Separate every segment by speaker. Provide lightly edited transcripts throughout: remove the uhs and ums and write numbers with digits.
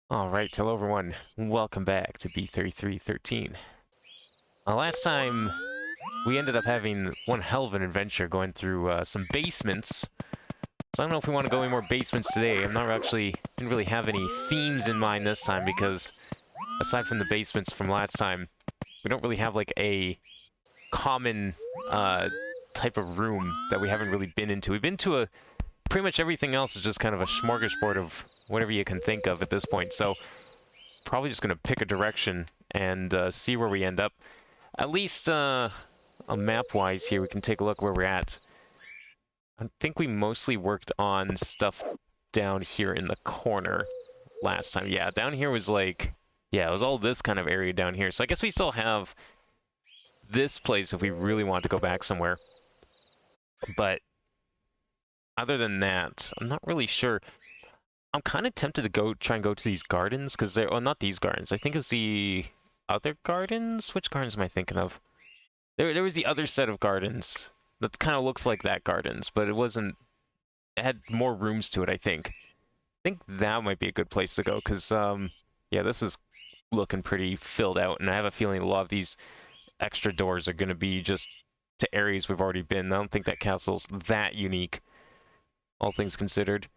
Speaker 1: Alright, hello everyone. Welcome back to B3313. Last time, we ended up having one hell of an adventure going through some basements. So I don't know if we want to go any more basements today. Didn't really have any themes in mind this time because, aside from the basements from last time, we don't really have like a common type of room that we haven't really been into. We've been to pretty much everything else is just kind of a smorgasbord of whatever you can think of at this point. So probably just going to pick a direction and see where we end up. At least map-wise here, we can take a look where we're at. I think we mostly worked on stuff down here in the corner last time. Yeah, down here was like, yeah, it was all this kind of area down here. So I guess we still have this place if we really want to go back somewhere. But other than that, I'm not really sure. I'm kind of tempted to try and go to these gardens because they're, well, not these gardens. I think it's the other gardens. Which gardens am I thinking of? There was the other set of gardens that kind of looks like that gardens, but it wasn't. It had more rooms to it, I think. I think that might be a good place to go because, yeah, this is looking pretty filled out, and I have a feeling a lot of these extra doors are going to be just to areas we've already been. I don't think that castle's that unique, all things considered.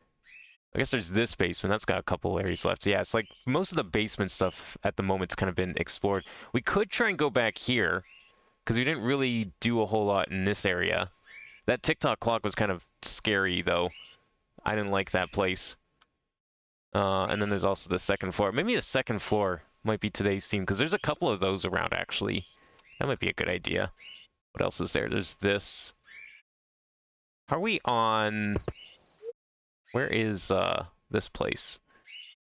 Speaker 1: I guess there's this basement. That's got a couple areas left. Yeah, it's like most of the basement stuff at the moment's kind of been explored. We could try and go back here, because we didn't really do a whole lot in this area. That TikTok clock was kind of scary, though. I didn't like that place. And then there's also the second floor. Maybe the second floor might be today's theme, because there's a couple of those around, actually. That might be a good idea. What else is there? There's this. Are we on... Where is this place?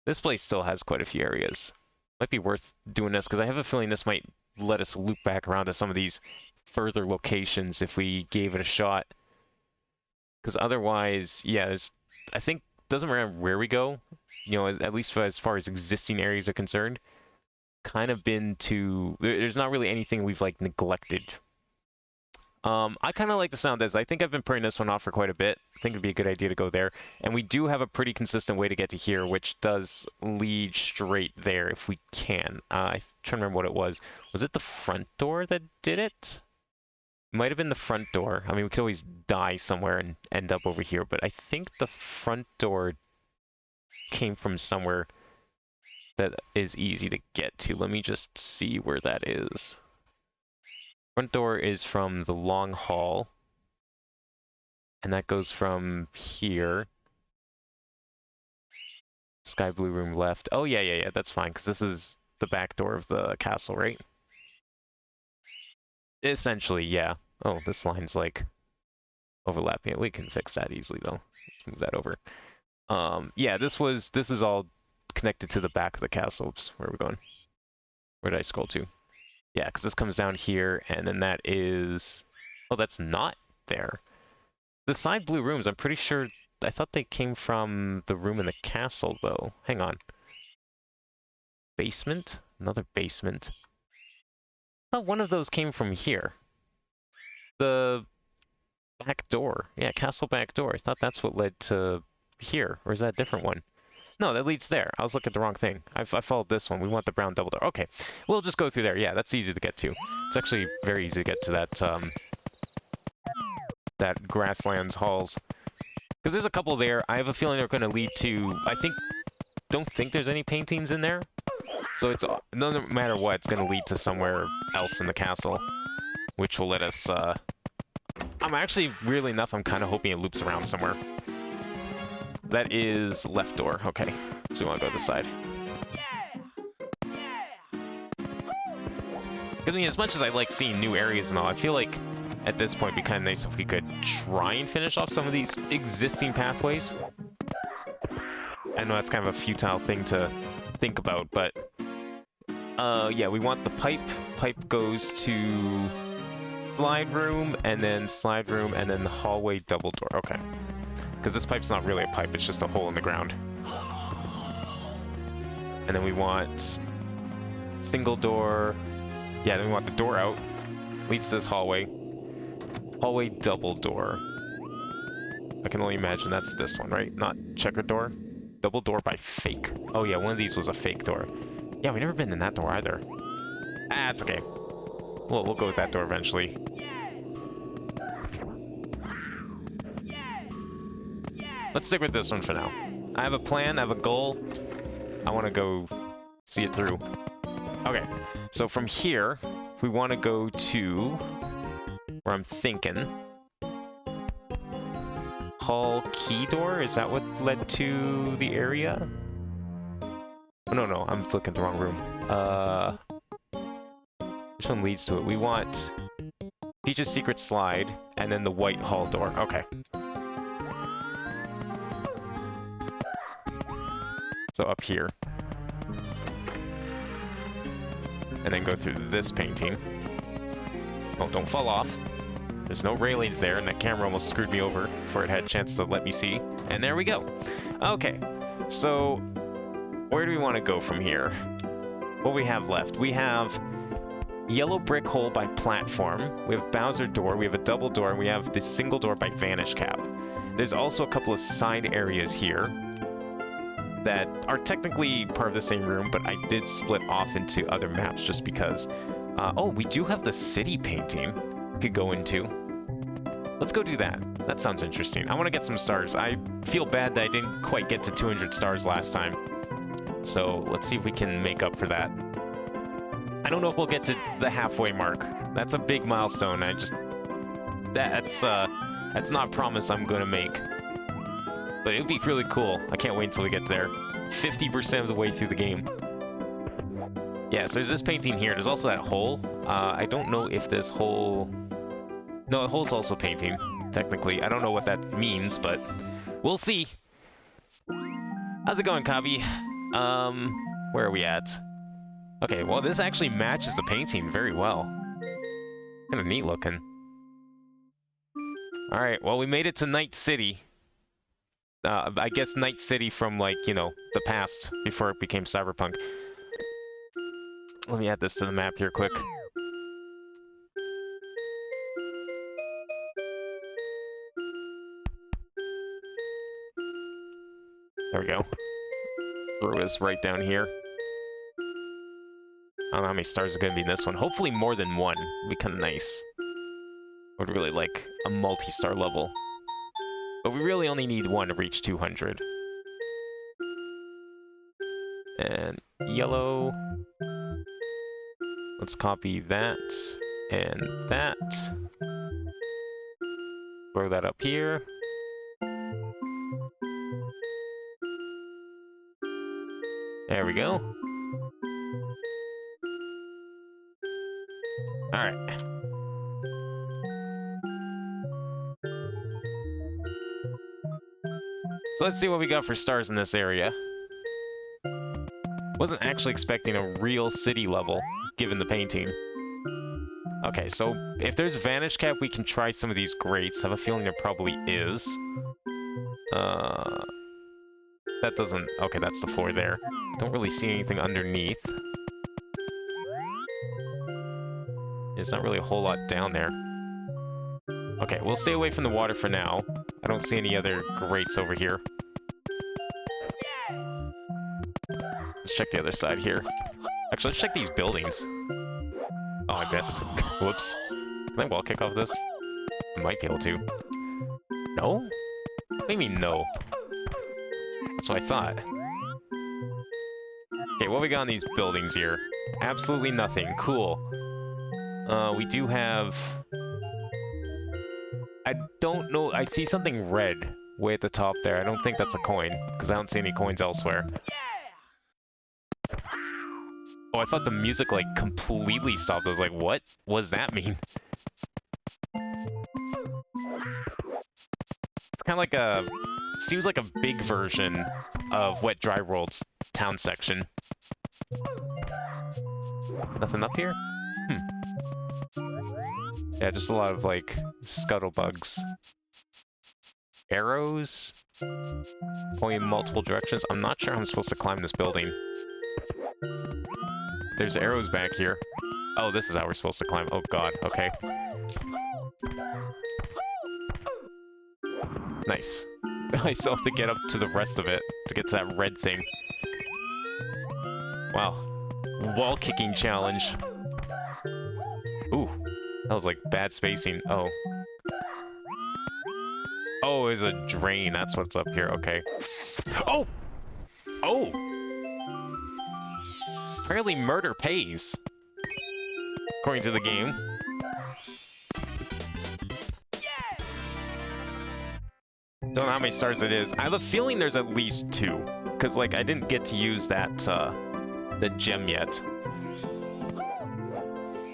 Speaker 1: This place still has quite a few areas. Might be worth doing this, because I have a feeling this might let us loop back around to some of these further locations if we gave it a shot. Because otherwise, yeah, I think doesn't matter where we go, you know, at least as far as existing areas are concerned, kind of been to, there's not really anything we've like neglected. I kind of like the sound of this. I think I've been putting this one off for quite a bit. I think it'd be a good idea to go there. And we do have a pretty consistent way to get to here, which does lead straight there if we can. I'm trying to remember what it was. Was it the front door that did it? Might have been the front door. I mean, we could always die somewhere and end up over here, but I think the front door came from somewhere that is easy to get to. Let me just see where that is. Front door is from the long hall, and that goes from here. Sky blue room left. Oh, yeah, that's fine, because this is the back door of the castle, right? Essentially, yeah. Oh, this line's like overlapping. We can fix that easily, though. Let's move that over. Yeah, this is all connected to the back of the castle. Oops, where are we going? Where did I scroll to? Yeah, because this comes down here, and then that is... Oh, that's not there. The side blue rooms, I'm pretty sure... I thought they came from the room in the castle, though. Hang on. Basement? Another basement. I thought one of those came from here. The back door. Yeah, castle back door. I thought that's what led to here. Or is that a different one? No, that leads there. I was looking at the wrong thing. I followed this one. We want the brown double door. Okay, we'll just go through there. Yeah, that's easy to get to. It's actually very easy to get to that that grasslands halls. Because there's a couple there. I have a feeling they're going to lead to... don't think there's any paintings in there. So it's no matter what, it's going to lead to somewhere else in the castle, which will let us... I'm actually, weirdly enough, I'm kind of hoping it loops around somewhere. That is left door. Okay, so we want to go to the side. Because, I mean, as much as I like seeing new areas and all, I feel like at this point it'd be kind of nice if we could try and finish off some of these existing pathways. I know that's kind of a futile thing to think about, but... yeah, we want the pipe. Pipe goes to slide room, and then the hallway double door. Okay. Because this pipe's not really a pipe, it's just a hole in the ground. And then we want single door. Yeah, then we want the door out. Leads to this hallway. Hallway double door. I can only imagine that's this one, right? Not checkered door. Double door by fake. Oh yeah, one of these was a fake door. Yeah, we've never been in that door either. Ah, it's okay. We'll go with that door eventually. Let's stick with this one for now. I have a plan, I have a goal. I want to go see it through. Okay, so from here, we want to go to where I'm thinking. Hall key door? Is that what led to the area? Oh, no, I'm looking at the wrong room. Which one leads to it? We want Peach's secret slide, and then the white hall door. Okay. So up here. And then go through this painting. Oh, don't fall off. There's no railings there, and that camera almost screwed me over before it had a chance to let me see. And there we go. Okay, so where do we want to go from here? What do we have left? We have yellow brick hole by platform. We have Bowser door. We have a double door, and we have the single door by vanish cap. There's also a couple of side areas here that are technically part of the same room, but I did split off into other maps just because. Oh, we do have the city painting we could go into. Let's go do that. That sounds interesting. I want to get some stars. I feel bad that I didn't quite get to 200 stars last time. So let's see if we can make up for that. I don't know if we'll get to the halfway mark. That's a big milestone. That's not a promise I'm going to make. But it would be really cool. I can't wait until we get there. 50% of the way through the game. Yeah, so there's this painting here. There's also that hole. I don't know if this hole... No, the hole's also painting, technically. I don't know what that means, but we'll see. How's it going, Kabi? Where are we at? Okay, well, this actually matches the painting very well. Kind of neat looking. Alright, well, we made it to Night City. I guess Night City from, like, you know, the past, before it became Cyberpunk. Let me add this to the map here quick. There we go. Throw this right down here. I don't know how many stars are going to be in this one. Hopefully more than one. Would be kind of nice. I would really like a multi-star level. But we really only need one to reach 200. And yellow. Let's copy that and that. Throw that up here. There we go. Alright. So let's see what we got for stars in this area. Wasn't actually expecting a real city level, given the painting. Okay, so if there's Vanish Cap, we can try some of these grates. I have a feeling there probably is. That doesn't... Okay, that's the floor there. Don't really see anything underneath. There's not really a whole lot down there. Okay, we'll stay away from the water for now. I don't see any other grates over here. Let's check the other side here. Actually, let's check these buildings. Oh, I missed. Whoops. Can I wall kick off this? I might be able to. No? What do you mean, no? That's what I thought. Okay, what we got on these buildings here? Absolutely nothing. Cool. We do have... I don't know. I see something red way at the top there. I don't think that's a coin, because I don't see any coins elsewhere. Oh, I thought the music, like, completely stopped. I was like, what? What does that mean? It's kind of like a... Seems like a big version of Wet Dry World's town section. Nothing up here? Yeah, just a lot of, like, scuttlebugs. Arrows? Pointing in multiple directions. I'm not sure how I'm supposed to climb this building. There's arrows back here. Oh, this is how we're supposed to climb. Oh god, okay. Nice. I still have to get up to the rest of it. to get to that red thing. Wow. Wall kicking challenge. Ooh. That was like bad spacing. Oh. Oh, it's a drain. That's what's up here. Okay. Oh! Oh! Apparently murder pays. According to the game. Don't know how many stars it is. I have a feeling there's at least 2. Because, like, I didn't get to use that, the gem yet.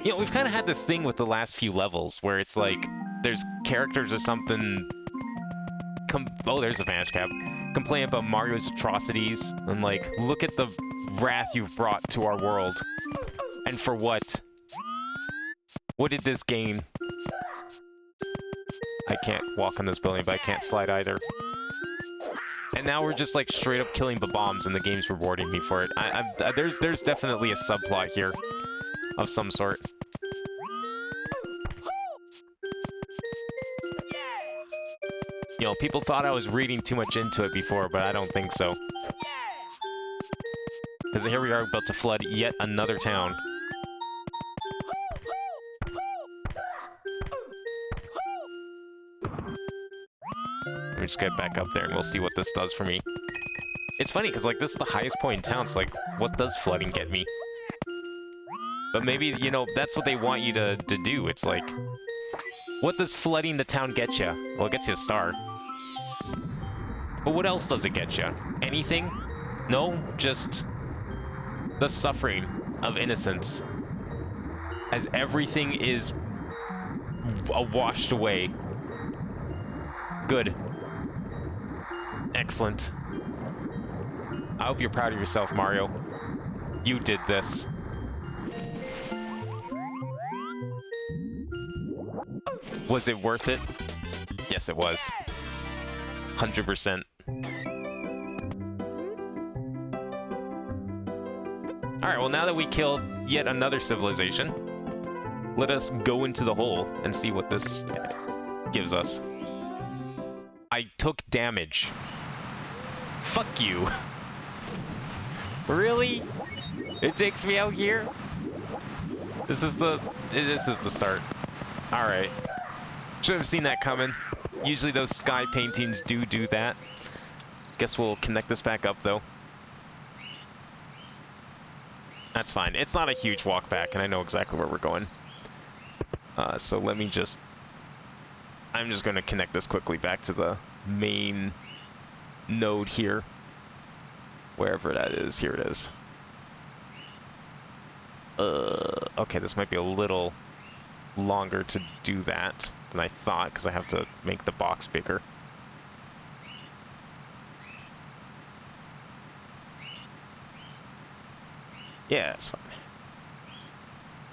Speaker 1: You know, we've kind of had this thing with the last few levels, where it's like, there's characters or something... Oh, there's a Vanish Cap. Complain about Mario's atrocities, and like, look at the wrath you've brought to our world. And for what? What did this gain? I can't walk on this building, but I can't slide either. And now we're just like straight up killing bombs, and the game's rewarding me for it. There's definitely a subplot here of some sort. You know, people thought I was reading too much into it before, but I don't think so. Because here we are about to flood yet another town. Let me just get back up there and we'll see what this does for me. It's funny because like this is the highest point in town, so like what does flooding get me? But maybe, you know, that's what they want you to do. It's like, what does flooding the town get you? Well, it gets you a star. But what else does it get you? Anything? No, just the suffering of innocence. As everything is washed away. Good. Excellent. I hope you're proud of yourself, Mario. You did this. Was it worth it? Yes, it was. 100%. Alright, well now that we killed yet another civilization, let us go into the hole and see what this gives us. I took damage. Fuck you. Really? It takes me out here? This is the start. Alright. Should have seen that coming. Usually those sky paintings do that. Guess we'll connect this back up though. That's fine. It's not a huge walk back, and I know exactly where we're going. So let me just... I'm just going to connect this quickly back to the main node here. Wherever that is. Here it is. Okay, this might be a little longer to do that than I thought, because I have to make the box bigger. Yeah, it's fine.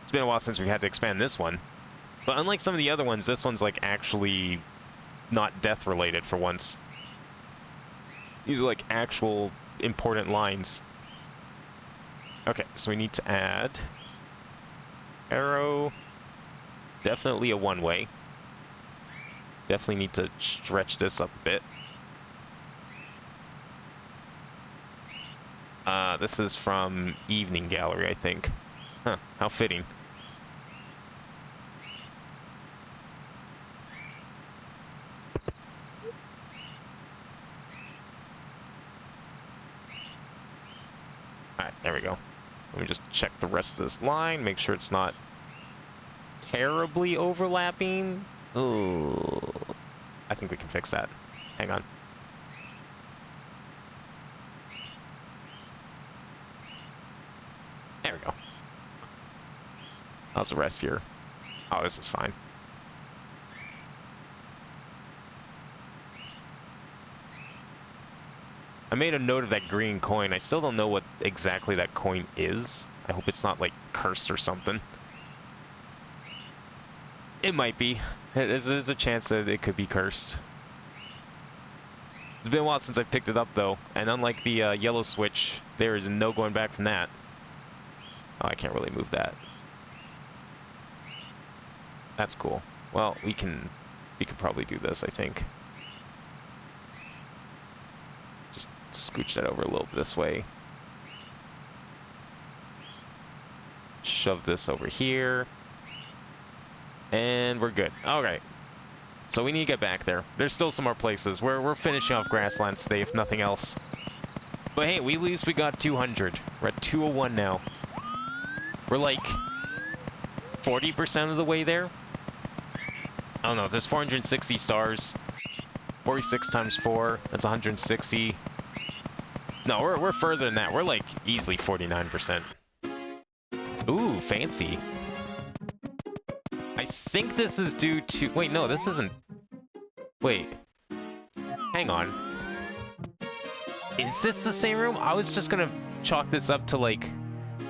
Speaker 1: It's been a while since we've had to expand this one. But unlike some of the other ones, this one's like actually not death related for once. These are like actual important lines. Okay, so we need to add arrow. Definitely a one-way. Definitely need to stretch this up a bit. This is from Evening Gallery, I think. Huh, how fitting. Alright, there we go. Let me just check the rest of this line, make sure it's not terribly overlapping. Ooh, I think we can fix that. Hang on. There we go. How's the rest here? Oh, this is fine. I made a note of that green coin. I still don't know what exactly that coin is. I hope it's not, like, cursed or something. It might be. There's a chance that it could be cursed. It's been a while since I picked it up, though. And unlike the yellow switch, there is no going back from that. Oh, I can't really move that. That's cool. Well, we could probably do this, I think. Just Scooch that over a little bit this way. Shove this over here. And we're good. Alright. So we need to get back there. There's still some more places. We're finishing off grasslands today, if nothing else. But hey, at least we got 200. We're at 201 now. We're like 40% of the way there. I don't know, there's 460 stars. 46 times 4, that's 160. No, we're further than that. We're like easily 49%. Ooh, fancy. I think this is due to... Wait, no, this isn't... Wait. Hang on. Is this the same room? I was just gonna chalk this up to like...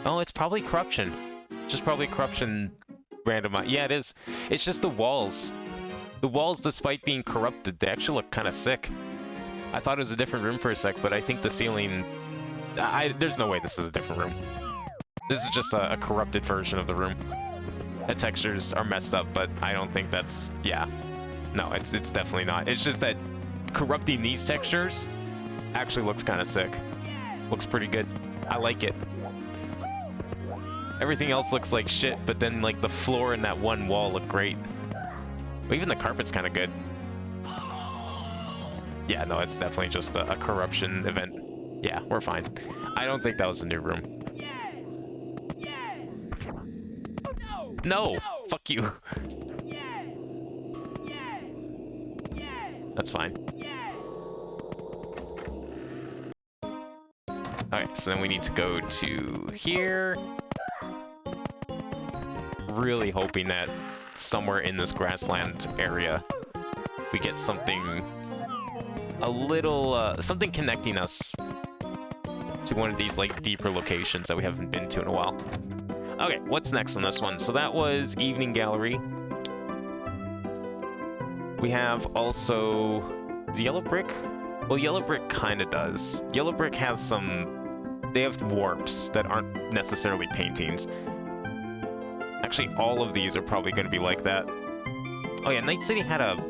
Speaker 1: Oh, it's probably corruption. Just probably corruption random... Yeah, it is. It's just the walls. The walls, despite being corrupted, they actually look kind of sick. I thought it was a different room for a sec, but I think the ceiling... There's no way this is a different room. This is just a corrupted version of the room. The textures are messed up, but I don't think that's... Yeah. No, it's definitely not. It's just that corrupting these textures actually looks kind of sick. Looks pretty good. I like it. Everything else looks like shit, but then like the floor and that one wall look great. Even the carpet's kind of good. Yeah, no, it's definitely just a corruption event. Yeah, we're fine. I don't think that was a new room. No! Fuck you. That's fine. Alright, so then we need to go to here. Really hoping that somewhere in this grassland area we get something a little, something connecting us to one of these like deeper locations that we haven't been to in a while. Okay, what's next on this one? So that was Evening Gallery. We have also... Is Yellow Brick? Well, Yellow Brick kind of does. Yellow Brick has some... They have warps that aren't necessarily paintings. Actually, all of these are probably going to be like that. Oh yeah, Night City had a...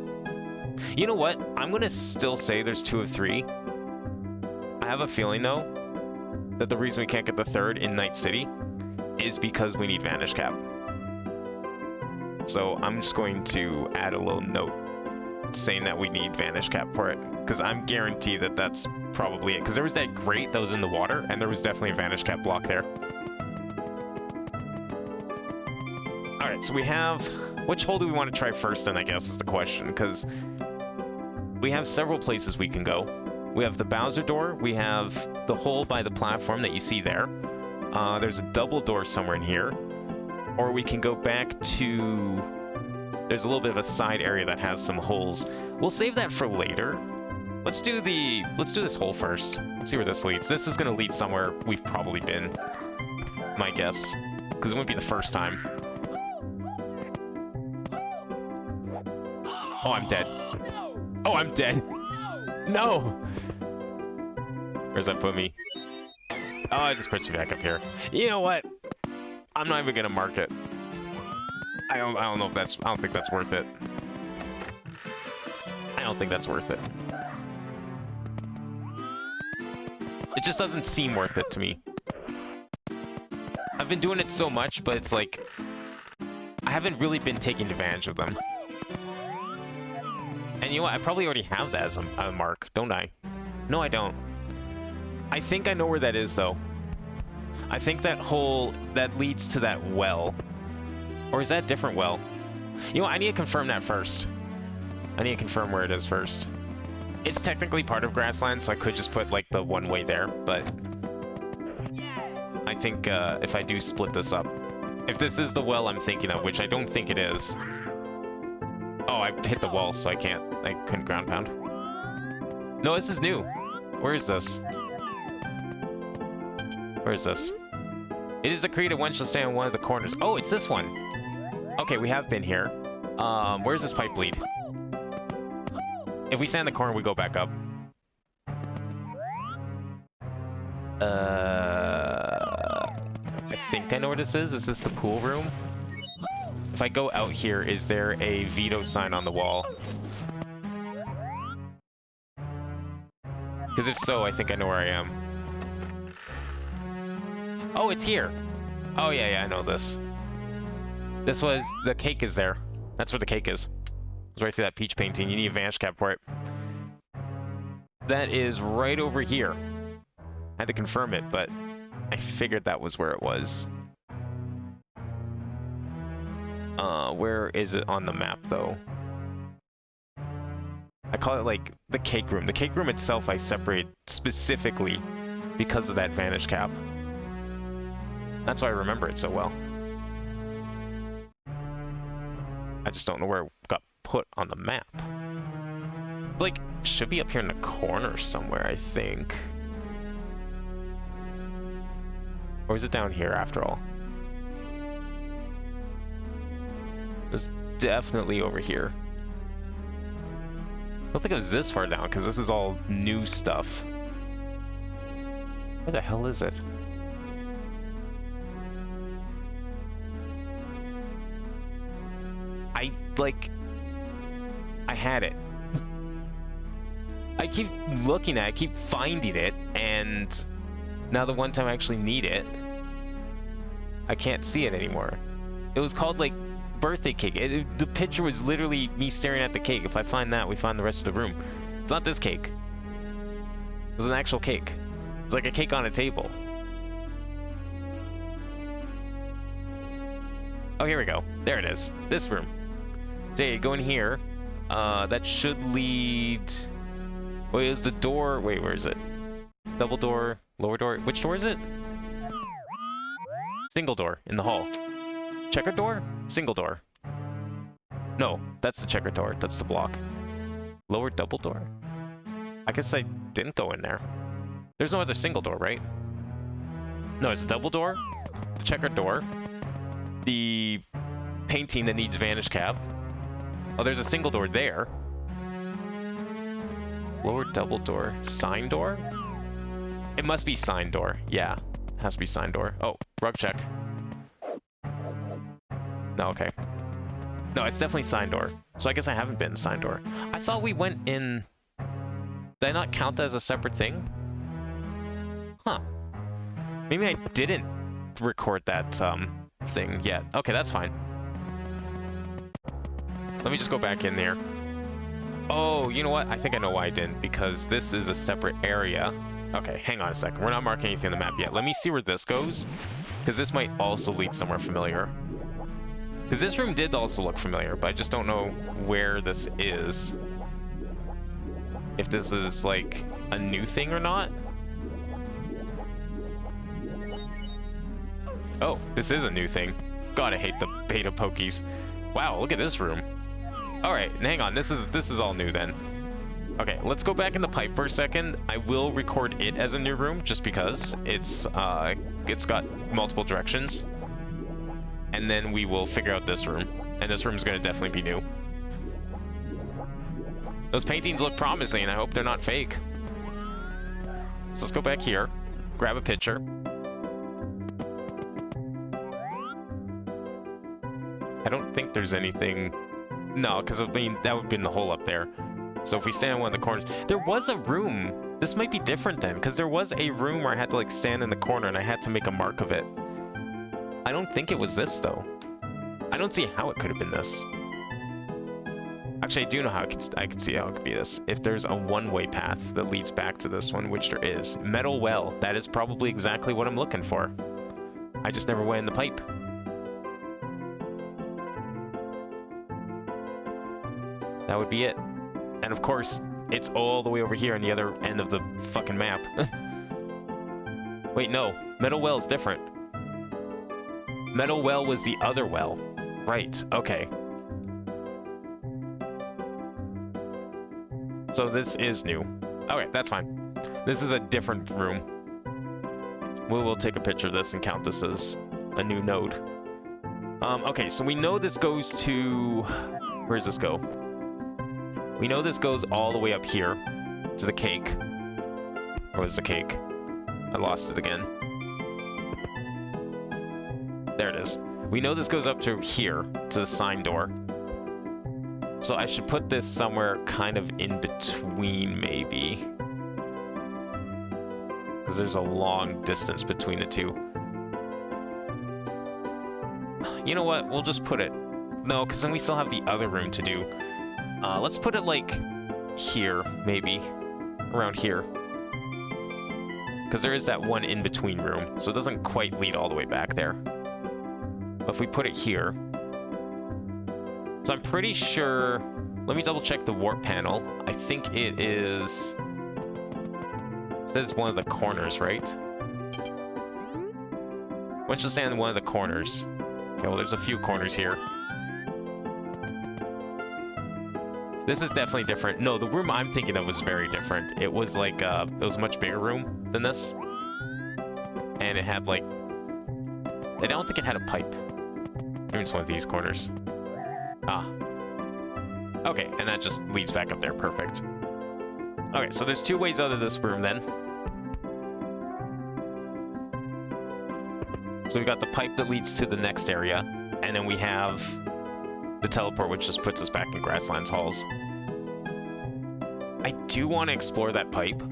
Speaker 1: You know what? I'm going to still say there's 2 of 3. I have a feeling, though, that the reason we can't get the 3rd in Night City is because we need Vanish Cap. So I'm just going to add a little note saying that we need Vanish Cap for it, because I'm guaranteed that that's probably it. Because there was that grate that was in the water, and there was definitely a Vanish Cap block there. Alright, so we have... Which hole do we want to try first then, I guess, is the question, because we have several places we can go. We have the Bowser door, we have the hole by the platform that you see there. There's a double door somewhere in here. Or we can go back to... There's a little bit of a side area that has some holes. We'll save that for later. Let's do this hole first. Let's see where this leads. This is going to lead somewhere we've probably been. My guess. Because it wouldn't be the first time. Oh, I'm dead. Oh, I'm dead. No! Where's that put me? Oh, it just puts me back up here. You know what? I'm not even gonna mark it. I don't know if that's... I don't think that's worth it. I don't think that's worth it. It just doesn't seem worth it to me. I've been doing it so much, but it's like... I haven't really been taking advantage of them. And you know what? I probably already have that as a mark, don't I? No, I don't. I think I know where that is, though. I think that hole that leads to that well. Or is that a different well? You know what? I need to confirm that first. I need to confirm where it is first. It's technically part of grassland, so I could just put, like, the one way there, but... I think, if I do split this up... If this is the well I'm thinking of, which I don't think it is... Oh, I hit the wall, so I couldn't ground pound. No, this is new. Where is this? Where is this? It is a creative one shall stay on one of the corners. Oh, it's this one. Okay, we have been here. Where's this pipe lead? If we stand in the corner, we go back up. I think I know where this is. Is this the pool room? If I go out here, is there a veto sign on the wall? Because if so, I think I know where I am. Oh, it's here. Oh, yeah, yeah, I know this. This was... The cake is there. That's where the cake is. It's right through that peach painting. You need a vanish cap for it. That is right over here. I had to confirm it, but I figured that was where it was. Where is it on the map, though? I call it, like, the cake room. The cake room itself I separate specifically because of that vanish cap. That's why I remember it so well. I just don't know where it got put on the map. It's like, it should be up here in the corner somewhere, I think. Or is it down here after all? It's definitely over here. I don't think it was this far down, because this is all new stuff. Where the hell is it? I had it. I keep looking at it, I keep finding it, and now the one time I actually need it, I can't see it anymore. It was called, like, birthday cake. The picture was literally me staring at the cake. If I find that, we find the rest of the room. It's not this cake. It was an actual cake. It's like a cake on a table. Oh, here we go. There it is. This room. Okay, go in here. That should lead... Wait, is the door... Wait, where is it? Double door, lower door. Which door is it? Single door in the hall. Checkered door? Single door. No, that's the checkered door. That's the block. Lower double door? I guess I didn't go in there. There's no other single door, right? No, it's a double door, the checkered door, the painting that needs vanish cap. Oh, there's a single door there. Lower double door. Sign door? It must be sign door. Yeah, it has to be sign door. Oh, rug check. No, okay. No, it's definitely sign door. So I guess I haven't been in sign door. I thought we went in... Did I not count that as a separate thing? Huh. Maybe I didn't record that thing yet. Okay, that's fine. Let me just go back in there. Oh, you know what? I think I know why I didn't. Because this is a separate area. Okay, hang on a second. We're not marking anything on the map yet. Let me see where this goes. Because this might also lead somewhere familiar. Because this room did also look familiar, but I just don't know where this is. If this is, like, a new thing or not. Oh, this is a new thing. God, I hate the beta pokies. Wow, look at this room. Alright, hang on. This is all new then. Okay, let's go back in the pipe for a second. I will record it as a new room, just because it's got multiple directions. And then we will figure out this room. And this room is going to definitely be new. Those paintings look promising. I hope they're not fake. So let's go back here. Grab a picture. I don't think there's anything... No, because I mean, that would have been the hole up there. So if we stand in one of the corners... There was a room. This might be different then, because there was a room where I had to, like, stand in the corner and I had to make a mark of it. I don't think it was this, though. I don't see how it could have been this. Actually, I do know how I could see how it could be this. If there's a one-way path that leads back to this one, which there is. Metal well. That is probably exactly what I'm looking for. I just never went in the pipe. That would be it. And of course, it's all the way over here on the other end of the fucking map. Wait, no. Metal well is different. Metal well was the other well. Right, okay. So this is new. Okay, that's fine. This is a different room. We will take a picture of this and count this as a new node. Okay, so we know this goes to... Where does this go? We know this goes all the way up here to the cake. Where was the cake? I lost it again. There it is. We know this goes up to here, to the sign door. So I should put this somewhere kind of in between, maybe. because there's a long distance between the two. You know what? We'll just put it... No, because then we still have the other room to do. Let's put it, like, here, maybe. Around here. Because there is that one in-between room, so it doesn't quite lead all the way back there. But if we put it here... So I'm pretty sure... Let me double-check the warp panel. I think it is... It says one of the corners, right? Why don't you stand in one of the corners? Okay, well, there's a few corners here. This is definitely different. No, the room I'm thinking of was very different. It was like, it was a much bigger room than this. And it had like... I don't think it had a pipe. Maybe it's one of these corners. Ah. Okay, and that just leads back up there. Perfect. Okay, so there's two ways out of this room then. So we got the pipe that leads to the next area, and then we have the teleport, which just puts us back in Grasslands Halls. I do want to explore that pipe,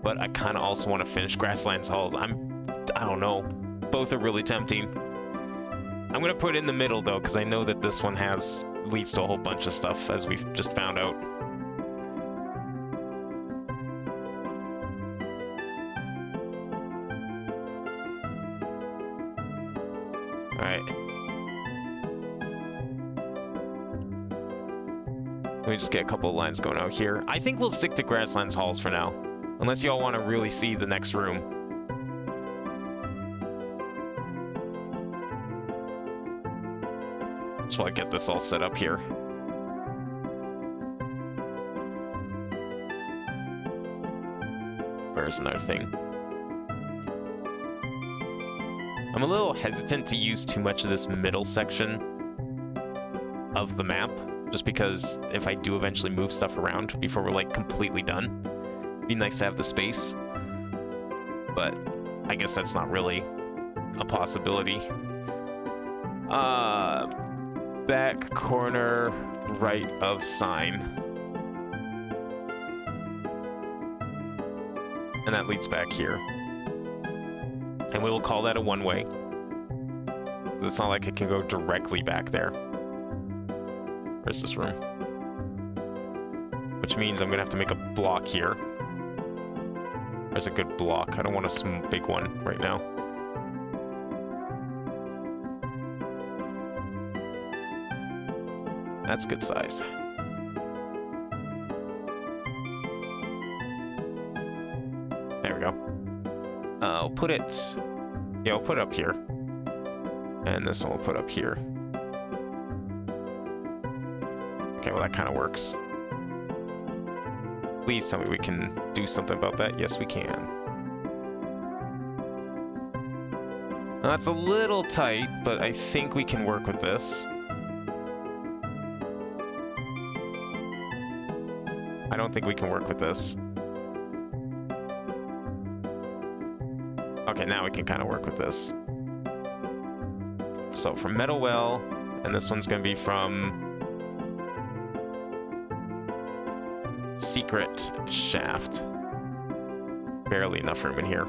Speaker 1: but I kind of also want to finish Grasslands Halls. I don't know. Both are really tempting. I'm going to put it in the middle, though, because I know that this one leads to a whole bunch of stuff, as we've just found out. Alright. Let me just get a couple of lines going out here. I think we'll stick to Grasslands Halls for now. Unless you all want to really see the next room. Just want to get this all set up here. Where's another thing? I'm a little hesitant to use too much of this middle section of the map, just because if I do eventually move stuff around before we're like completely done, it'd be nice to have the space. But I guess that's not really a possibility. Back corner right of sign. And that leads back here. And we will call that a one-way. It's not like it can go directly back there. Where's this room? Which means I'm gonna have to make a block here. There's a good block. I don't want a big one right now. That's good size. There we go. I'll put it... Yeah, I'll put it up here. And this one we'll put up here. Okay, well that kind of works. Please tell me we can do something about that. Yes, we can. Now, that's a little tight, but I think we can work with this. I don't think we can work with this. Okay, now we can kind of work with this. So from Meadow Well, and this one's going to be from Secret Shaft. Barely enough room in here.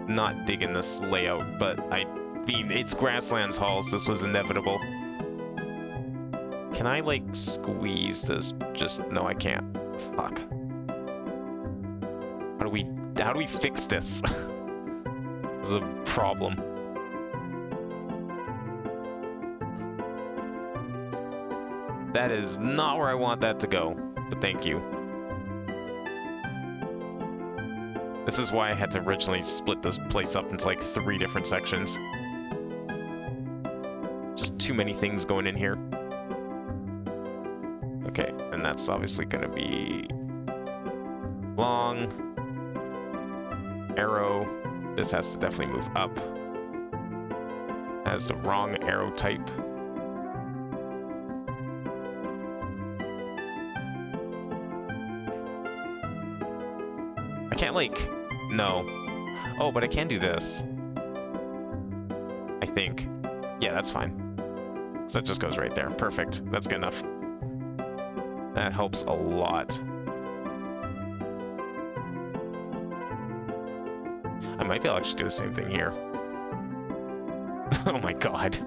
Speaker 1: Not digging this layout, but I mean, it's Grasslands Halls. This was inevitable. Can I, like, squeeze this? Just... No, I can't. Fuck. How do we fix this? This is a problem. That is not where I want that to go, but thank you. This is why I had to originally split this place up into like 3 different sections. Just too many things going in here. Okay, and that's obviously going to be long. Arrow. This has to definitely move up. That is the wrong arrow type. I can't, like... No. Oh, but I can do this. I think. Yeah, that's fine. So that just goes right there. Perfect. That's good enough. That helps a lot. might be able to actually do the same thing here. Oh my god.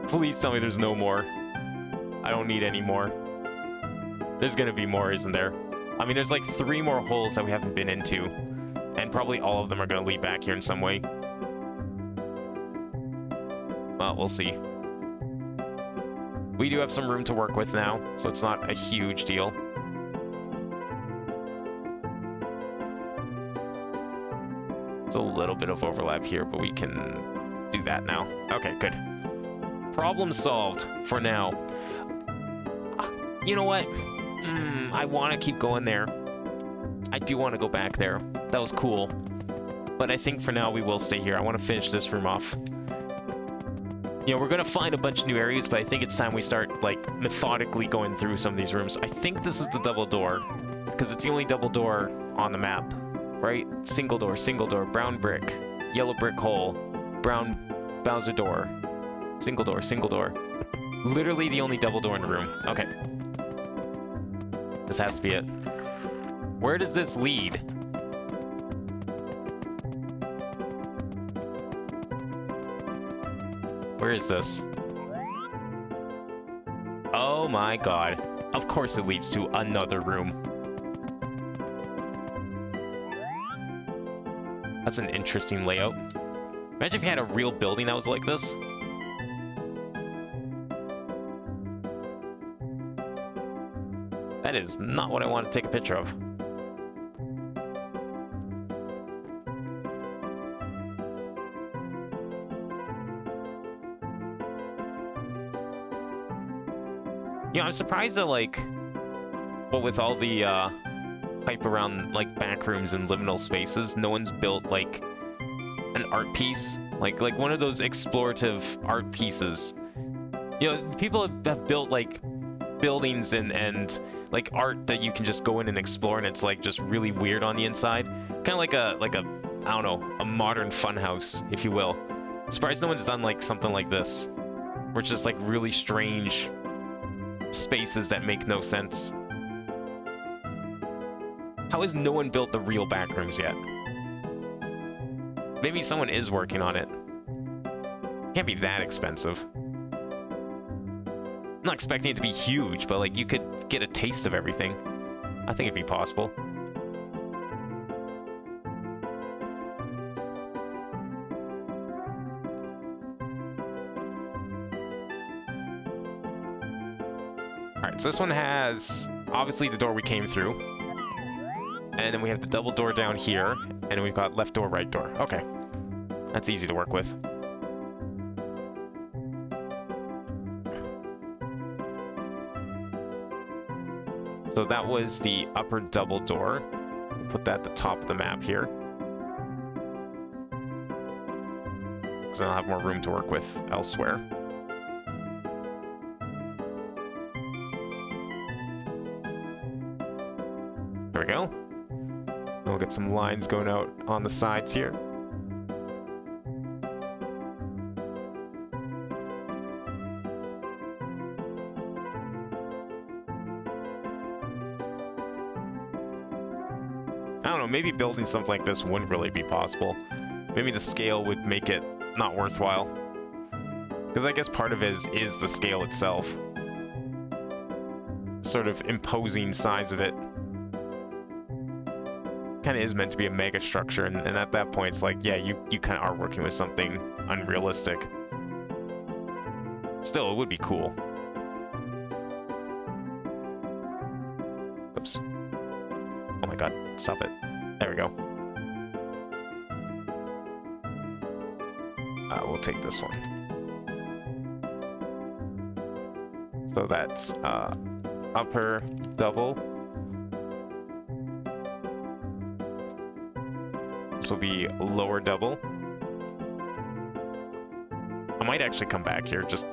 Speaker 1: Please tell me there's no more. I don't need any more. There's gonna be more, isn't there? I mean, there's like 3 more holes that we haven't been into, and probably all of them are gonna lead back here in some way. Well, we'll see. We do have some room to work with now, so it's not a huge deal. There's a little bit of overlap here, but we can do that now. Okay, good. Problem solved for now. You know what? I want to keep going there. I do want to go back there. That was cool. But I think for now we will stay here. I want to finish this room off. You know, we're going to find a bunch of new areas, but I think it's time we start, like, methodically going through some of these rooms. I think this is the double door, because it's the only double door on the map, right? Single door, brown brick, yellow brick hole, brown Bowser door, single door. Literally the only double door in the room. Okay. This has to be it. Where does this lead? Where is this? Oh my god. Of course it leads to another room. That's an interesting layout. Imagine if you had a real building that was like this. That is not what I want to take a picture of. You know, I'm surprised that, like, well, with all the hype around, like, backrooms and liminal spaces, no one's built, like, an art piece. Like one of those explorative art pieces. You know, people have built, like, buildings and like art that you can just go in and explore, and it's like just really weird on the inside, kind of like a I don't know, a modern funhouse, if you will. I'm surprised no one's done like something like this, where it's just like really strange spaces that make no sense. How has no one built the real backrooms yet? Maybe someone is working on it. Can't be that expensive. I'm not expecting it to be huge, but like you could get a taste of everything. I think it'd be possible. Alright, so this one has obviously the door we came through. And then we have the double door down here, and we've got left door, right door. Okay. That's easy to work with. So that was the upper double door. We'll put that at the top of the map here, because I'll have more room to work with elsewhere. There we go. And we'll get some lines going out on the sides here. I don't know, maybe building something like this wouldn't really be possible. Maybe the scale would make it not worthwhile. Because I guess part of it is the scale itself. Sort of imposing size of it. Kind of is meant to be a mega structure, and at that point it's like, yeah, you kind of are working with something unrealistic. Still, it would be cool. Oops. Oh my god, stop it. There we go. We'll take this one. So that's upper double. This will be lower double. I might actually come back here, just...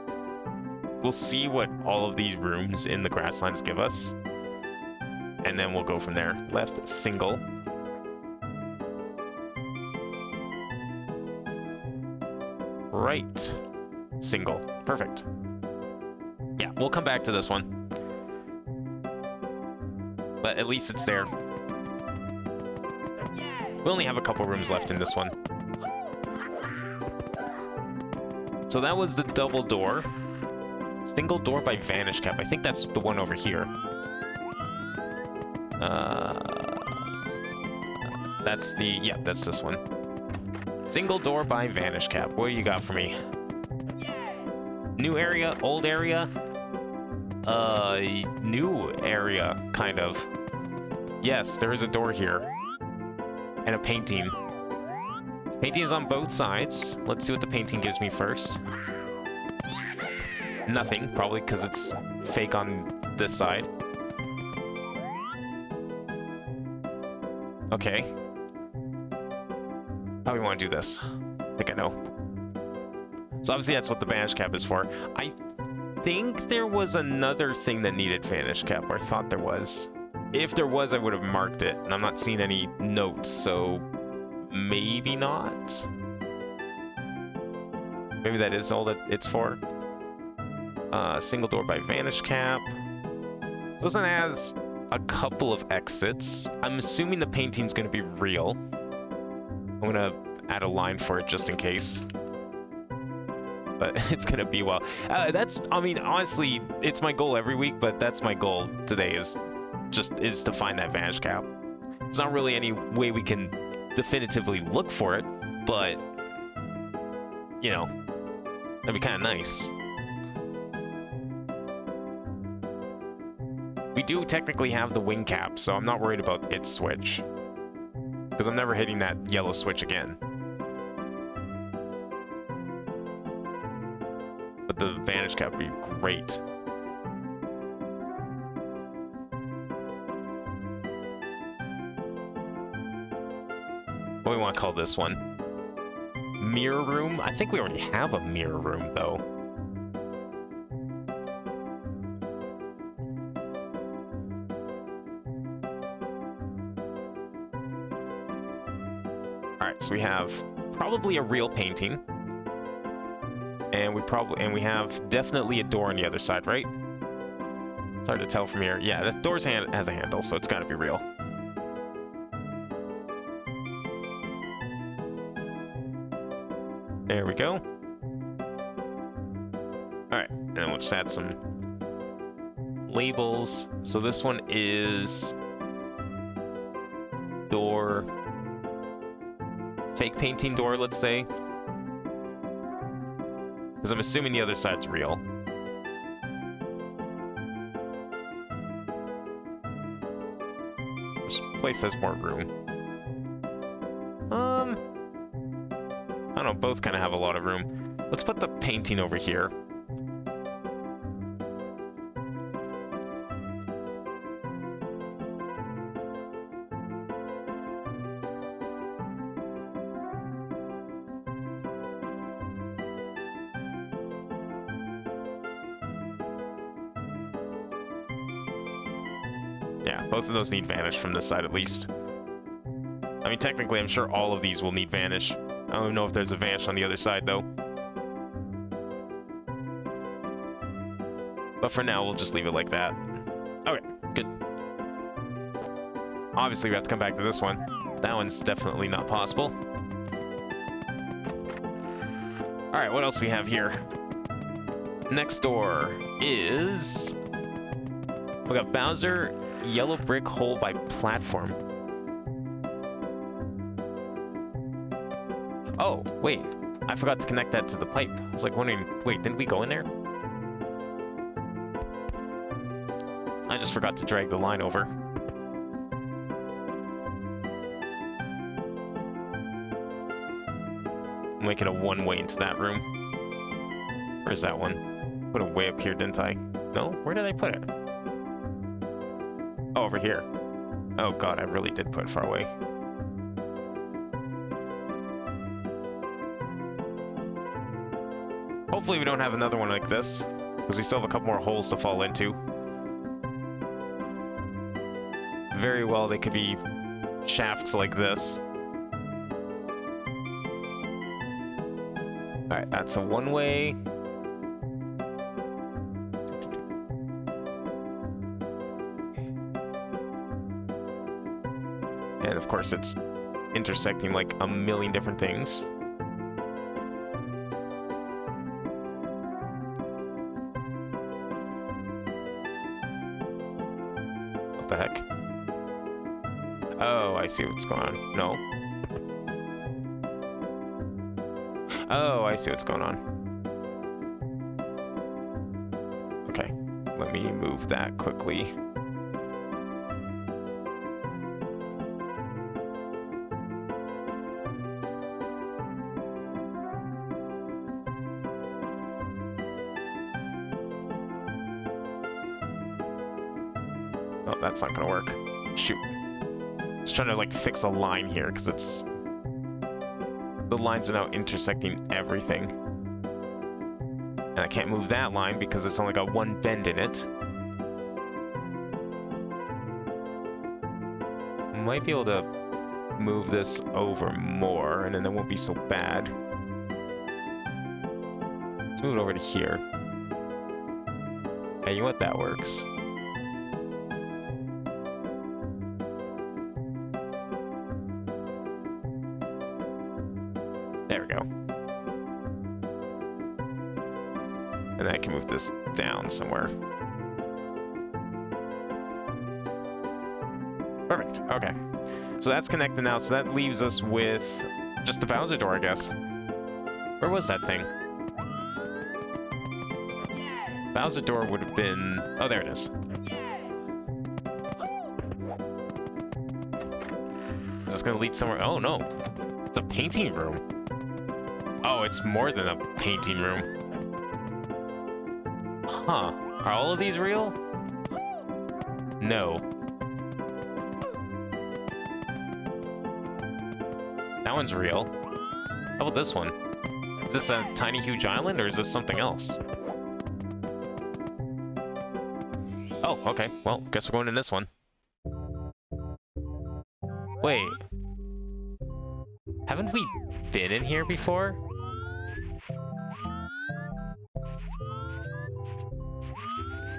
Speaker 1: We'll see what all of these rooms in the grasslands give us. And then we'll go from there. Left, single. Right, single. Perfect. Yeah, we'll come back to this one. But at least it's there. We only have a couple rooms left in this one. So that was the double door. Single door by Vanish Cap. I think that's the one over here. That's the... yeah, that's this one. Single door by Vanish Cap. What do you got for me? New area, old area? New area, kind of. Yes, there is a door here. And a painting. Painting is on both sides. Let's see what the painting gives me first. Nothing, probably because it's fake on this side. Okay. How do we want to do this? I think I know. So obviously that's what the Vanish Cap is for. I think there was another thing that needed Vanish Cap, or I thought there was. If there was, I would have marked it, and I'm not seeing any notes, so maybe not? Maybe that is all that it's for. Single door by Vanish Cap. So this one has a couple of exits. I'm assuming the painting's going to be real. I'm going to add a line for it just in case. But it's going to be well. I mean, honestly, it's my goal every week, but that's my goal today is to find that Vanish Cap. There's not really any way we can definitively look for it, but, you know, that'd be kind of nice. We do technically have the wing cap, so I'm not worried about its switch. Because I'm never hitting that yellow switch again. But the Vanish Cap would be great. What do we want to call this one? Mirror room? I think we already have a mirror room, though. Alright, so we have probably a real painting. And we have definitely a door on the other side, right? It's hard to tell from here. Yeah, that door has a handle, so it's gotta be real. There we go. Alright, and we'll just add some labels. So this one is door, fake painting door, let's say. Because I'm assuming the other side's real. This place has more room. I don't know, both kind of have a lot of room. Let's put the painting over here. Yeah, both of those need Vanish from this side at least. I mean, technically, I'm sure all of these will need Vanish. I don't even know if there's a Vanish on the other side, though. But for now, we'll just leave it like that. Okay, good. Obviously, we have to come back to this one. That one's definitely not possible. Alright, what else we have here? Next door is... we got Bowser, yellow brick hole by platform. Oh, wait. I forgot to connect that to the pipe. I was like wondering, wait, didn't we go in there? I just forgot to drag the line over. Make it a one-way into that room. Where's that one? Put it way up here, didn't I? No? Where did I put it? Oh, over here. Oh god, I really did put it far away. Hopefully we don't have another one like this, because we still have a couple more holes to fall into. Very well, they could be shafts like this. Alright, that's a one-way. And of course it's intersecting like a million different things. What the heck? Oh, I see what's going on. No. Oh, I see what's going on. Okay, let me move that quickly. Oh, that's not gonna work. Shoot. Just trying to like fix a line here because it's the lines are now intersecting everything. And I can't move that line because it's only got one bend in it. Might be able to move this over more and then it won't be so bad. Let's move it over to here. Hey, you know what? That works. There we go. And then I can move this down somewhere. Perfect, okay. So that's connected now, so that leaves us with just the Bowser door, I guess. Where was that thing? Bowser door would have been... Oh, there it is. Is this gonna lead somewhere? Oh, no. It's a painting room. Oh, it's more than a painting room. Huh. Are all of these real? No. That one's real. How about this one? Is this a tiny huge island or is this something else? Oh, okay. Well, guess we're going in this one. Wait. Haven't we been in here before?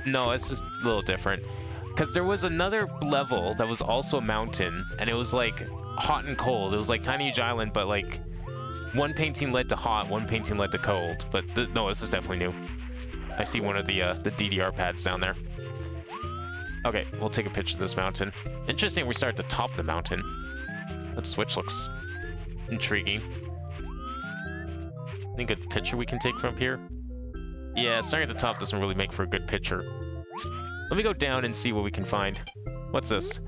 Speaker 1: No, it's just a little different. Because there was another level that was also a mountain, and it was like hot and cold. It was like Tiny Huge Island, but like one painting led to hot, one painting led to cold. But no, this is definitely new. I see one of the DDR pads down there. Okay, we'll take a picture of this mountain. Interesting, we start at the top of the mountain. That switch looks intriguing. Any good picture we can take from up here? Yeah, starting at the top doesn't really make for a good picture. Let me go down and see what we can find. What's this?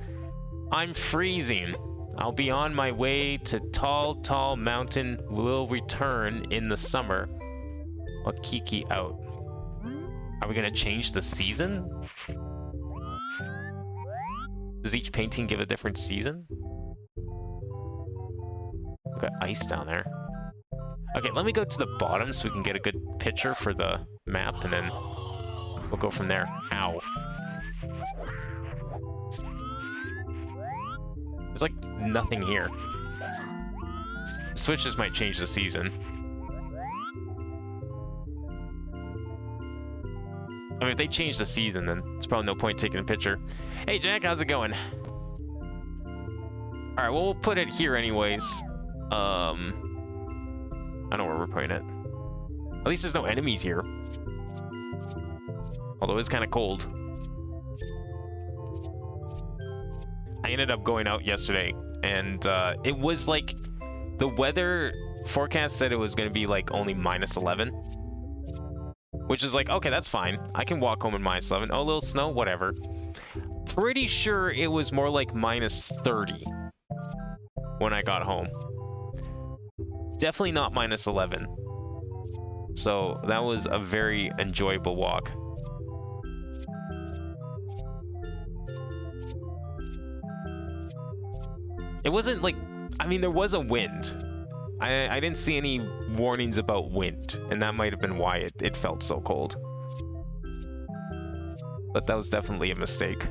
Speaker 1: I'm freezing. I'll be on my way to tall mountain. Will return in the summer. Wakiki out. Are we gonna change the season? Does each painting give a different season? We've got ice down there. Okay, let me go to the bottom so we can get a good picture for the map, and then we'll go from there. Ow. There's like nothing here. The switches might change the season. I mean, if they change the season, then there's probably no point taking a picture. Hey, Jack, how's it going? Alright, well, we'll put it here anyways. I don't know where we're putting it. At least there's no enemies here. Although it's kind of cold. I ended up going out yesterday, and it was like... The weather forecast said it was going to be like only -11. Which is like, okay, that's fine. I can walk home in -11. Oh, a little snow? Whatever. Pretty sure it was more like -30 when I got home. Definitely not -11. So that was a very enjoyable walk. It wasn't like... I mean, there was a wind. I didn't see any warnings about wind, and that might have been why it felt so cold. But that was definitely a mistake.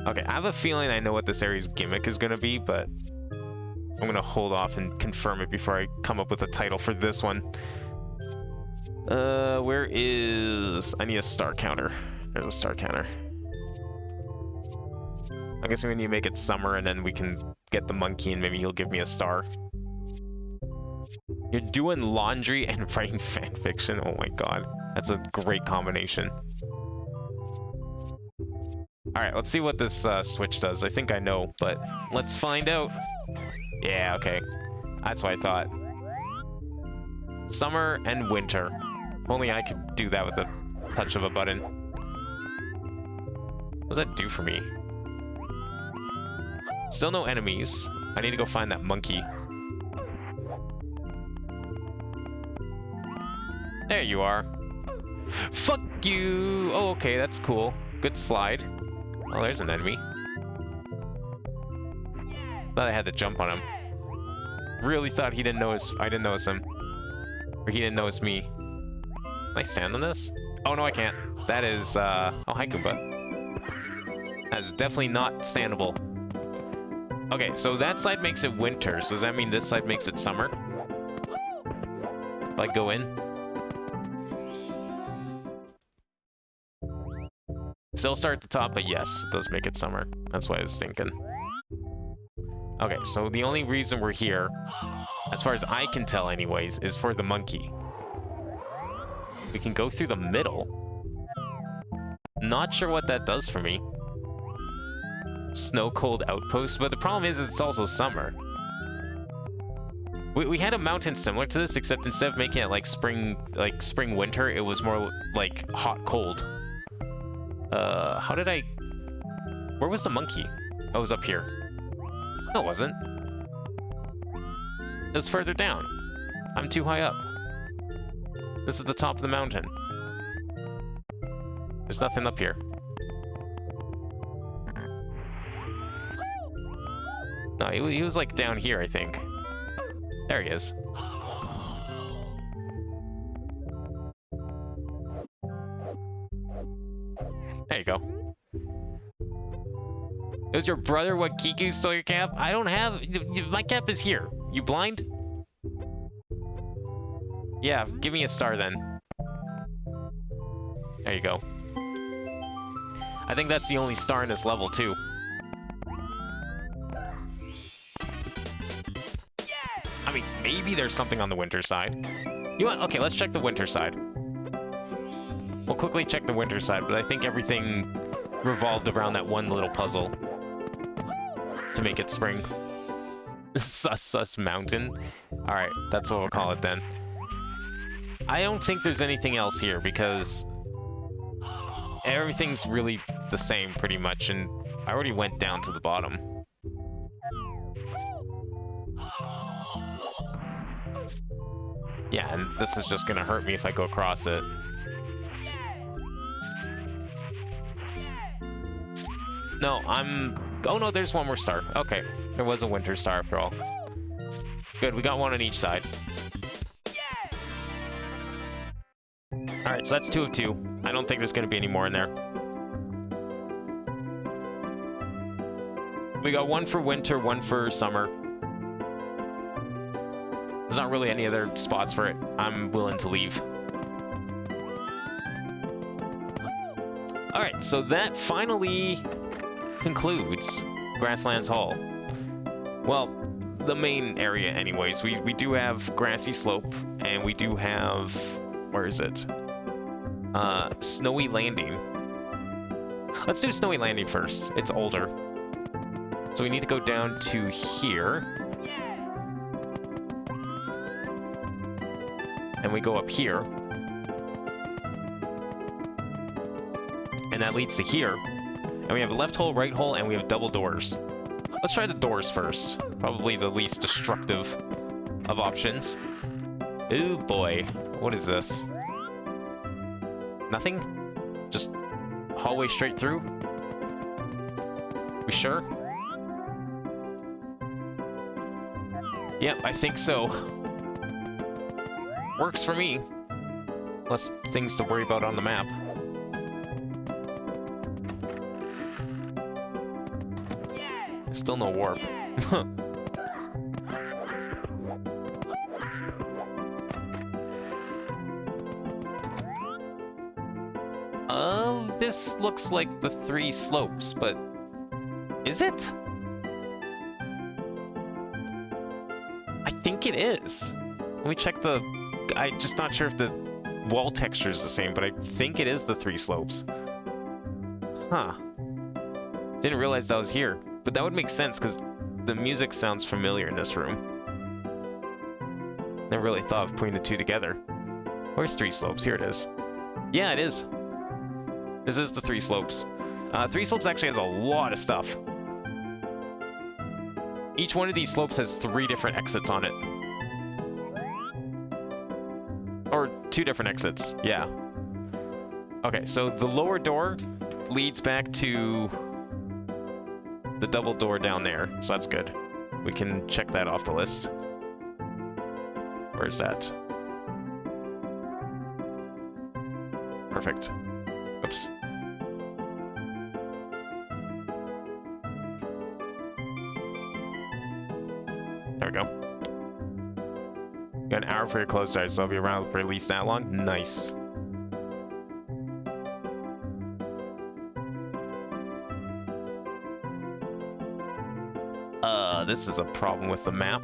Speaker 1: Okay, I have a feeling I know what this area's gimmick is going to be, but I'm going to hold off and confirm it before I come up with a title for this one. Where is... I need a star counter. There's a star counter. I guess we need to make it summer and then we can get the monkey and maybe he'll give me a star. You're doing laundry and writing fan fiction? Oh my god. That's a great combination. Alright, let's see what this switch does. I think I know, but let's find out. Yeah, okay. That's what I thought. Summer and winter. If only I could do that with a touch of a button. What does that do for me? Still no enemies. I need to go find that monkey. There you are. Fuck you! Oh, okay, that's cool. Good slide. Oh, there's an enemy. Thought I had to jump on him. Really thought he didn't notice. I didn't notice him. Or he didn't notice me. Can I stand on this? Oh, no, I can't. That is, oh, hi, Goomba. That is definitely not standable. Okay, so that side makes it winter. So does that mean this side makes it summer? If I go in? Still start at the top, but yes, it does make it summer. That's what I was thinking. Okay, so the only reason we're here, as far as I can tell anyways, is for the monkey. We can go through the middle. Not sure what that does for me. Snow cold outpost, but the problem is it's also summer. We had a mountain similar to this, except instead of making it like spring winter, it was more like hot cold. How did I... Where was the monkey? Oh, it was up here. No, it wasn't. It was further down. I'm too high up. This is the top of the mountain. There's nothing up here. No, he was like down here, I think. There he is. There you go. It was your brother what Kiku stole your cap? I don't have... My cap is here. You blind? Yeah, give me a star then. There you go. I think that's the only star in this level too. I mean, maybe there's something on the winter side. You want? Okay, let's check the winter side. We'll quickly check the winter side, but I think everything revolved around that one little puzzle to make it spring. Sus mountain. Alright, that's what we'll call it then. I don't think there's anything else here because everything's really the same pretty much, and I already went down to the bottom. Yeah, and this is just gonna hurt me if I go across it. No, oh no, there's one more star. Okay, there was a winter star after all. Good, we got one on each side. Alright, so that's 2 of 2. I don't think there's gonna be any more in there. We got one for winter, one for summer. There's not really any other spots for it. I'm willing to leave. Alright, so that finally concludes Grasslands Hall. Well, the main area anyways. We do have Grassy Slope, and we do have... Where is it? Snowy Landing. Let's do Snowy Landing first. It's older. So we need to go down to here. And we go up here. And that leads to here. And we have a left hole, right hole, and we have double doors. Let's try the doors first. Probably the least destructive of options. Ooh boy. What is this? Nothing? Just hallway straight through? We sure? Yep, I think so. Works for me. Less things to worry about on the map. Still no warp. This looks like the 3 slopes, but Is it? I think it is. Let me check the... I'm just not sure if the wall texture is the same, but I think it is the 3 slopes. Huh. Didn't realize that was here. But that would make sense, because the music sounds familiar in this room. Never really thought of putting the 2 together. Where's 3 slopes? Here it is. Yeah, it is. This is the 3 slopes. 3 slopes actually has a lot of stuff. Each one of these slopes has 3 different exits on it. Or 2 different exits, yeah. Okay, so the lower door leads back to the double door down there, so that's good. We can check that off the list. Where's that? Perfect. Oops. There we go. Got an hour for your close drive, so I'll be around for at least that long. Nice. This is a problem with the map.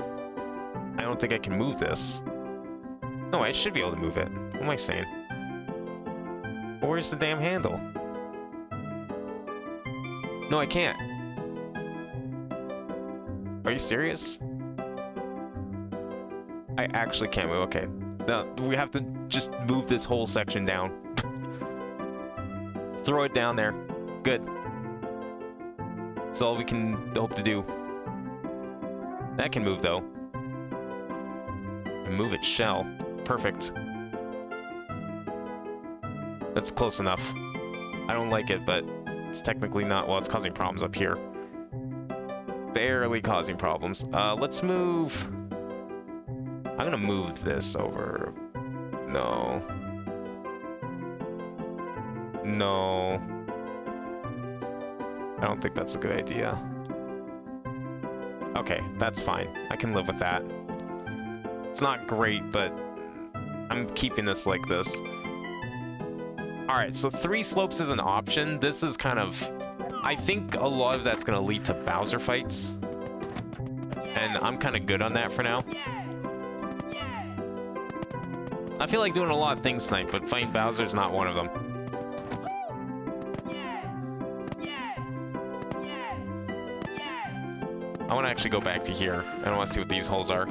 Speaker 1: I don't think I can move this. No, I should be able to move it. What am I saying? Where's the damn handle? No, I can't. Are you serious? I actually can't move. Okay. No, we have to just move this whole section down. Throw it down there. Good. That's all we can hope to do. That can move, though. Move it shall. Perfect. That's close enough. I don't like it, but it's technically not... Well, it's causing problems up here. Barely causing problems. Let's move... I'm gonna move this over. No. No. I don't think that's a good idea. Okay, that's fine. I can live with that. It's not great, but I'm keeping this like this. Alright, so 3 slopes is an option. This is kind of... I think a lot of that's going to lead to Bowser fights. And I'm kind of good on that for now. I feel like doing a lot of things tonight, but fighting Bowser is not one of them. I want to actually go back to here. I want to see what these holes are.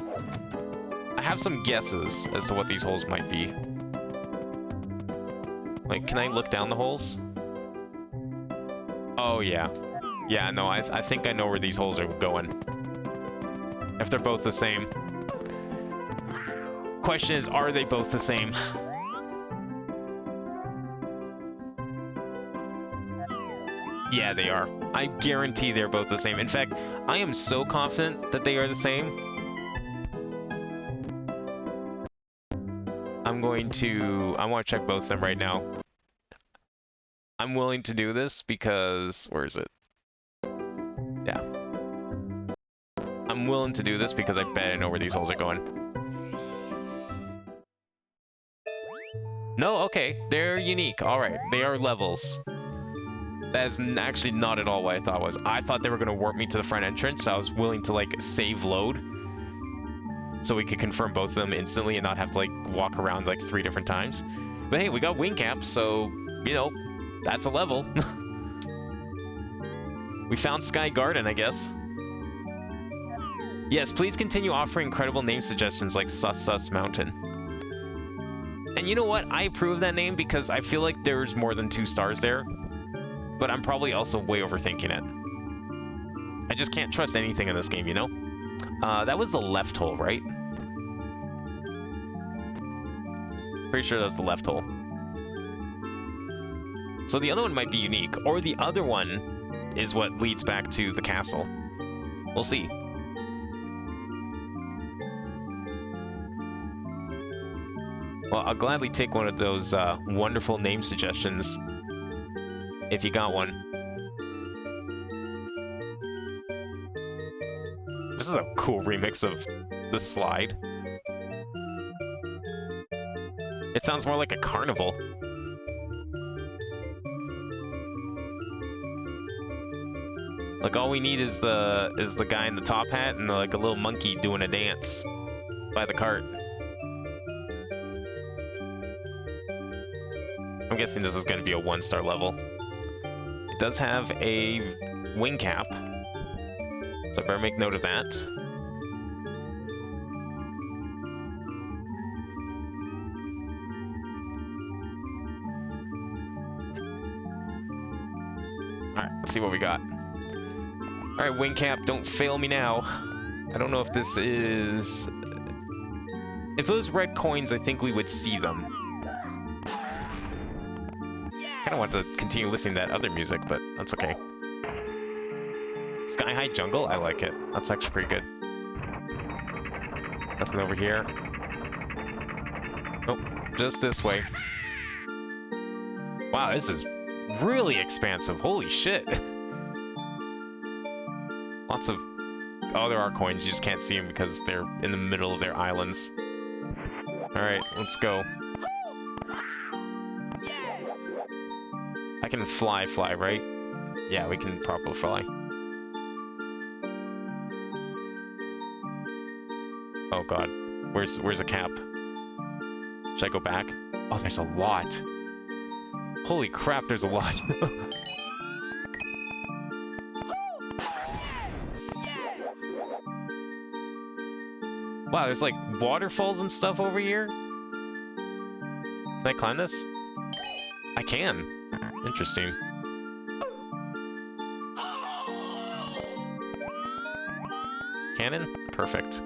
Speaker 1: I have some guesses as to what these holes might be. Like, can I look down the holes? Oh, yeah. Yeah, no, I think I know where these holes are going. If they're both the same. Question is, are they both the same? Yeah, they are. I guarantee they're both the same. In fact, I am so confident that they are the same. I want to check both of them right now. I'm willing to do this because... Where is it? Yeah. I'm willing to do this because I bet I know where these holes are going. No, okay. They're unique. Alright. They are levels. That is actually not at all what I thought it was. I thought they were going to warp me to the front entrance, so I was willing to, like, save load. So we could confirm both of them instantly and not have to, like, walk around, like, 3 different times. But hey, we got wing caps, so, you know, that's a level. We found Sky Garden, I guess. Yes, please continue offering incredible name suggestions like Sus Mountain. And you know what? I approve that name because I feel like there's more than 2 stars there. But I'm probably also way overthinking it. I just can't trust anything in this game, you know? That was the left hole, right? Pretty sure that's the left hole. So the other one might be unique, or the other one is what leads back to the castle. We'll see. Well, I'll gladly take one of those wonderful name suggestions, if you got one. This is a cool remix of the slide. It sounds more like a carnival. Like all we need is the guy in the top hat and like a little monkey doing a dance by the cart. I'm guessing this is going to be a 1-star level. It does have a wing cap, so I better make note of that. Alright, let's see what we got. Alright, wing cap, don't fail me now. I don't know if this is... If it was red coins, I think we would see them. I kind of want to continue listening to that other music, but that's okay. Sky High Jungle? I like it. That's actually pretty good. Nothing over here. Nope, just this way. Wow, this is really expansive. Holy shit. Lots of... Oh, there are coins. You just can't see them because they're in the middle of their islands. Alright, let's go. I can fly, right? Yeah, we can properly fly. Oh god. Where's a cap? Should I go back? Oh, there's a lot. Holy crap, there's a lot. Wow, there's like waterfalls and stuff over here? Can I climb this? I can. Interesting. Cannon? Perfect.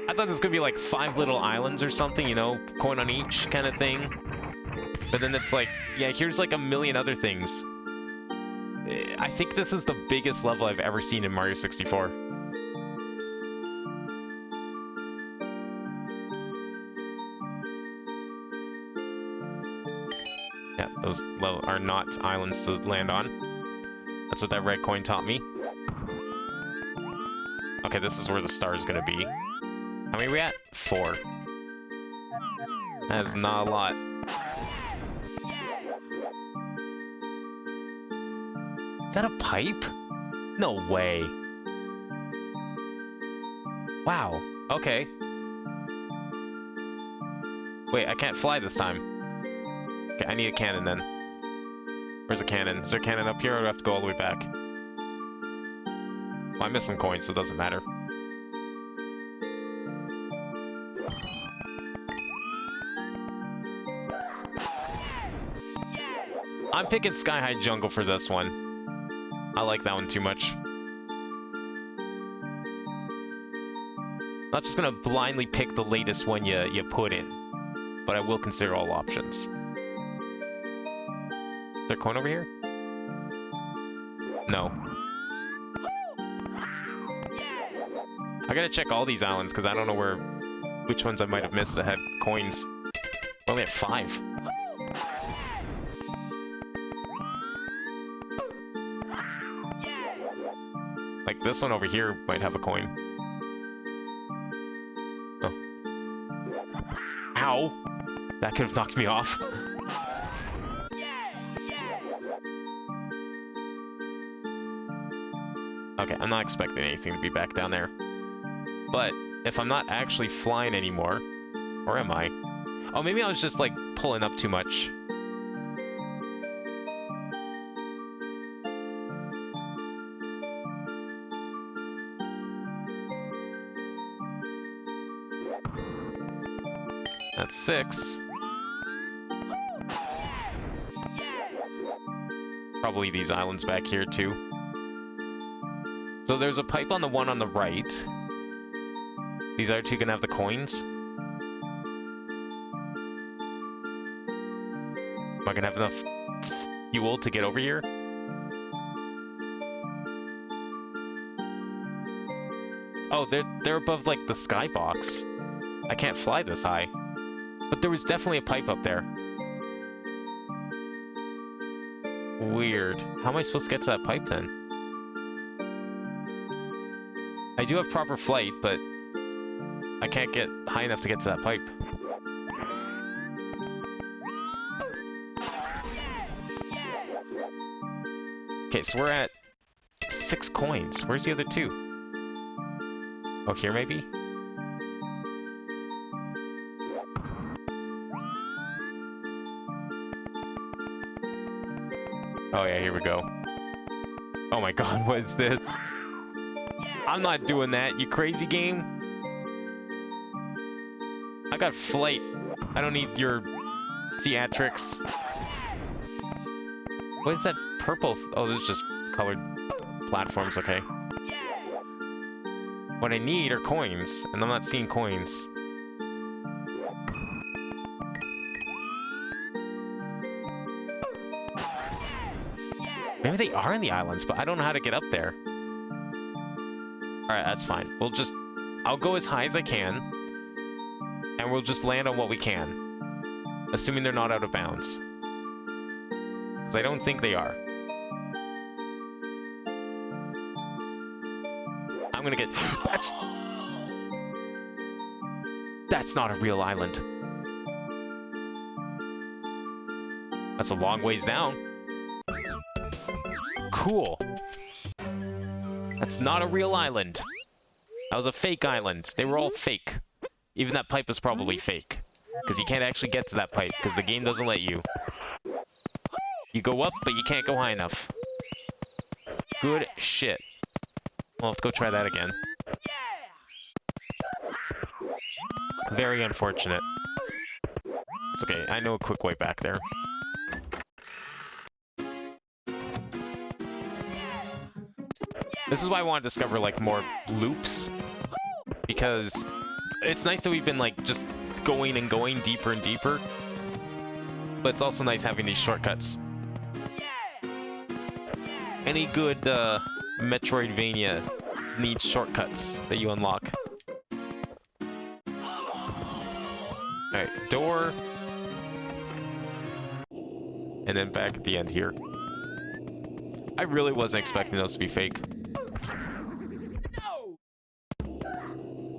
Speaker 1: I thought this was gonna be like 5 little islands or something, you know, coin on each kind of thing. But then it's like, yeah, here's like a million other things. I think this is the biggest level I've ever seen in Mario 64. Yeah, those are not islands to land on. That's what that red coin taught me. Okay, this is where the star is gonna be. How many are we at? 4. That is not a lot. Is that a pipe? No way. Wow. Okay. Wait, I can't fly this time. Okay, I need a cannon then. Where's a cannon? Is there a cannon up here, or do I have to go all the way back? Well, I missed some coins, so it doesn't matter. I'm picking Sky High Jungle for this one. I like that one too much. Not just gonna blindly pick the latest one you put in, but I will consider all options. Is there a coin over here? No. I gotta check all these islands because I don't know which ones I might have missed that had coins. We only have 5. Like this one over here might have a coin. Oh. Ow! That could have knocked me off. Okay, I'm not expecting anything to be back down there. But if I'm not actually flying anymore, or am I? Oh, maybe I was just like pulling up too much. That's 6. Probably these islands back here too. So there's a pipe on the one on the right. These other two gonna have the coins. Am I gonna have enough fuel to get over here? Oh, they're above like the skybox. I can't fly this high. But there was definitely a pipe up there. Weird. How am I supposed to get to that pipe then? I do have proper flight, but I can't get high enough to get to that pipe. Okay, so we're at 6 coins. Where's the other 2? Oh, here maybe? Oh yeah, here we go. Oh my god, what is this? I'm not doing that, you crazy game. I got flight. I don't need your theatrics. What is that purple? Oh, this is just colored platforms, okay. What I need are coins, and I'm not seeing coins. Maybe they are in the islands, but I don't know how to get up there. Alright, that's fine. I'll go as high as I can, and we'll just land on what we can. Assuming they're not out of bounds. Because I don't think they are. I'm gonna get... That's not a real island. That's a long ways down. Cool. That's not a real island. That was a fake island. They were all fake. Even that pipe was probably fake. Because you can't actually get to that pipe, because the game doesn't let you. You go up, but you can't go high enough. Good shit. We'll have to go try that again. Very unfortunate. It's okay, I know a quick way back there. This is why I want to discover, like, more loops. Because it's nice that we've been, like, just going and going deeper and deeper. But it's also nice having these shortcuts. Any good Metroidvania needs shortcuts that you unlock. Alright, door. And then back at the end here. I really wasn't expecting those to be fake.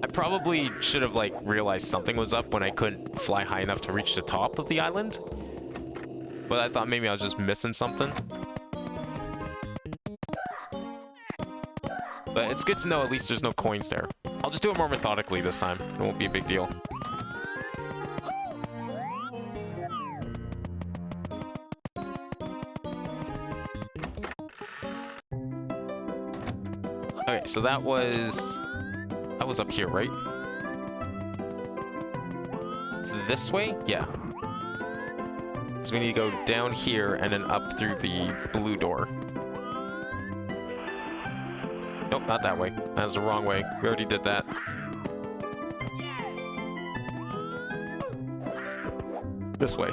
Speaker 1: I probably should have, like, realized something was up when I couldn't fly high enough to reach the top of the island. But I thought maybe I was just missing something. But it's good to know at least there's no coins there. I'll just do it more methodically this time. It won't be a big deal. Okay, so that was up here, right? This way? Yeah. So we need to go down here and then up through the blue door. Nope, not that way. That's the wrong way. We already did that. This way.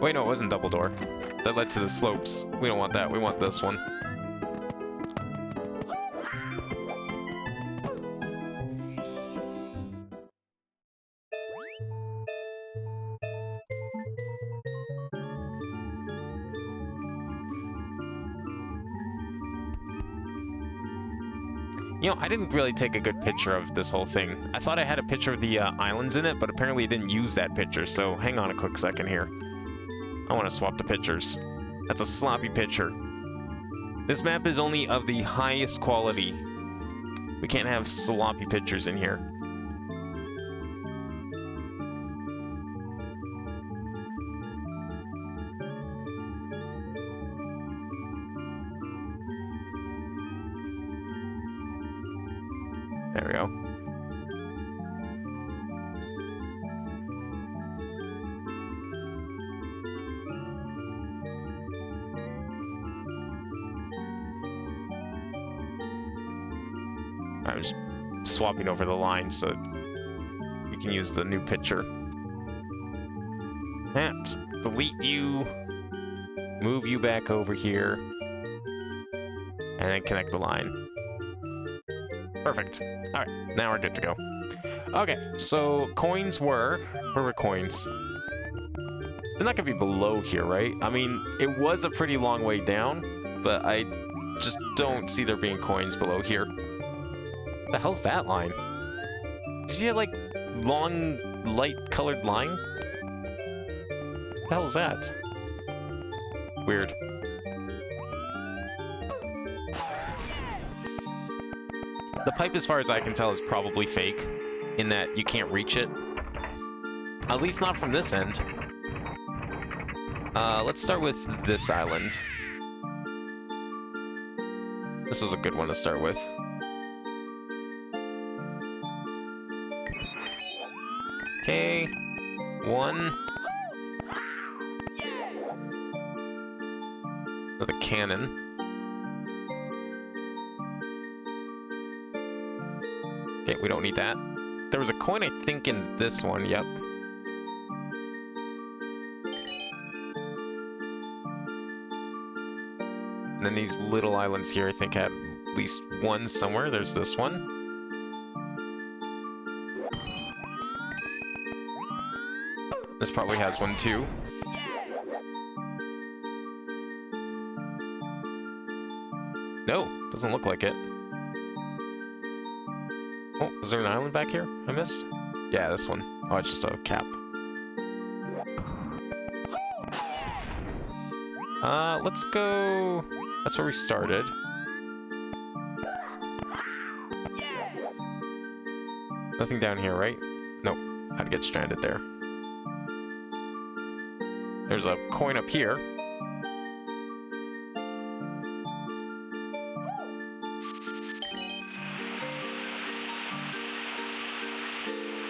Speaker 1: Wait, no, it wasn't double door. That led to the slopes. We don't want that. We want this one. You know, I didn't really take a good picture of this whole thing. I thought I had a picture of the islands in it, but apparently it didn't use that picture, so hang on a quick second here. I want to swap the pictures. That's a sloppy picture. This map is only of the highest quality. We can't have sloppy pictures in here. There we go. I'm just swapping over the line so we can use the new picture. That. Delete you. Move you back over here. And then connect the line. Perfect. Alright, now we're good to go. Okay, so coins were... Where were coins? They're not gonna be below here, right? I mean, it was a pretty long way down, but I just don't see there being coins below here. The hell's that line? Did you see that, like, long, light-colored line? What the hell's that? Weird. The pipe, as far as I can tell, is probably fake, in that you can't reach it. At least not from this end. Let's start with this island. This was a good one to start with. Okay, one. With a cannon. Okay, we don't need that. There was a coin, I think, in this one, yep. And then these little islands here, I think, had at least one somewhere. There's this one. This probably has one too. No, doesn't look like it. Oh, is there an island back here I missed? Yeah, this one. Oh, it's just a cap. Let's go... That's where we started. Nothing down here, right? Nope. I'd get stranded there. There's a coin up here.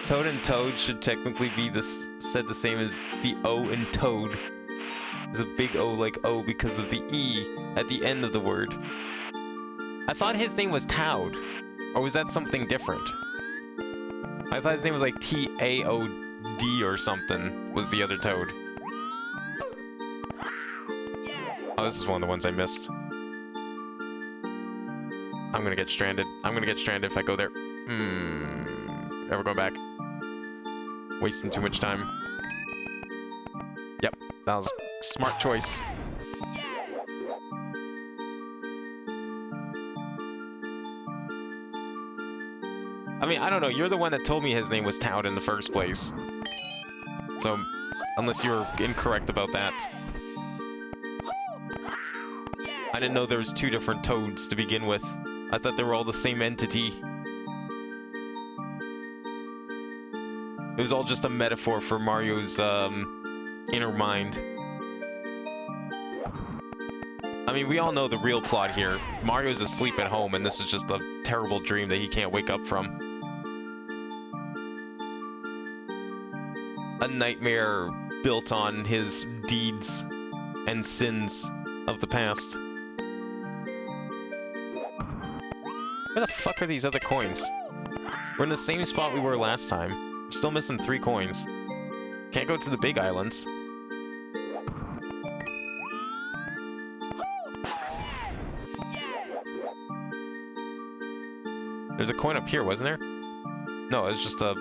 Speaker 1: Toad and Toad should technically be said the same as the O in Toad. There's a big O like O because of the E at the end of the word. I thought his name was Toad. Or was that something different? I thought his name was like T-A-O-D or something, was the other Toad. Oh, this is one of the ones I missed. I'm gonna get stranded. I'm gonna get stranded if I go there. Never go back. Wasting too much time. Yep, that was a smart choice. I mean, I don't know, you're the one that told me his name was Toad in the first place. So, unless you were incorrect about that. I didn't know there was two different Toads to begin with. I thought they were all the same entity. It was all just a metaphor for Mario's, inner mind. I mean, we all know the real plot here. Mario's asleep at home, and this is just a terrible dream that he can't wake up from. A nightmare built on his deeds and sins of the past. Where the fuck are these other coins? We're in the same spot we were last time. We're still missing 3 coins. Can't go to the big islands. There's a coin up here, wasn't there? No, it was just a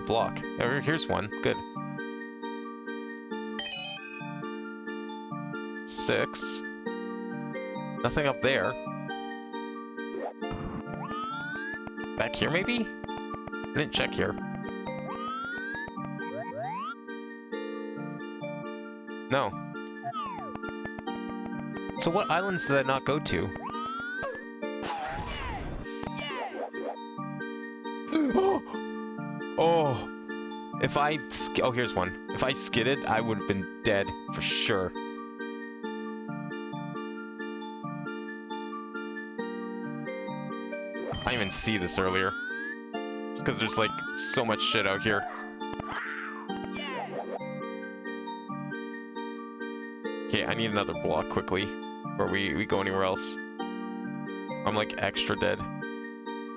Speaker 1: block. Oh, here's one. Good. 6. Nothing up there. Back here, maybe? I didn't check here. No. So what islands did I not go to? Oh! If I... Oh, here's one. If I skidded, I would have been dead for sure. I didn't even see this earlier. Just because there's, like, so much shit out here. Okay, I need another block quickly before we go anywhere else. I'm, like, extra dead.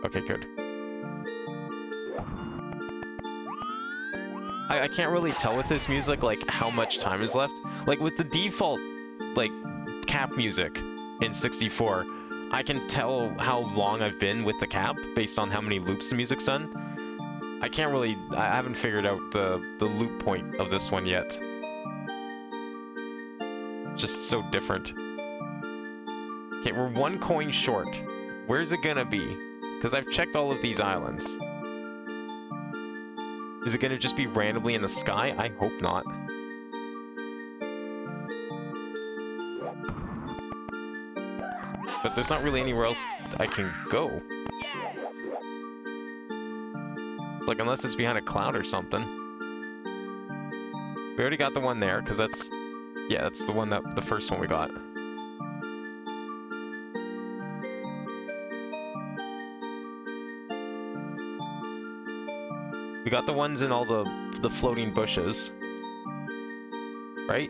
Speaker 1: Okay, good. I can't really tell with this music, like, how much time is left. Like, with the default, like, cap music in 64, I can tell how long I've been with the cap based on how many loops the music's done. I can't really... I haven't figured out the loop point of this one yet. Just so different. Okay, we're 1 coin short. Where's it gonna be? Because I've checked all of these islands. Is it gonna just be randomly in the sky? I hope not. But there's not really anywhere else I can go. It's like, unless it's behind a cloud or something. We already got the one there, because that's... Yeah, that's the one that... the first one we got. We got the ones in all the floating bushes. Right?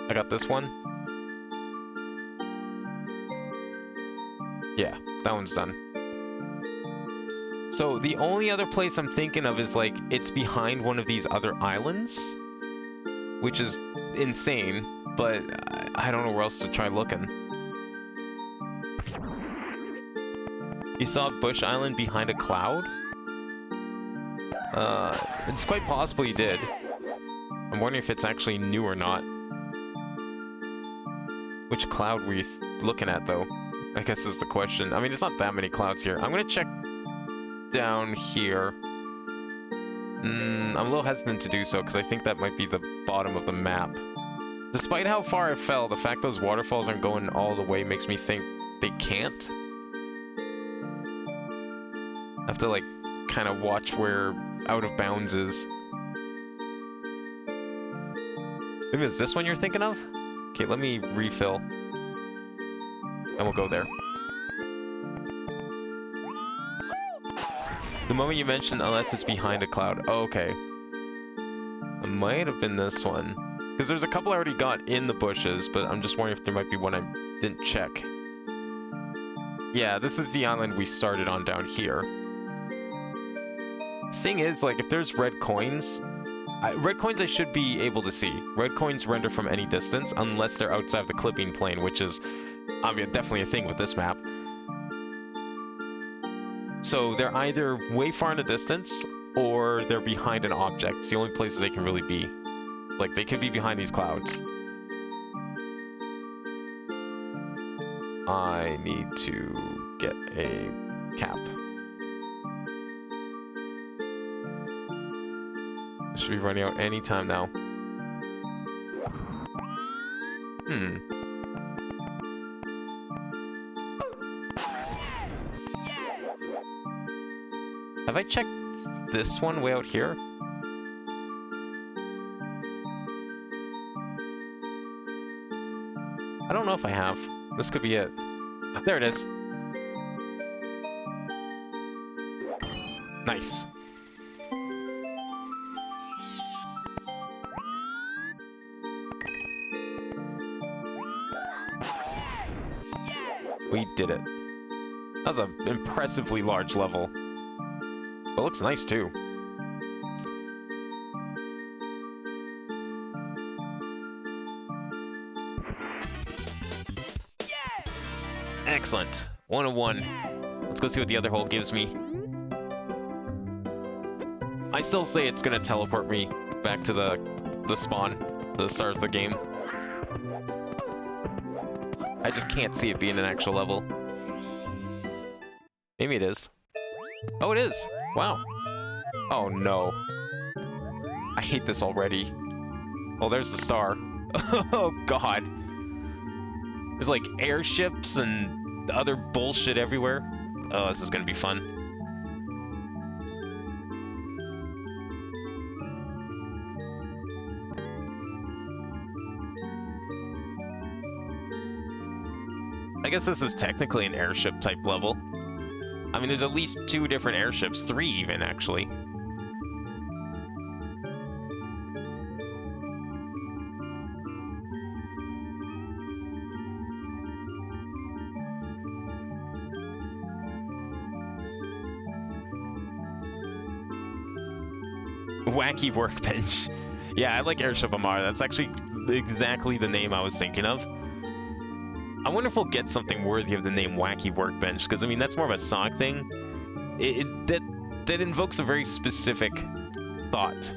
Speaker 1: I got this one. Yeah, that one's done. So the only other place I'm thinking of is like, it's behind one of these other islands, which is insane, but I don't know where else to try looking. You saw Bush Island behind a cloud? It's quite possible you did. I'm wondering if it's actually new or not. Which cloud were you looking at, though? I guess is the question. I mean, it's not that many clouds here. I'm gonna check down here. I'm a little hesitant to do so, because I think that might be the bottom of the map. Despite how far I fell, the fact those waterfalls aren't going all the way makes me think they can't. I have to, like, kind of watch where out of bounds is. Maybe it's this one you're thinking of? Okay, let me refill. And we'll go there. The moment you mentioned, unless it's behind a cloud. Oh, okay. It might have been this one. Because there's a couple I already got in the bushes, but I'm just wondering if there might be one I didn't check. Yeah, this is the island we started on down here. Thing is, like, if there's red coins I should be able to see. Red coins render from any distance, unless they're outside of the clipping plane, which is definitely a thing with this map. So they're either way far in the distance, or they're behind an object. It's the only places they can really be. Like, they could be behind these clouds. I need to get a cap. Should be running out any time now. Have I checked this one way out here? I don't know if I have. This could be it. There it is. Nice. We did it. That was an impressively large level. It looks nice too. Excellent. 101. Let's go see what the other hole gives me. I still say it's gonna teleport me back to the spawn, the start of the game. I just can't see it being an actual level. Maybe it is. Oh, it is! Wow. Oh no. I hate this already. Oh, there's the star. Oh god. There's like airships and other bullshit everywhere. Oh, this is gonna be fun. I guess this is technically an airship type level. I mean, there's at least 2 different airships, 3 even, actually. Wacky Workbench. Yeah, I like Airship Amar. That's actually exactly the name I was thinking of. I wonder if we'll get something worthy of the name Wacky Workbench, because I mean that's more of a Sonic thing. That invokes a very specific thought.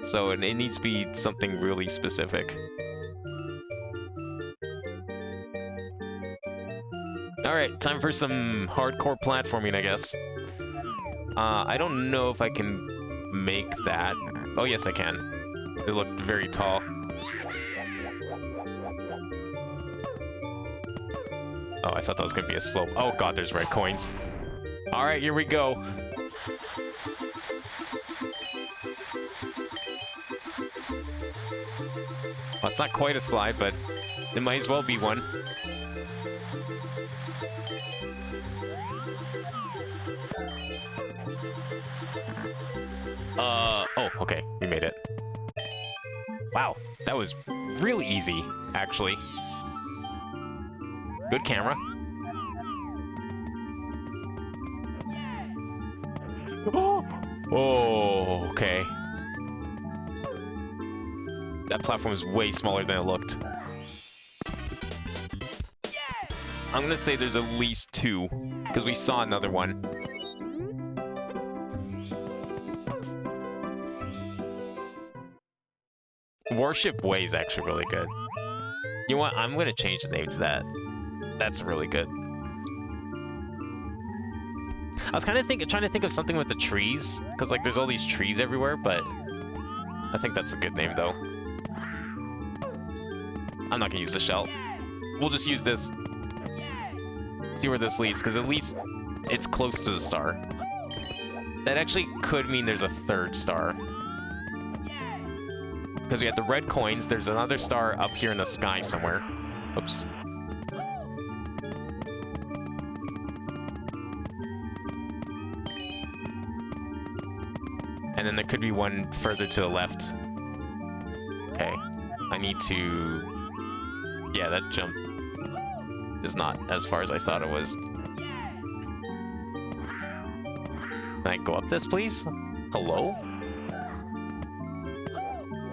Speaker 1: So it needs to be something really specific. Alright, time for some hardcore platforming, I guess. I don't know if I can make that. Oh, yes, I can. It looked very tall. Oh, I thought that was going to be a slope. Oh, God, there's red coins. Alright, here we go. Well, it's not quite a slide, but it might as well be one. Oh, okay, we made it. Wow, that was really easy, actually. Good camera. Oh, okay. That platform is way smaller than it looked. I'm gonna say there's at least two, because we saw another one. Warship Way is actually really good. You know what? I'm gonna change the name to that. That's really good. I was kind of trying to think of something with the trees, because like there's all these trees everywhere, but I think that's a good name though. I'm not gonna use the shell. We'll just use this. See where this leads, because at least it's close to the star. That actually could mean there's a third star. Because we had the red coins, there's another star up here in the sky somewhere. Oops. And then there could be one further to the left. Okay. I need to... Yeah, that jump is not as far as I thought it was. Can I go up this, please? Hello?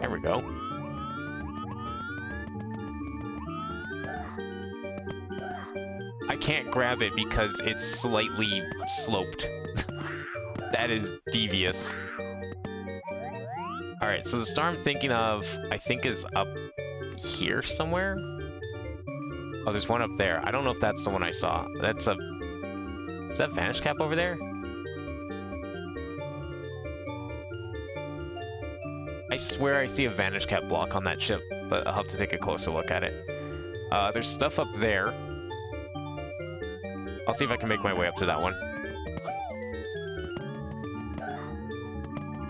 Speaker 1: There we go. I can't grab it because it's slightly sloped. That is devious. Alright, so the star I'm thinking of, I think is up here somewhere? Oh, there's one up there. I don't know if that's the one I saw. That's a... Is that Vanish Cap over there? I swear I see a Vanish Cap block on that ship, but I'll have to take a closer look at it. There's stuff up there. I'll see if I can make my way up to that one.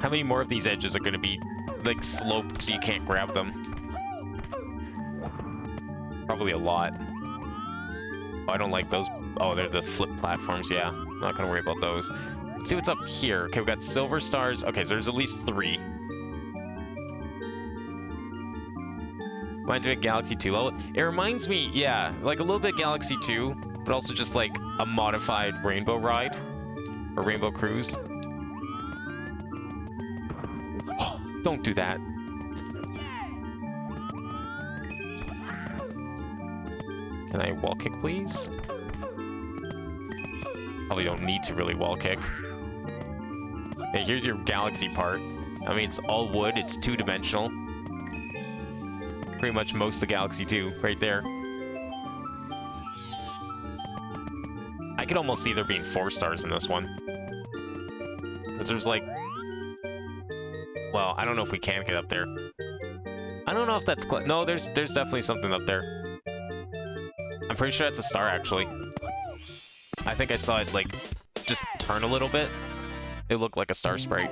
Speaker 1: How many more of these edges are going to be, like, sloped so you can't grab them? Probably a lot. Oh, I don't like those. Oh, they're the flip platforms, yeah. I'm not going to worry about those. Let's see what's up here. Okay, we've got silver stars. Okay, so there's at least 3. Reminds me of Galaxy 2 level. It reminds me, yeah, like a little bit Galaxy 2, but also just like a modified Rainbow Ride. Or Rainbow Cruise. Oh, don't do that. Can I wall kick, please? Probably don't need to really wall kick. Hey, here's your galaxy part. I mean, it's all wood, it's 2-dimensional. Pretty much most of the Galaxy 2, right there. I could almost see there being 4 stars in this one. Because there's like... Well, I don't know if we can get up there. I don't know if that's... No, there's definitely something up there. I'm pretty sure that's a star, actually. I think I saw it, like, just turn a little bit. It looked like a star sprite.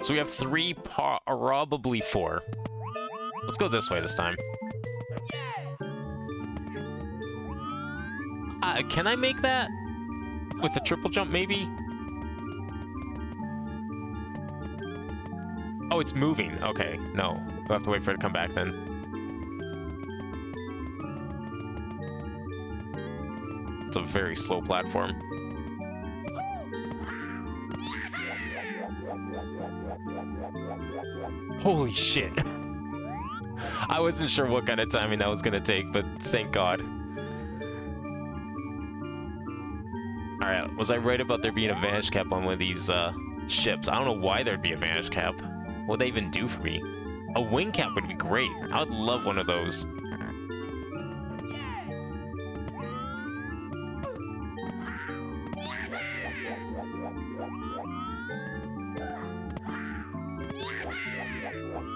Speaker 1: So we have 3, probably 4. Let's go this way this time. Can I make that? With a triple jump, maybe? Oh, it's moving. Okay, no. We'll have to wait for it to come back then. It's a very slow platform. Holy shit. I wasn't sure what kind of timing that was gonna take, but thank God. Alright, Alright, was I right about there being a vantage cap on one of these ships? I don't know why there'd be a vantage cap. What would they even do for me? A wing cap would be great. I would love one of those.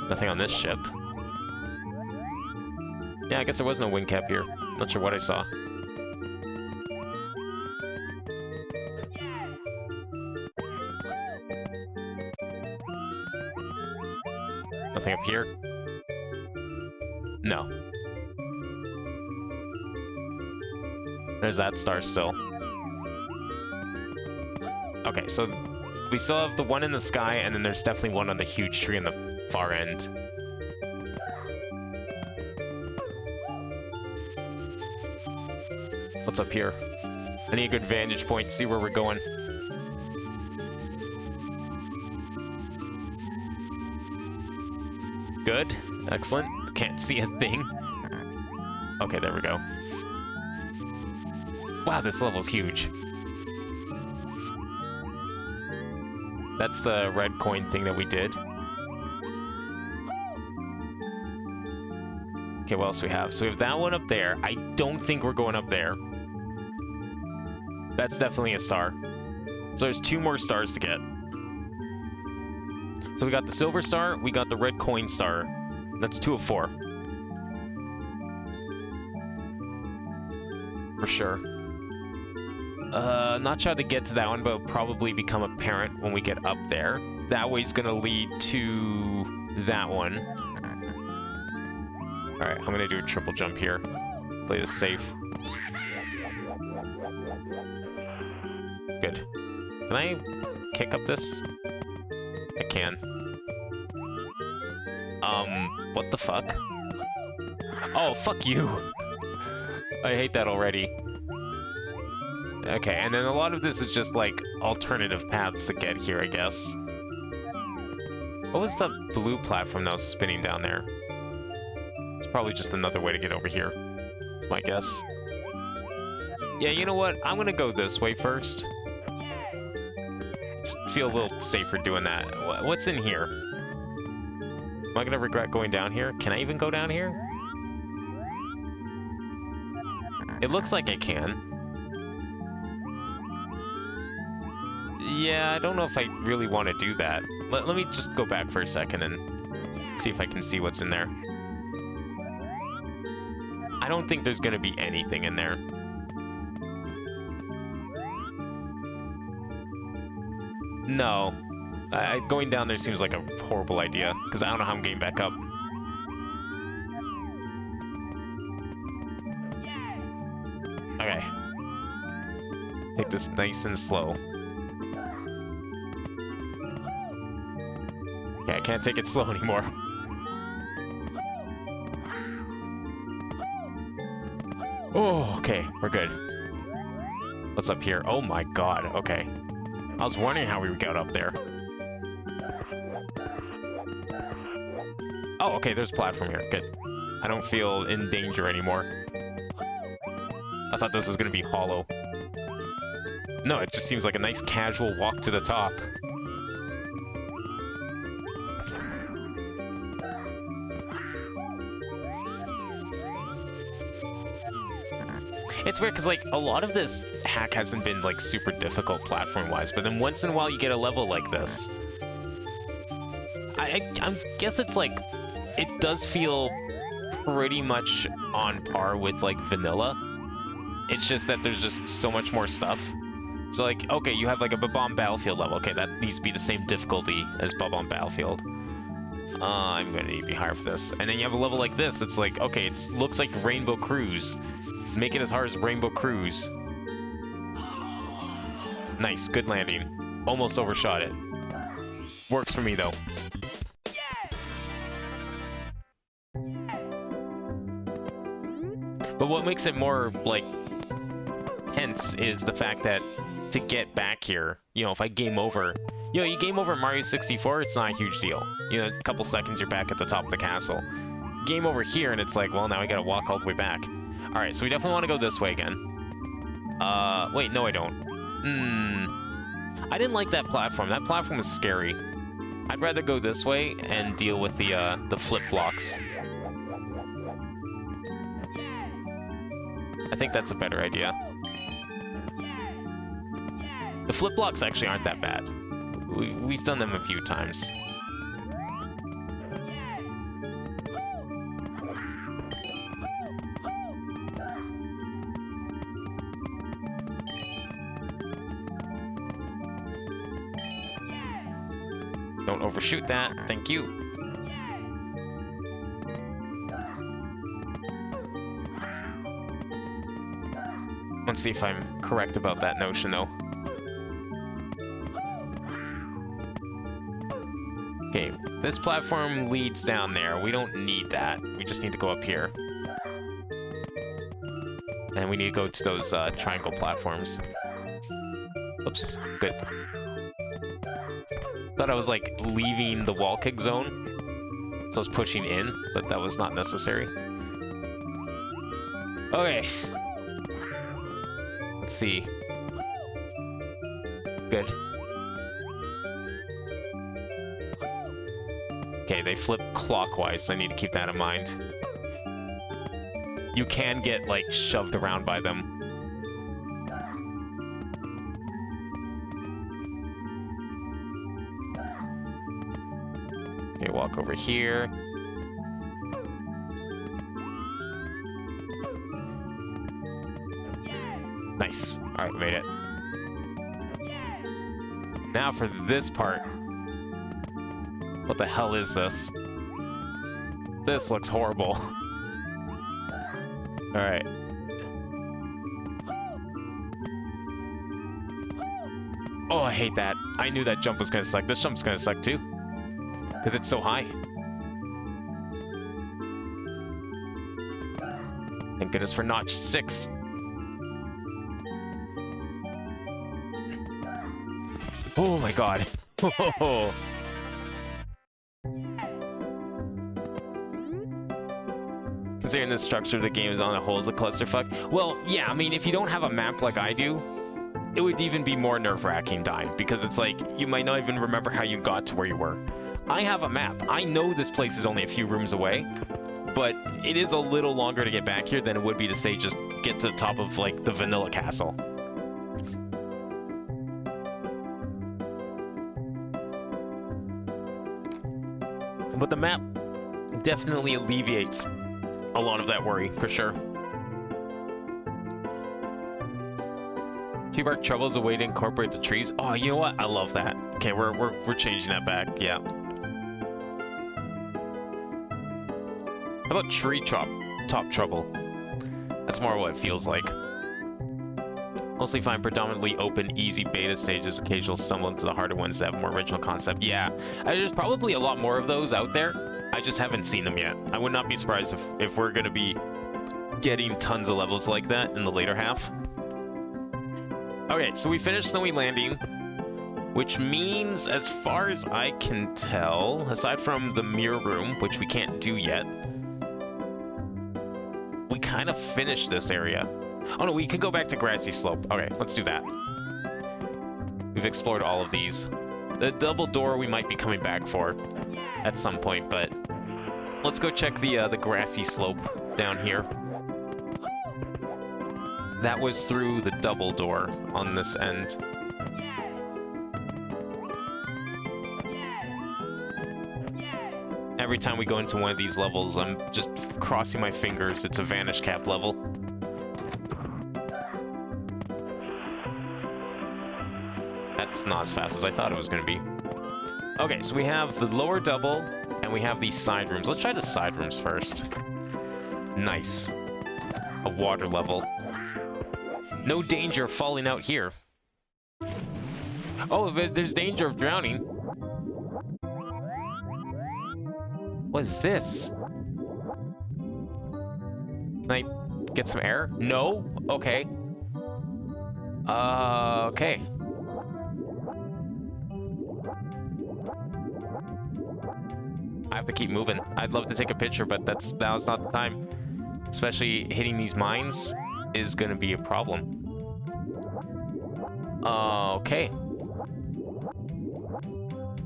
Speaker 1: Nothing on this ship. Yeah, I guess there was no wing cap here. Not sure what I saw. Nothing up here? No. There's that star still. Okay, so we still have the one in the sky, and then there's definitely one on the huge tree in the far end. What's up here? I need a good vantage point to see where we're going. Good. Excellent. Can't see a thing. Okay, there we go. Wow, this level's huge. That's the red coin thing that we did. Okay, what else do we have? So we have that one up there. I don't think we're going up there. That's definitely a star. So there's 2 more stars to get. So we got the silver star, we got the red coin star. That's 2 of 4. For sure. Not sure how to get to that one, but it'll probably become apparent when we get up there. That way's gonna lead to that one. Alright, I'm gonna do a triple jump here. Play this safe. Good. Can I kick up this? I can. What the fuck? Oh, fuck you! I hate that already. Okay, and then a lot of this is just, like, alternative paths to get here, I guess. What was the blue platform that was spinning down there? It's probably just another way to get over here. That's my guess. Yeah, you know what? I'm gonna go this way first. Just feel a little safer doing that. What's in here? Am I gonna regret going down here? Can I even go down here? It looks like I can. Yeah, I don't know if I really want to do that. Let me just go back for a second and see if I can see what's in there. I don't think there's gonna be anything in there. No. Going down there seems like a horrible idea, because I don't know how I'm getting back up. Okay. Take this nice and slow. Okay, I can't take it slow anymore. Oh, okay, we're good. What's up here? Oh my god, okay. I was wondering how we got up there. Oh, okay, there's a platform here. Good. I don't feel in danger anymore. I thought this was gonna be hollow. No, it just seems like a nice casual walk to the top. It's weird because, like, a lot of this hack hasn't been, like, super difficult platform-wise, but then once in a while you get a level like this. I guess it's, like, it does feel pretty much on par with, like, vanilla. It's just that there's just so much more stuff. So, like, okay, you have, like, a Bob-omb Battlefield level. Okay, that needs to be the same difficulty as Bob-omb Battlefield. I'm gonna need to be higher for this. And then you have a level like this. It's like, okay, it looks like Rainbow Cruise. Make it as hard as Rainbow Cruise. Nice, good landing. Almost overshot it. Works for me, though. But what makes it more, like, tense is the fact that to get back here, you know, if I game over, you know, you game over Mario 64, it's not a huge deal. You know, a couple seconds, you're back at the top of the castle. Game over here, and it's like, well, now I gotta walk all the way back. Alright, so we definitely want to go this way again. Wait, no I don't. I didn't like that platform. That platform was scary. I'd rather go this way and deal with the flip blocks. I think that's a better idea. The flip blocks actually aren't that bad. We've done them a few times. Don't overshoot that. Thank you. Let's see if I'm correct about that notion, though. Okay, this platform leads down there. We don't need that. We just need to go up here. And we need to go to those triangle platforms. Oops, good. Thought I was like leaving the wall kick zone, so I was pushing in, but that was not necessary. Okay. Let's see. Good. Okay, they flip clockwise, so I need to keep that in mind. You can get like shoved around by them. Okay, walk over here. Nice. Alright, we made it. Now for this part. What the hell is this? This looks horrible. Alright. Oh, I hate that. I knew that jump was gonna suck. This jump's gonna suck too. Because it's so high. Thank goodness for notch 6. Oh my god. Considering the structure of the game is on the whole is a clusterfuck. Well, yeah, I mean, if you don't have a map like I do, it would even be more nerve-wracking time, because it's like, you might not even remember how you got to where you were. I have a map. I know this place is only a few rooms away, but it is a little longer to get back here than it would be to, say, just get to the top of, like, the vanilla castle. But the map definitely alleviates a lot of that worry, for sure. T-Bark Trouble is a way to incorporate the trees. Oh, you know what? I love that. Okay, we're changing that back. Yeah. How about Tree Top Trouble? That's more what it feels like. Mostly find predominantly open, easy beta stages. Occasional stumble into the harder ones that have more original concept. Yeah, there's probably a lot more of those out there. I just haven't seen them yet. I would not be surprised if we're going to be getting tons of levels like that in the later half. Okay, so we finished Snowy Landing, which means, as far as I can tell, aside from the mirror room, which we can't do yet, we kind of finished this area. Oh no, we can go back to Grassy Slope. Okay, let's do that. We've explored all of these. The double door we might be coming back for at some point, but let's go check the Grassy Slope down here. That was through the double door on this end. Every time we go into one of these levels, I'm just crossing my fingers. It's a Vanish Cap level. That's not as fast as I thought it was going to be. Okay, so we have the lower double, and we have these side rooms. Let's try the side rooms first. Nice. A water level. No danger of falling out here. Oh, there's danger of drowning. What is this? Can I get some air? No? Okay. Okay. I have to keep moving. I'd love to take a picture, but now's not the time. Especially hitting these mines is going to be a problem. Okay.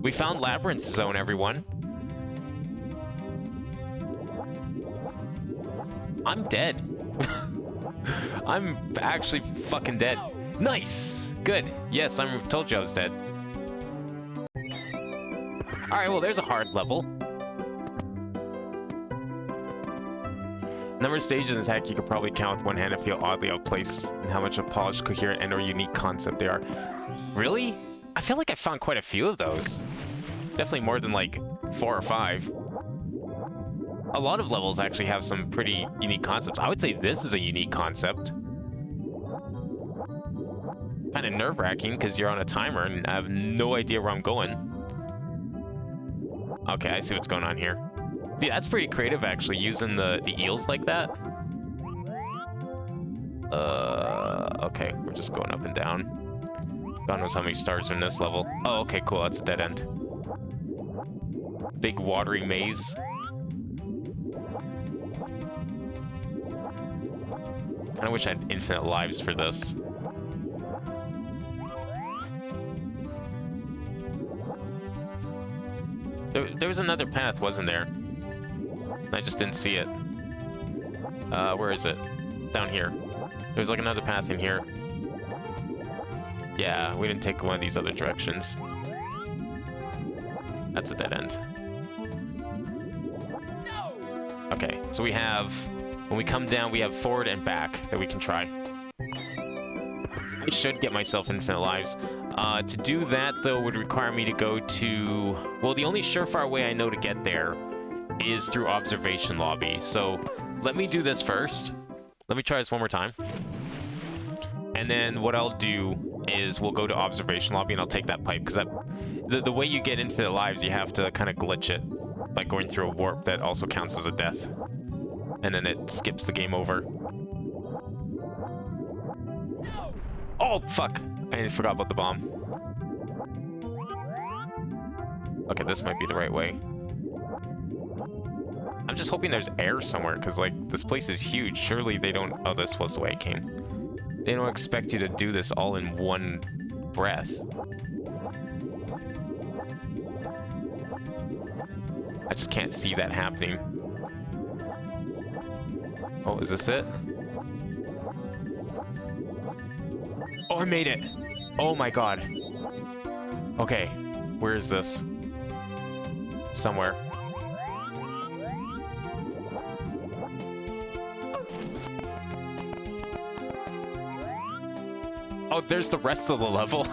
Speaker 1: We found Labyrinth Zone, everyone. I'm dead. I'm actually fucking dead. Nice! Good. Yes, I told you I was dead. Alright, well, there's a hard level. Number of stages in this hack you could probably count with one hand and feel oddly out of place, and how much a polished, coherent, and or unique concept they are. Really? I feel like I found quite a few of those. Definitely more than like 4 or 5. A lot of levels actually have some pretty unique concepts. I would say this is a unique concept. Kind of nerve-wracking because you're on a timer and I have no idea where I'm going. Okay, I see what's going on here. See, that's pretty creative actually, using the eels like that. Okay, we're just going up and down. God knows how many stars are in this level. Oh, okay, cool, that's a dead end. Big watery maze. Kinda wish I had infinite lives for this. There was another path, wasn't there? I just didn't see it. Where is it? Down here. There's like another path in here. Yeah, we didn't take one of these other directions. That's a dead end. Okay, so we have... When we come down, we have forward and back that we can try. I should get myself infinite lives. To do that, though, would require me to go to... Well, the only surefire way I know to get there is through Observation Lobby. So, let me do this first. Let me try this one more time. And then what I'll do is we'll go to Observation Lobby and I'll take that pipe. Because the way you get infinite lives, you have to kind of glitch it by going through a warp that also counts as a death. And then it skips the game over. Oh, fuck! I forgot about the bomb. Okay, this might be the right way. I'm just hoping there's air somewhere, because, like, this place is huge. Surely they don't... Oh, this was the way it came. They don't expect you to do this all in one breath. I just can't see that happening. Oh, is this it? Oh, I made it! Oh my god. Okay, where is this? Somewhere. Oh, there's the rest of the level.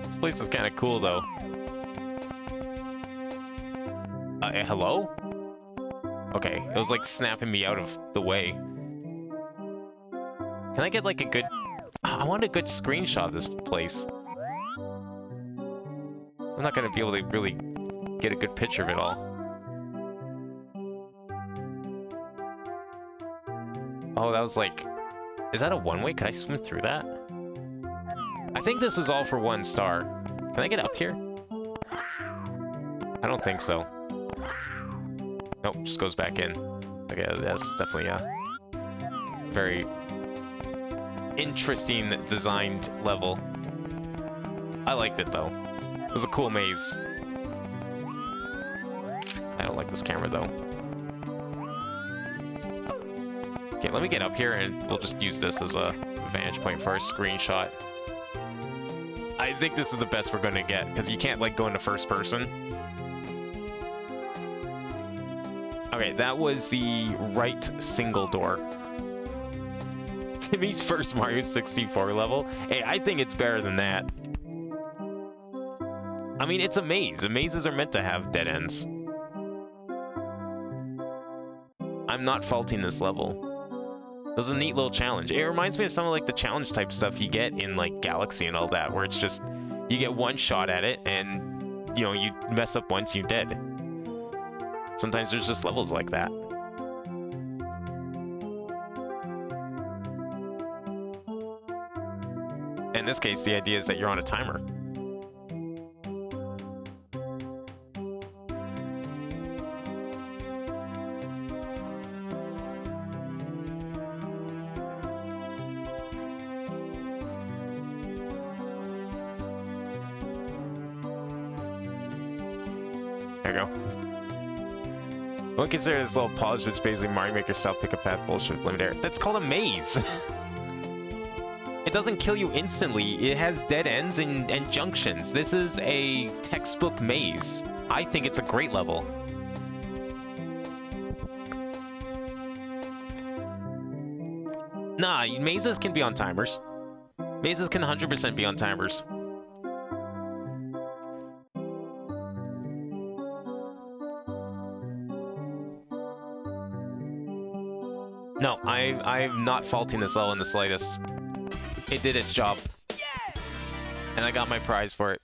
Speaker 1: This place is kind of cool, though. Hello? Okay, it was like snapping me out of the way. Can I get like a good... I want a good screenshot of this place. I'm not gonna be able to really get a good picture of it all. Oh, that was like... Is that a one-way? Can I swim through that? I think this was all for 1 star. Can I get up here? I don't think so. Nope, just goes back in. Okay, that's definitely a very interesting designed level. I liked it though. It was a cool maze. I don't like this camera though. Okay, let me get up here and we'll just use this as a vantage point for our screenshot. I think this is the best we're going to get, because you can't like go into first person. Okay, that was the right single door. Timmy's first Mario 64 level. Hey, I think it's better than that. I mean, it's a maze. And mazes are meant to have dead ends. I'm not faulting this level. It was a neat little challenge. It reminds me of some of like the challenge type stuff you get in like Galaxy and all that, where it's just, you get one shot at it and, you know, you mess up once, you're dead. Sometimes there's just levels like that. In this case, the idea is that you're on a timer. There we go. One consider this little polish, which basically Mario Maker style pick a path bullshit with limited air. That's called a maze. It doesn't kill you instantly. It has dead ends and junctions. This is a textbook maze. I think it's a great level. Nah, mazes can be on timers. Mazes can 100% be on timers. No, I'm not faulting this level in the slightest. It did its job. And I got my prize for it.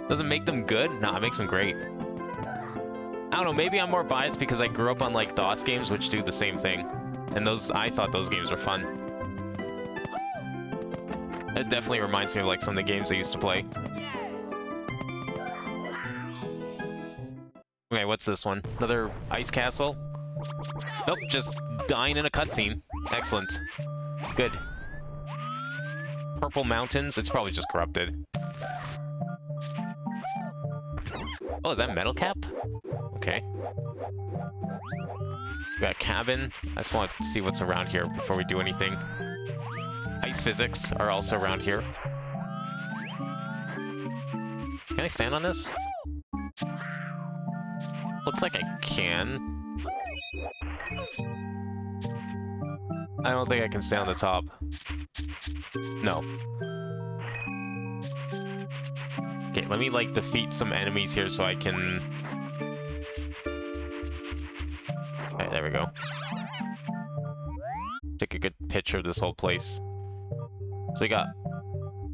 Speaker 1: Doesn't make them good? Nah, it makes them great. I don't know, maybe I'm more biased because I grew up on like DOS games which do the same thing. And I thought those games were fun. It definitely reminds me of like some of the games I used to play. Okay, what's this one? Another ice castle? Nope, just dying in a cutscene. Excellent. Good. Purple mountains? It's probably just corrupted. Oh, is that metal cap? Okay. We got a cabin. I just want to see what's around here before we do anything. Ice physics are also around here. Can I stand on this? Looks like I can. I don't think I can stay on the top. No. Okay, let me like defeat some enemies here so I can... Okay, there we go. Take a good picture of this whole place. So we got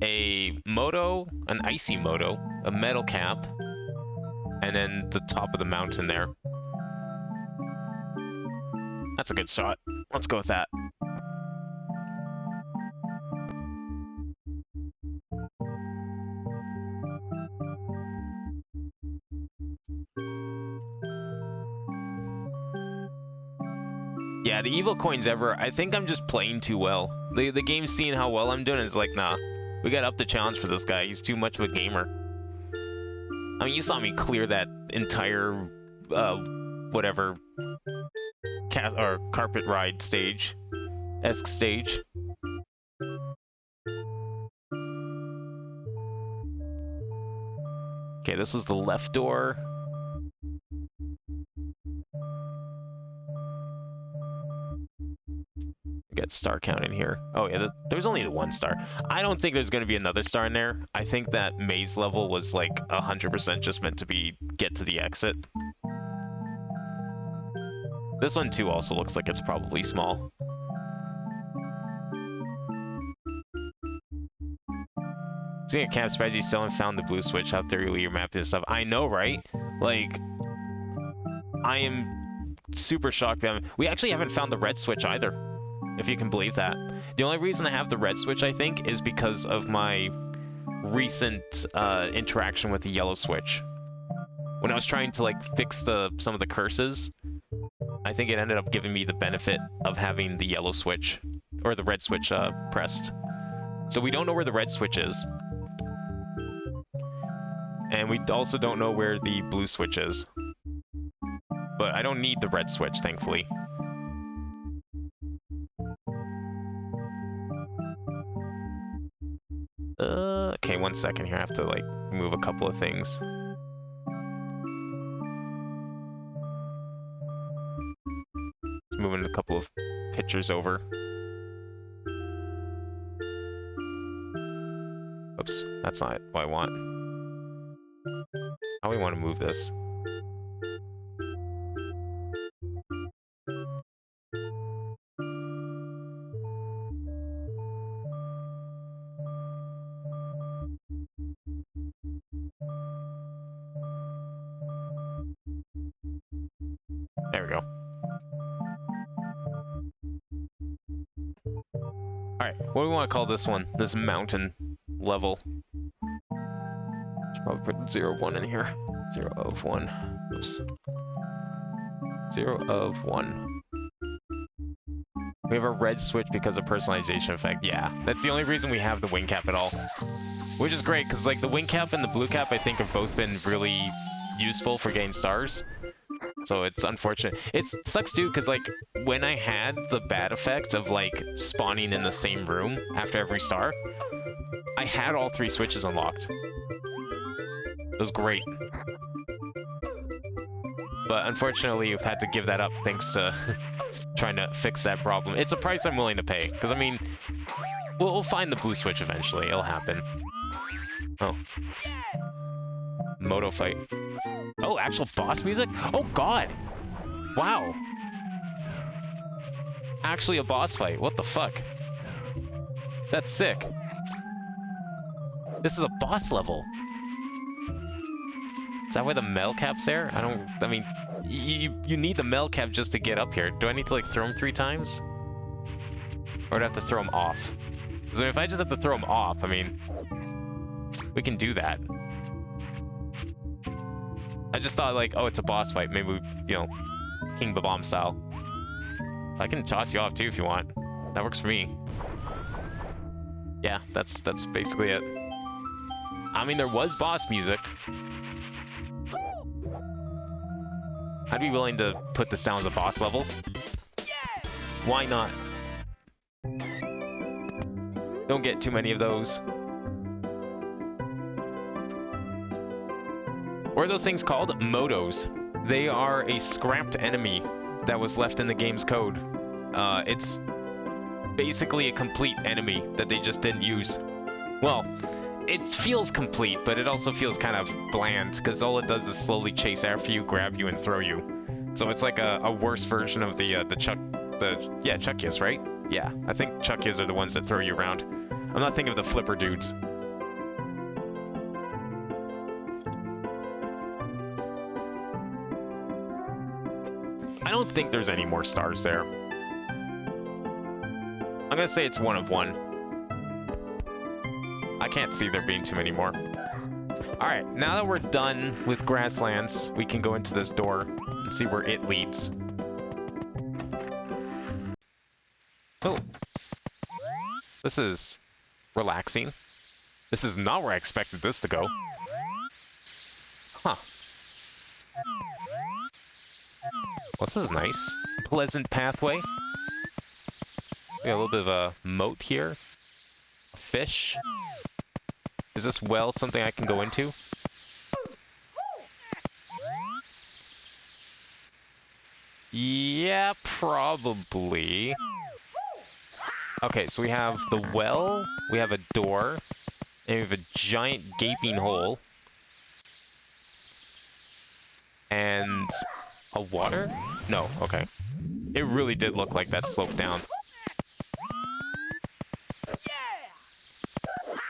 Speaker 1: a moto, an icy moto, a metal cap, and then the top of the mountain there. That's a good shot. Let's go with that. Yeah, the evil coins ever. I think I'm just playing too well. The game's seeing how well I'm doing and it's like, nah, we gotta up the challenge for this guy. He's too much of a gamer. I mean, you saw me clear that entire, whatever, carpet ride stage-esque stage. Okay, this was the left door. Get star count in here. Oh yeah, there's only the 1 star. I don't think there's going to be another star in there. I think that maze level was like 100% just meant to be get to the exit. This one too also looks like it's probably small. Speaking of camp, surprised you still haven't found the blue switch. How thoroughly you're mapping this stuff. I know, right? Like, I am super shocked. We actually haven't found the red switch either, if you can believe that. The only reason I have the red switch, I think, is because of my recent interaction with the yellow switch. When I was trying to like fix some of the curses, I think it ended up giving me the benefit of having the yellow switch, or the red switch pressed. So we don't know where the red switch is. And we also don't know where the blue switch is. But I don't need the red switch, thankfully. Okay, 1 second here. I have to, like, move a couple of things. Just moving a couple of pictures over. Oops, that's not what I want. How do we want to move this? There we go. Alright, what do we want to call this one? This mountain level. Should probably put 0 of 1 in here. 0 of 1. Oops. 0 of 1. We have a red switch because of personalization effect. Yeah, that's the only reason we have the wing cap at all. Which is great, because like the wing cap and the blue cap I think have both been really useful for getting stars. So it's unfortunate. It sucks too, because like when I had the bad effect of like spawning in the same room after every star, I had all 3 switches unlocked. It was great. But unfortunately, you've had to give that up thanks to trying to fix that problem. It's a price I'm willing to pay, because I mean, we'll find the blue switch eventually. It'll happen. Oh. Moto fight. Oh, actual boss music? Oh god! Wow. Actually a boss fight. What the fuck? That's sick. This is a boss level. Is that why the mel cap's there? I mean, you need the mel cap just to get up here. Do I need to like throw him 3 times? Or do I have to throw him off? So if I just have to throw him off, I mean, we can do that. I just thought like, oh, it's a boss fight. Maybe we, you know, King Bomb style. I can toss you off too if you want. That works for me. Yeah, that's basically it. I mean, there was boss music. I'd be willing to put this down as a boss level. Why not? Don't get too many of those. What are those things called? Motos. They are a scrapped enemy that was left in the game's code. It's basically a complete enemy that they just didn't use. Well, it feels complete, but it also feels kind of bland, because all it does is slowly chase after you, grab you, and throw you. So it's like a worse version of the Chuckies, right? Yeah, I think Chuckies are the ones that throw you around. I'm not thinking of the flipper dudes. I don't think there's any more stars there. I'm gonna say it's 1 of 1. I can't see there being too many more. Alright, now that we're done with Grasslands, we can go into this door and see where it leads. Oh. This is relaxing. This is not where I expected this to go. Huh. Well, this is nice. Pleasant pathway. We got a little bit of a moat here. A fish. Is this well something I can go into? Yeah, probably. Okay, so we have the well, we have a door, and we have a giant gaping hole. And a water? No, okay. It really did look like that sloped down.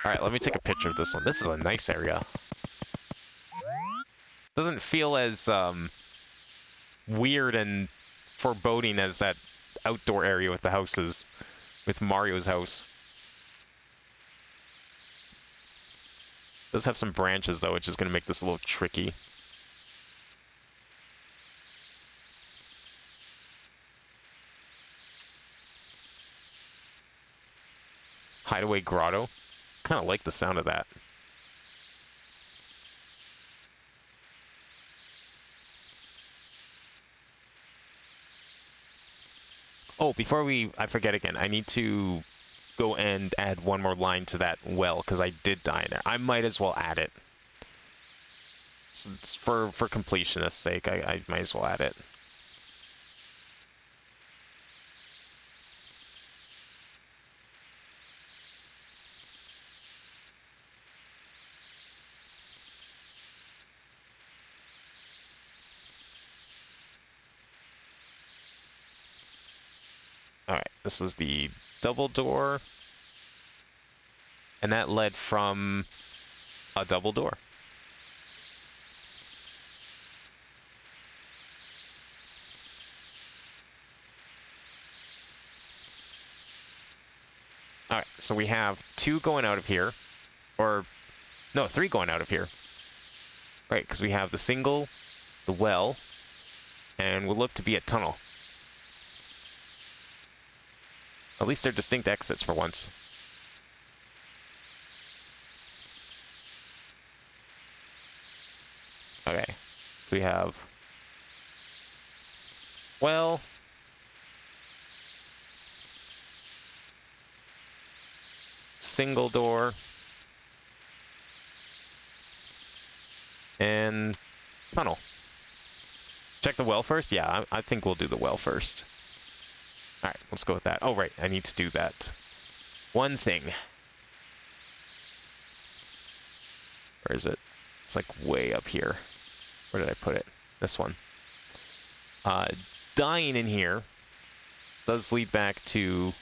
Speaker 1: Alright, let me take a picture of this one. This is a nice area. Doesn't feel as weird and foreboding as that outdoor area with the houses. With Mario's house. Does have some branches though, which is going to make this a little tricky. Hideaway grotto. Kind of like the sound of that. Oh, before I forget again, I need to go and add one more line to that well, because I did die in there. I might as well add it. So it's for completionist's sake, I might as well add it. Alright, this was the double door. And that led from a double door. Alright, so we have 2 going out of here. Or, no, 3 going out of here. Right, because we have the single, the well, and will look to be a tunnel. At least they're distinct exits for once. Okay, so we have well, single door, and tunnel. Check the well first? Yeah, I think we'll do the well first. Alright, let's go with that. Oh, right, I need to do that one thing. Where is it? It's like way up here. Where did I put it? This one. Dying in here does lead back to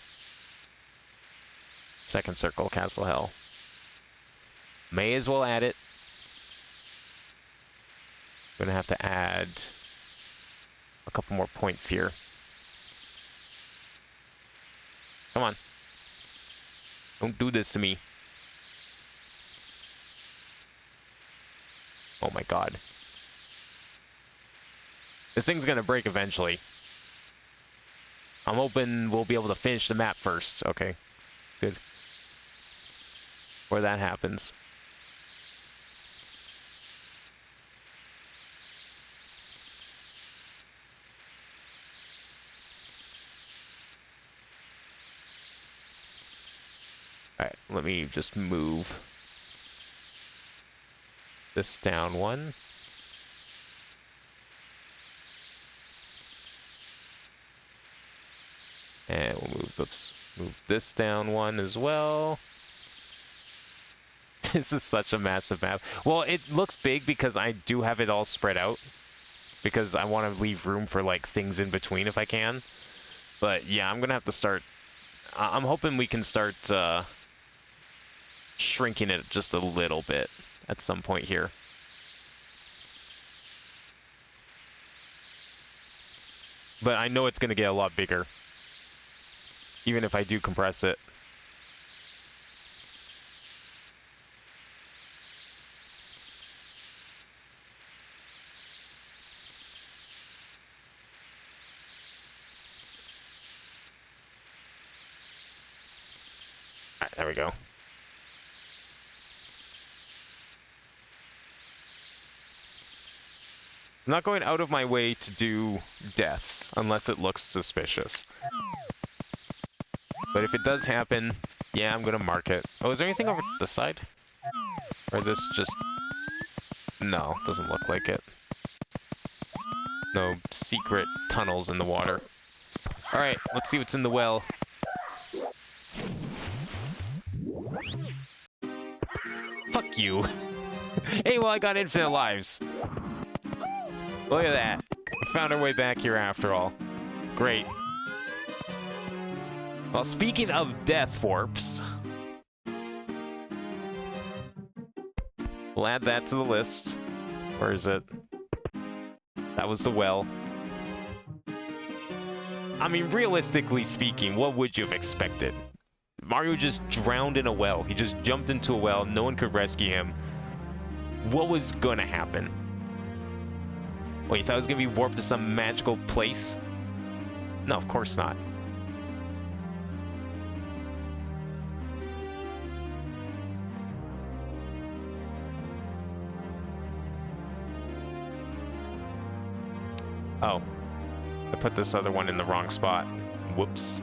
Speaker 1: second circle, Castle Hell. May as well add it. I'm gonna have to add a couple more points here. Come on. Don't do this to me. Oh my god. This thing's gonna break eventually. I'm hoping we'll be able to finish the map first. Okay, good. Where that happens. Alright, let me just move this down one. And we'll move this down one as well. This is such a massive map. Well, it looks big because I do have it all spread out. Because I want to leave room for like things in between if I can. But yeah, I'm gonna have to start. I'm hoping we can start shrinking it just a little bit at some point here. But I know it's gonna get a lot bigger, even if I do compress it. Alright, there we go. I'm not going out of my way to do deaths unless it looks suspicious. But if it does happen, yeah, I'm gonna mark it. Oh, is there anything over this side? Or this just... No, doesn't look like it. No secret tunnels in the water. Alright, let's see what's in the well. Fuck you. Hey, well, I got infinite lives. Look at that. We found our way back here after all. Great. Well, speaking of death warps, we'll add that to the list. Where is it? That was the well. I mean, realistically speaking, what would you have expected? Mario just drowned in a well. He just jumped into a well. No one could rescue him. What was gonna happen? Wait, you thought it was gonna be warped to some magical place? No, of course not. Oh. I put this other one in the wrong spot. Whoops.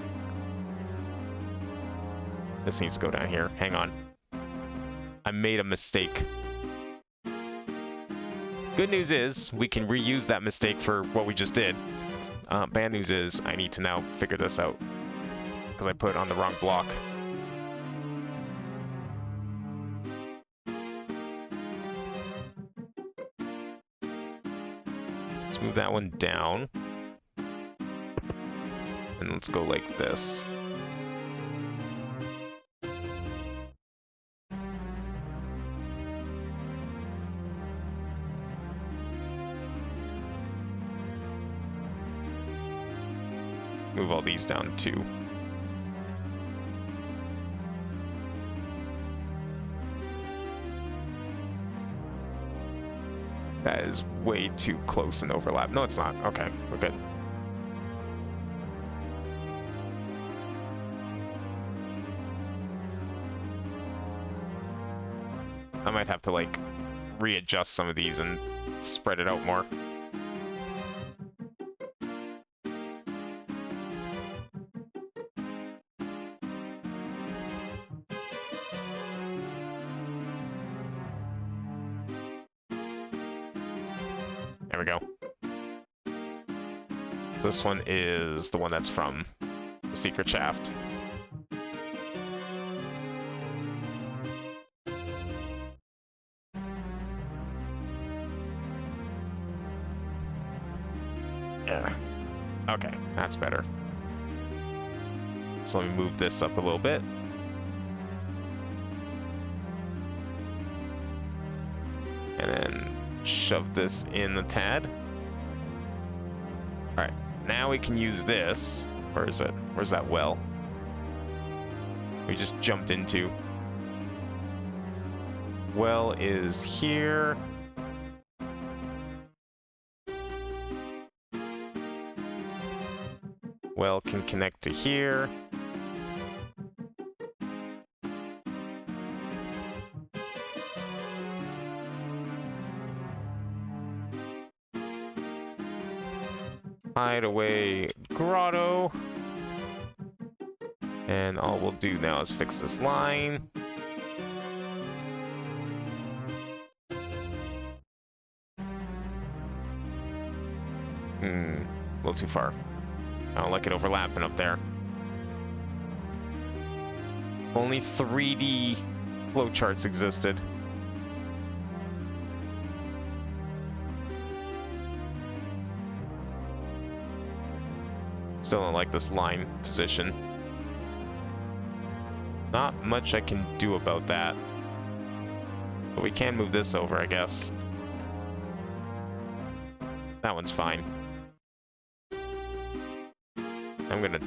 Speaker 1: This needs to go down here. Hang on. I made a mistake. Good news is, we can reuse that mistake for what we just did. Bad news is, I need to now figure this out. Because I put it on the wrong block. Let's move that one down. And let's go like this. Move all these down too. That is way too close an overlap. No, it's not. Okay, we're good. I might have to, like, readjust some of these and spread it out more. There we go. So this one is the one that's from the secret shaft. Yeah. Okay, that's better. So let me move this up a little bit. And then shove this in a tad. Alright, now we can use this. Where is it? Where's that well? We just jumped into. Well is here. Well can connect to here. Hideaway grotto. And all we'll do now is fix this line. A little too far. I don't like it overlapping up there. Only 3D flowcharts existed. Still don't like this line position. Not much I can do about that. But we can move this over, I guess. That one's fine. I'm gonna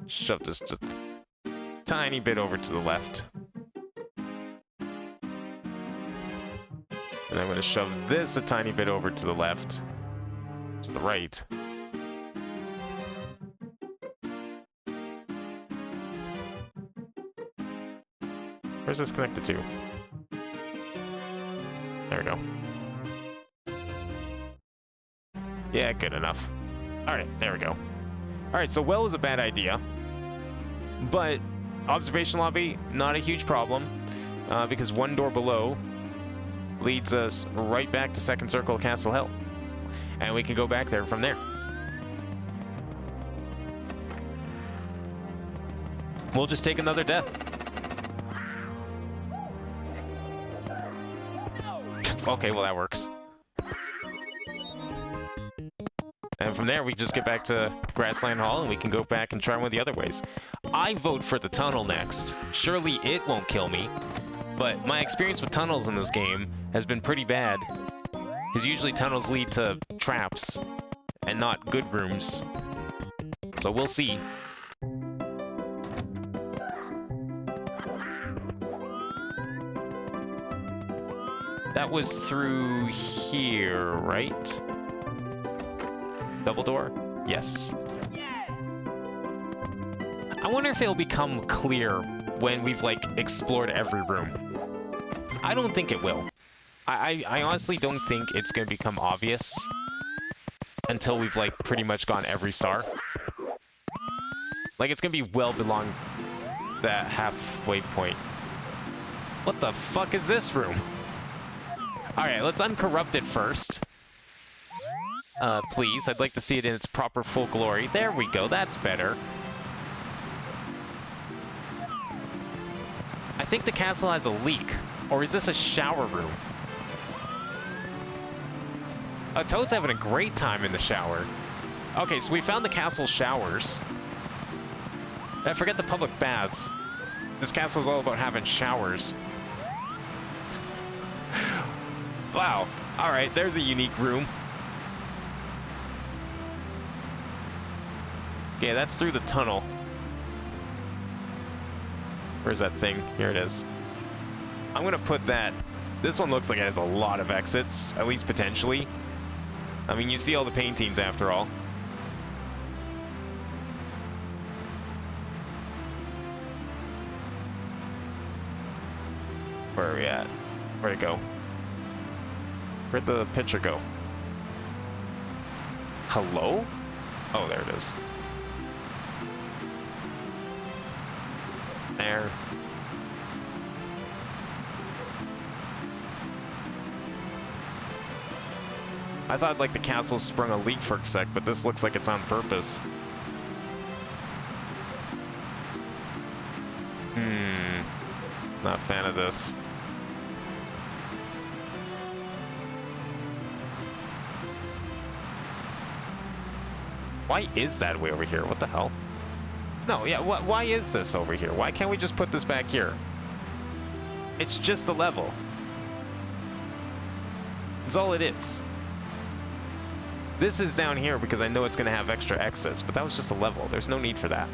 Speaker 1: shove this just a tiny bit over to the left. And I'm gonna shove this a tiny bit over to the left. To the right. Where's this connected to? There we go. Yeah, good enough. Alright, there we go. Alright, so well is a bad idea. But observation lobby, not a huge problem. Because one door below leads us right back to Second Circle of Castle Hill. And we can go back there from there. We'll just take another death. Okay, well that works. And from there, we just get back to Grassland Hall, and we can go back and try one of the other ways. I vote for the tunnel next. Surely it won't kill me, but my experience with tunnels in this game has been pretty bad. Because usually tunnels lead to traps, and not good rooms. So we'll see. That was through here, right? Double door? Yes. I wonder if it'll become clear when we've, like, explored every room. I don't think it will. I honestly don't think it's gonna become obvious until we've, like, pretty much gone every star. Like, it's gonna be well beyond that halfway point. What the fuck is this room? Alright, let's uncorrupt it first. Please, I'd like to see it in its proper full glory. There we go, that's better. I think the castle has a leak. Or is this a shower room? Toad's having a great time in the shower. Okay, so we found the castle showers. I forget the public baths. This castle is all about having showers. Wow. Alright, there's a unique room. Yeah, that's through the tunnel. Where's that thing? Here it is. I'm gonna put that... This one looks like it has a lot of exits, at least potentially. I mean, you see all the paintings after all. Where are we at? Where'd it go? Where'd the picture go? Hello? Oh, there it is. There. I thought like the castle sprung a leak for a sec, but this looks like it's on purpose. Not a fan of this. Why is that way over here? What the hell? No, yeah, why is this over here? Why can't we just put this back here? It's just a level. That's all it is. This is down here because I know it's going to have extra exits, but that was just a level. There's no need for that.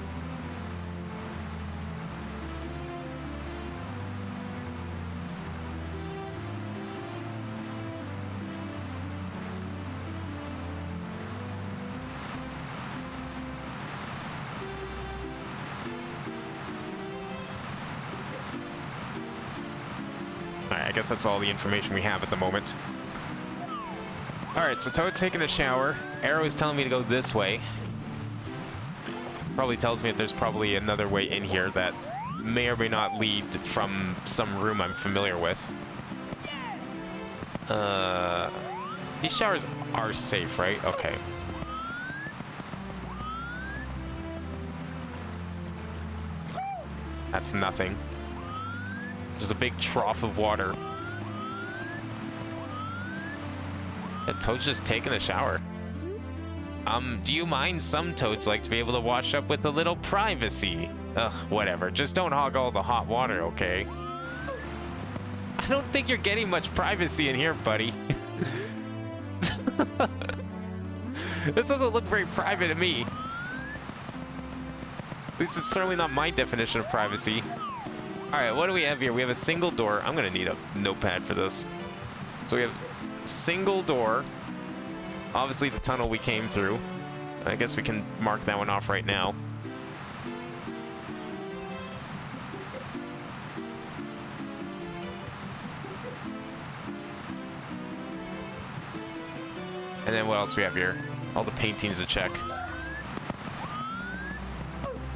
Speaker 1: Alright, I guess that's all the information we have at the moment. Alright, so Toad's taking a shower. Arrow is telling me to go this way. Probably tells me that there's probably another way in here that may or may not lead from some room I'm familiar with. These showers are safe, right? Okay. That's nothing. Just a big trough of water. And Toad's just taking a shower. Do you mind? Some Toads like to be able to wash up with a little privacy. Ugh, whatever. Just don't hog all the hot water, okay? I don't think you're getting much privacy in here, buddy. This doesn't look very private to me. At least it's certainly not my definition of privacy. Alright, what do we have here? We have a single door. I'm gonna need a notepad for this. So we have single door. Obviously the tunnel we came through. I guess we can mark that one off right now. And then what else do we have here? All the paintings to check.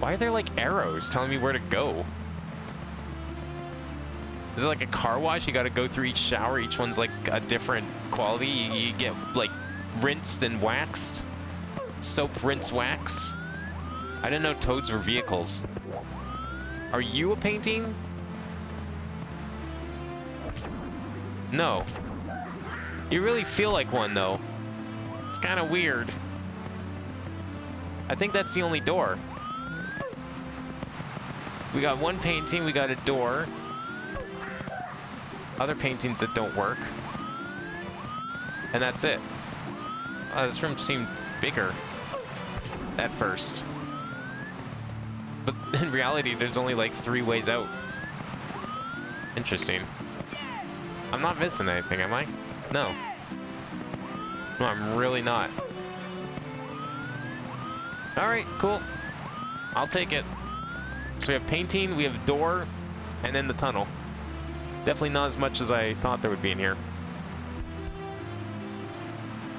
Speaker 1: Why are there like arrows telling me where to go? Is it like a car wash? You gotta go through each shower, each one's like a different quality. You get like rinsed and waxed. Soap, rinse, wax. I didn't know Toads were vehicles. Are you a painting? No. You really feel like one though. It's kind of weird. I think that's the only door. We got one painting, we got a door. Other paintings that don't work. And that's it. This room seemed bigger at first. But in reality, there's only like 3 ways out. Interesting. I'm not missing anything, am I? No. No, I'm really not. Alright, cool. I'll take it. So we have painting, we have door, and then the tunnel. Definitely not as much as I thought there would be in here.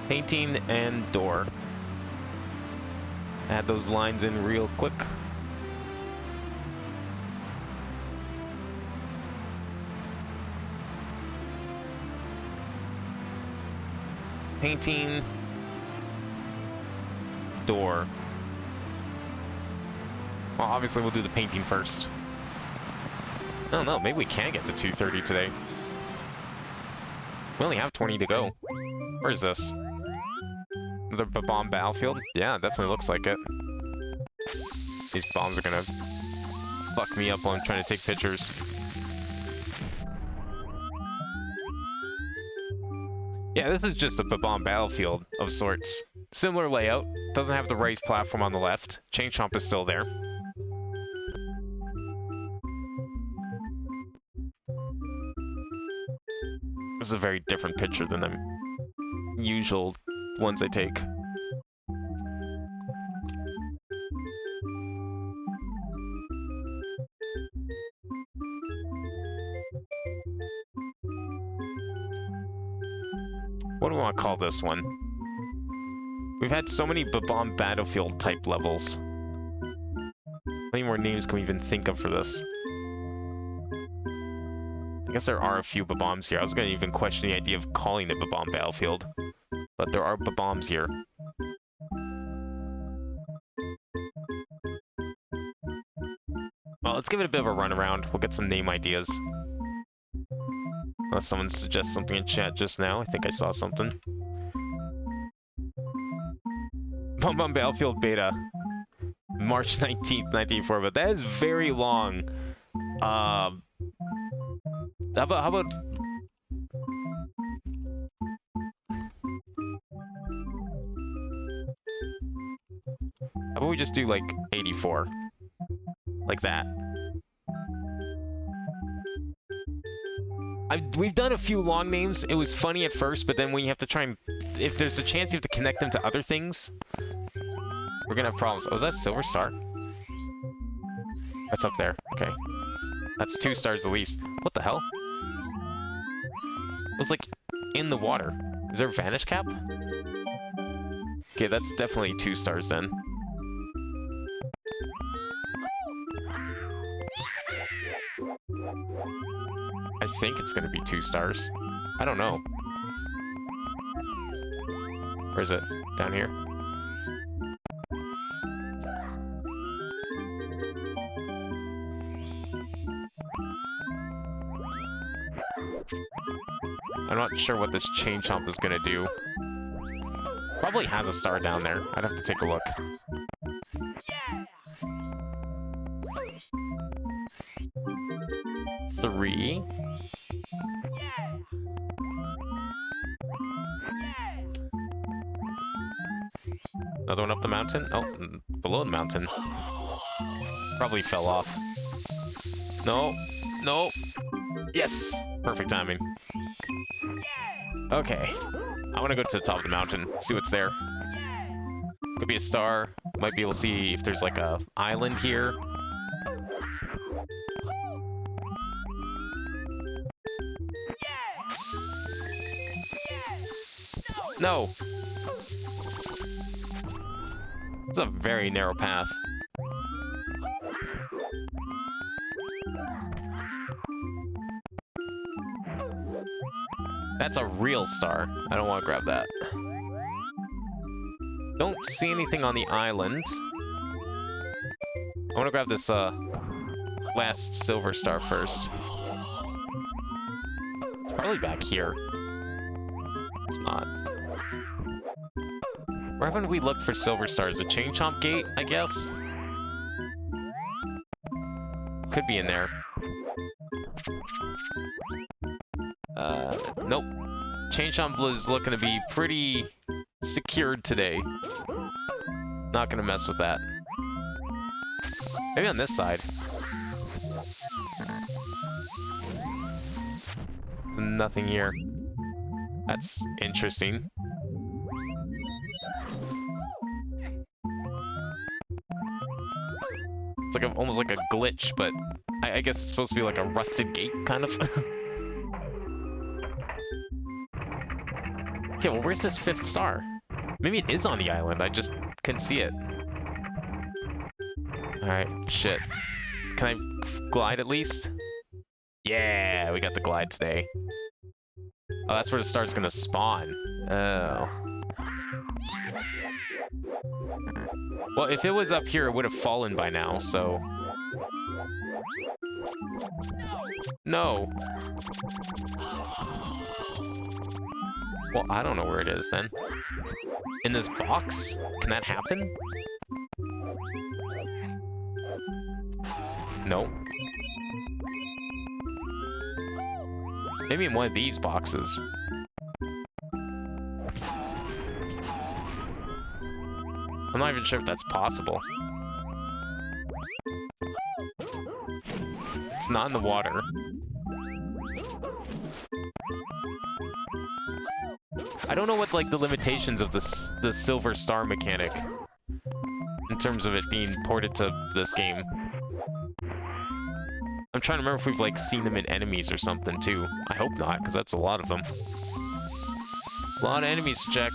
Speaker 1: Painting and door. Add those lines in real quick. Painting. Door. Well, obviously we'll do the painting first. I don't know, maybe we can get to 230 today. We only have 20 to go. Where is this? The bomb battlefield? Yeah, it definitely looks like it. These bombs are gonna fuck me up while I'm trying to take pictures. Yeah, this is just a bomb battlefield of sorts. Similar layout. Doesn't have the raised platform on the left. Chain Chomp is still there. This is a very different picture than the usual ones I take. What do we want to call this one? We've had so many bomb battlefield type levels. How many more names can we even think of for this? I guess there are a few bombs here. I was going to even question the idea of calling it bomb battlefield, but there are bombs here. Well, let's give it a bit of a run around. We'll get some name ideas. Unless someone suggests something in chat just now. I think I saw something. Bomb Battlefield Beta. March 19th, 1984, but that is very long. How about we just do like 84? Like that. We've done a few long names. It was funny at first, but then when you have to try and... If there's a chance you have to connect them to other things, we're gonna have problems. Oh, is that Silver Star? That's up there. Okay. That's 2 stars at least. What the hell? It was like in the water. Is there a vanish cap? Okay, that's definitely 2 stars then. I think it's gonna be 2 stars. I don't know. Where is it? Down here? I'm not sure what this chain chomp is gonna do. Probably has a star down there. I'd have to take a look. Three. Another one up the mountain? Oh, below the mountain. Probably fell off. No. No. Yes! Perfect timing. Okay. I want to go to the top of the mountain, see what's there. Could be a star. Might be able to see if there's like a island here. No! It's a very narrow path. That's a real star. I don't want to grab that. Don't see anything on the island. I want to grab this last silver star first. It's probably back here. It's not. Where haven't we looked for silver stars? A chain chomp gate, I guess? Could be in there. Nope. Chain chomp is looking to be pretty secured today. Not gonna mess with that. Maybe on this side. Nothing here. That's interesting. It's like almost like a glitch, but I guess it's supposed to be like a rusted gate, kind of. Okay, well, where's this 5th star? Maybe it is on the island, I just couldn't see it. Alright, shit. Can I glide at least? Yeah, we got the glide today. Oh, that's where the star's gonna spawn. Oh. Well, if it was up here, it would have fallen by now, so... No. Well, I don't know where it is then. In this box? Can that happen? No. Maybe in one of these boxes. I'm not even sure if that's possible. It's not in the water. I don't know what like the limitations of the silver star mechanic in terms of it being ported to this game. I'm trying to remember if we've like seen them in enemies or something too. I hope not, because that's a lot of them. A lot of enemies to check.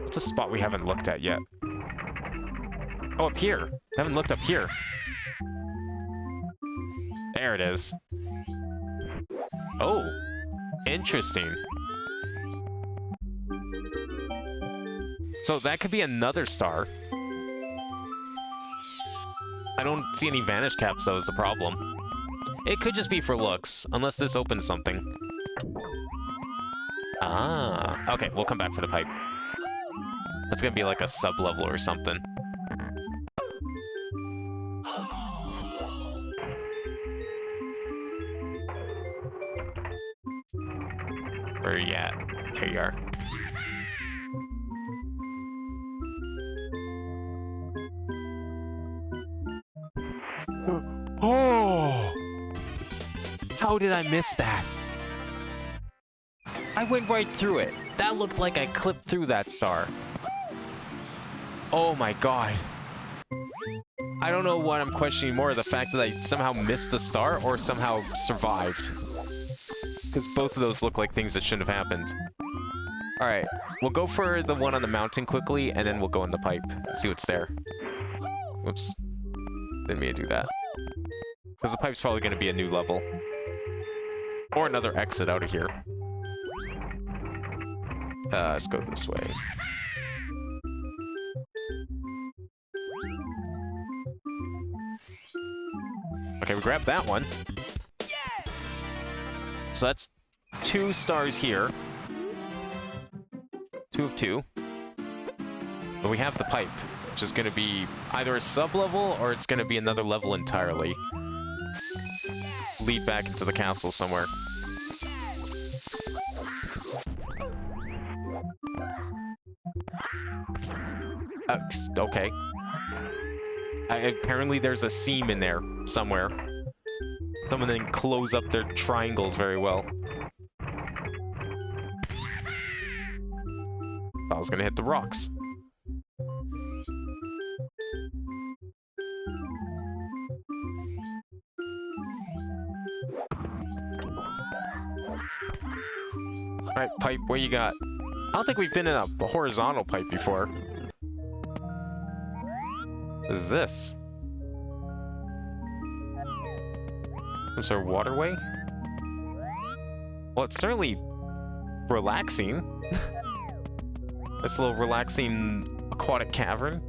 Speaker 1: What's a spot we haven't looked at yet? Oh, up here. Haven't looked up here. There it is. Oh, interesting. So that could be another star. I don't see any vanish caps, though, is the problem. It could just be for looks, unless this opens something. Ah, okay, we'll come back for the pipe. That's gonna be like a sub-level or something. Where are you at? There you are. Oh! How did I miss that? I went right through it. That looked like I clipped through that star. Oh my god. I don't know what I'm questioning more, the fact that I somehow missed the star or somehow survived. Because both of those look like things that shouldn't have happened. Alright, we'll go for the one on the mountain quickly, and then we'll go in the pipe and see what's there. Whoops. Didn't mean to do that. Because the pipe's probably going to be a new level. Or another exit out of here. Let's go this way. Okay, we grabbed that one. So that's 2 stars here. 2 of 2. But we have the pipe, which is going to be either a sub-level or it's going to be another level entirely. Lead back into the castle somewhere. Okay. Apparently there's a seam in there somewhere. Someone didn't close up their triangles very well. I was gonna hit the rocks. Alright, pipe, what you got? I don't think we've been in a horizontal pipe before. What is this? Some sort of waterway? Well, it's certainly relaxing. This little relaxing aquatic cavern.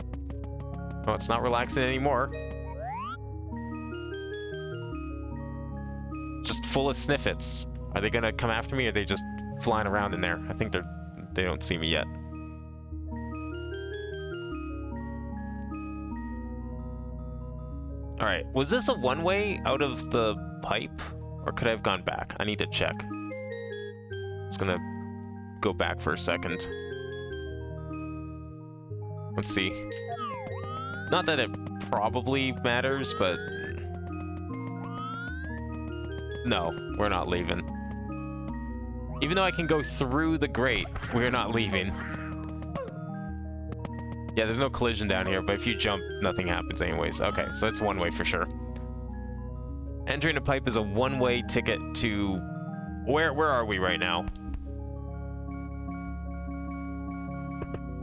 Speaker 1: Oh, it's not relaxing anymore. Just full of sniffets. Are they gonna come after me, or are they just flying around in there? I think they don't see me yet. Alright, was this a one-way out of the pipe? Or could I have gone back? I need to check. Just gonna go back for a second. Let's see. Not that it probably matters, but... No, we're not leaving. Even though I can go through the grate, we're not leaving. Yeah, there's no collision down here, but if you jump, nothing happens anyways. Okay, so it's one way for sure. Entering a pipe is a one-way ticket to... Where are we right now?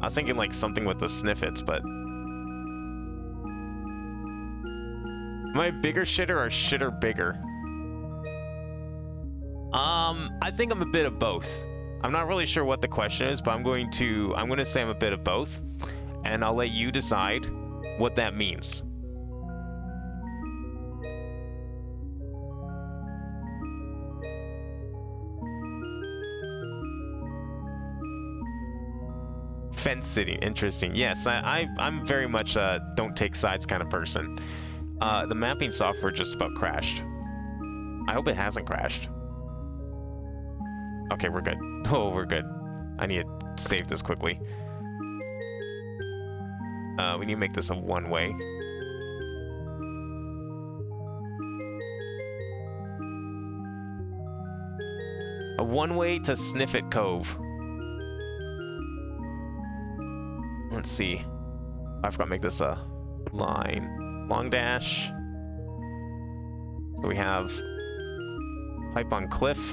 Speaker 1: I was thinking like something with the sniffets, but... Am I a bigger shitter or shitter bigger? I think I'm a bit of both. I'm not really sure what the question is, but I'm going to say I'm a bit of both. And I'll let you decide what that means. Fence sitting, interesting. Yes, I'm very much a don't take sides kind of person. The mapping software just about crashed. I hope it hasn't crashed. Okay, we're good. Oh, we're good. I need to save this quickly. We need to make this a one-way. A one-way to Sniffet Cove. Let's see. I forgot to make this a line. Long dash. So we have Pipe on cliff.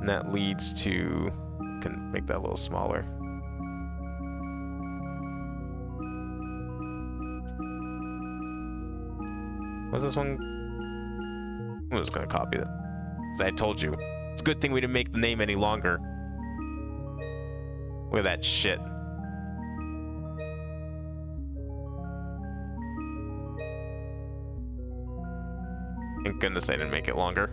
Speaker 1: And that leads to... Can make that a little smaller. What's this one? I'm just gonna copy that. As I told you. It's a good thing we didn't make the name any longer. Look at that shit. Thank goodness I didn't make it longer.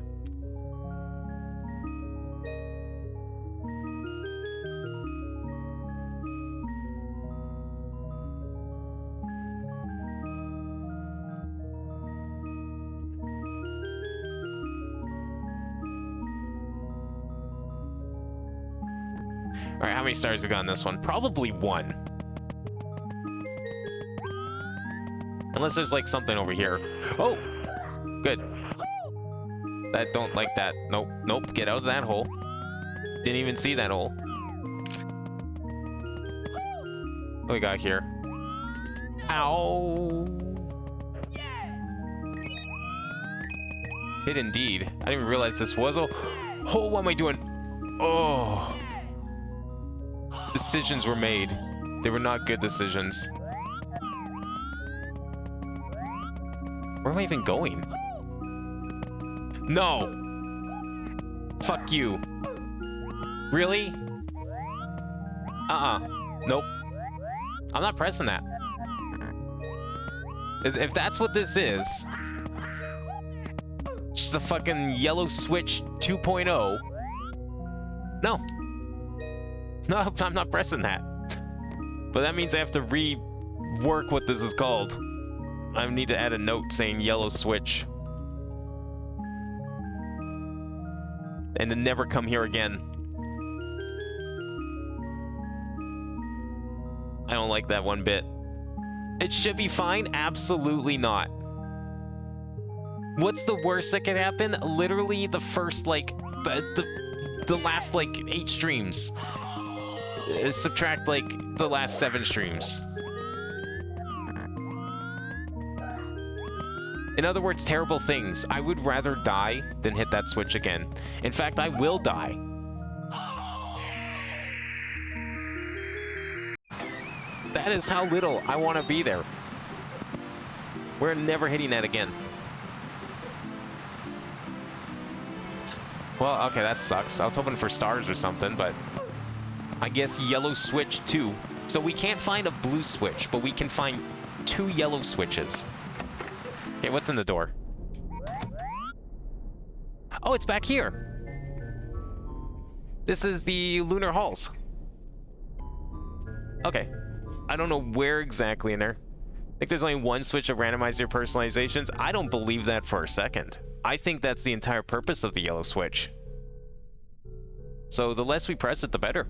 Speaker 1: Alright, how many stars we got on this one? Probably 1. Unless there's like something over here. Oh! Good. I don't like that. Nope, nope, get out of that hole. Didn't even see that hole. What we got here? Ow! Hit indeed. I didn't even realize this was a... Oh, what am I doing? Oh! Decisions were made. They were not good decisions. Where am I even going? No! Fuck you. Really? Nope. I'm not pressing that. If that's what this is... Just the fucking yellow switch 2.0. No. No, I'm not pressing that. But that means I have to rework what this is called. I need to add a note saying yellow switch. And then never come here again. I don't like that one bit. It should be fine? Absolutely not. What's the worst that could happen? Literally the first, like, the last, like, 8 streams. Subtract, like, the last 7 streams. In other words, terrible things. I would rather die than hit that switch again. In fact, I will die. That is how little I want to be there. We're never hitting that again. Well, okay, that sucks. I was hoping for stars or something, but... I guess yellow switch 2. So we can't find a blue switch, but we can find 2 yellow switches. Okay, what's in the door? Oh, it's back here! This is the Lunar Halls. Okay. I don't know where exactly in there. I think there's only 1 switch to randomize your personalizations. I don't believe that for a second. I think that's the entire purpose of the yellow switch. So the less we press it, the better.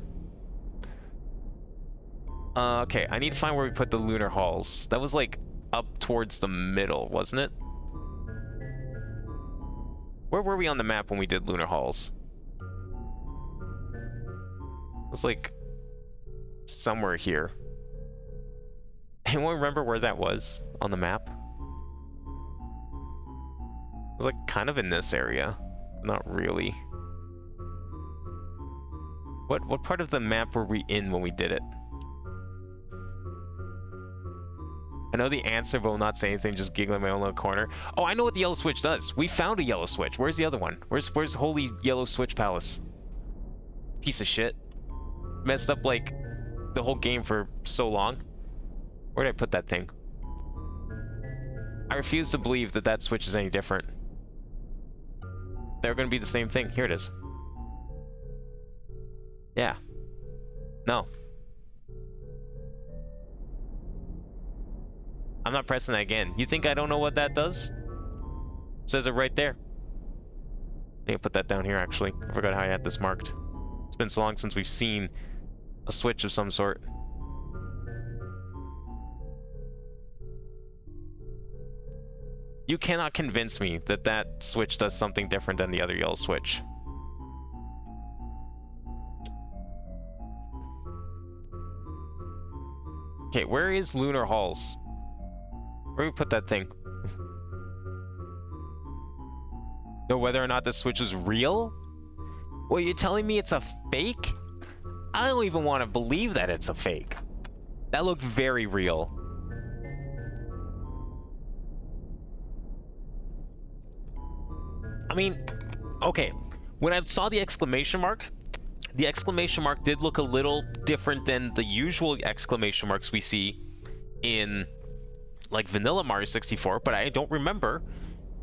Speaker 1: Okay, I need to find where we put the Lunar Halls. That was like up towards the middle, wasn't it? Where were we on the map when we did Lunar Halls? It was like somewhere here. Anyone remember where that was on the map? It was like kind of in this area. Not really. What part of the map were we in when we did it? I know the answer, but will not say anything, just giggling in my own little corner. Oh, I know what the yellow switch does. We found a yellow switch. Where's the other one? Where's Holy Yellow Switch Palace? Piece of shit. Messed up, like, the whole game for so long. Where did I put that thing? I refuse to believe that that switch is any different. They're going to be the same thing. Here it is. Yeah. No. I'm not pressing that again. You think I don't know what that does? Says it right there. I need to put that down here, actually. I forgot how I had this marked. It's been so long since we've seen a switch of some sort. You cannot convince me that that switch does something different than the other yellow switch. Okay, where is Lunar Halls? Where do we put that thing? know whether or not this switch is real? Well, you're telling me it's a fake? I don't even want to believe that it's a fake. That looked very real. I mean, okay, when I saw the exclamation mark did look a little different than the usual exclamation marks we see in like vanilla Mario 64, but I don't remember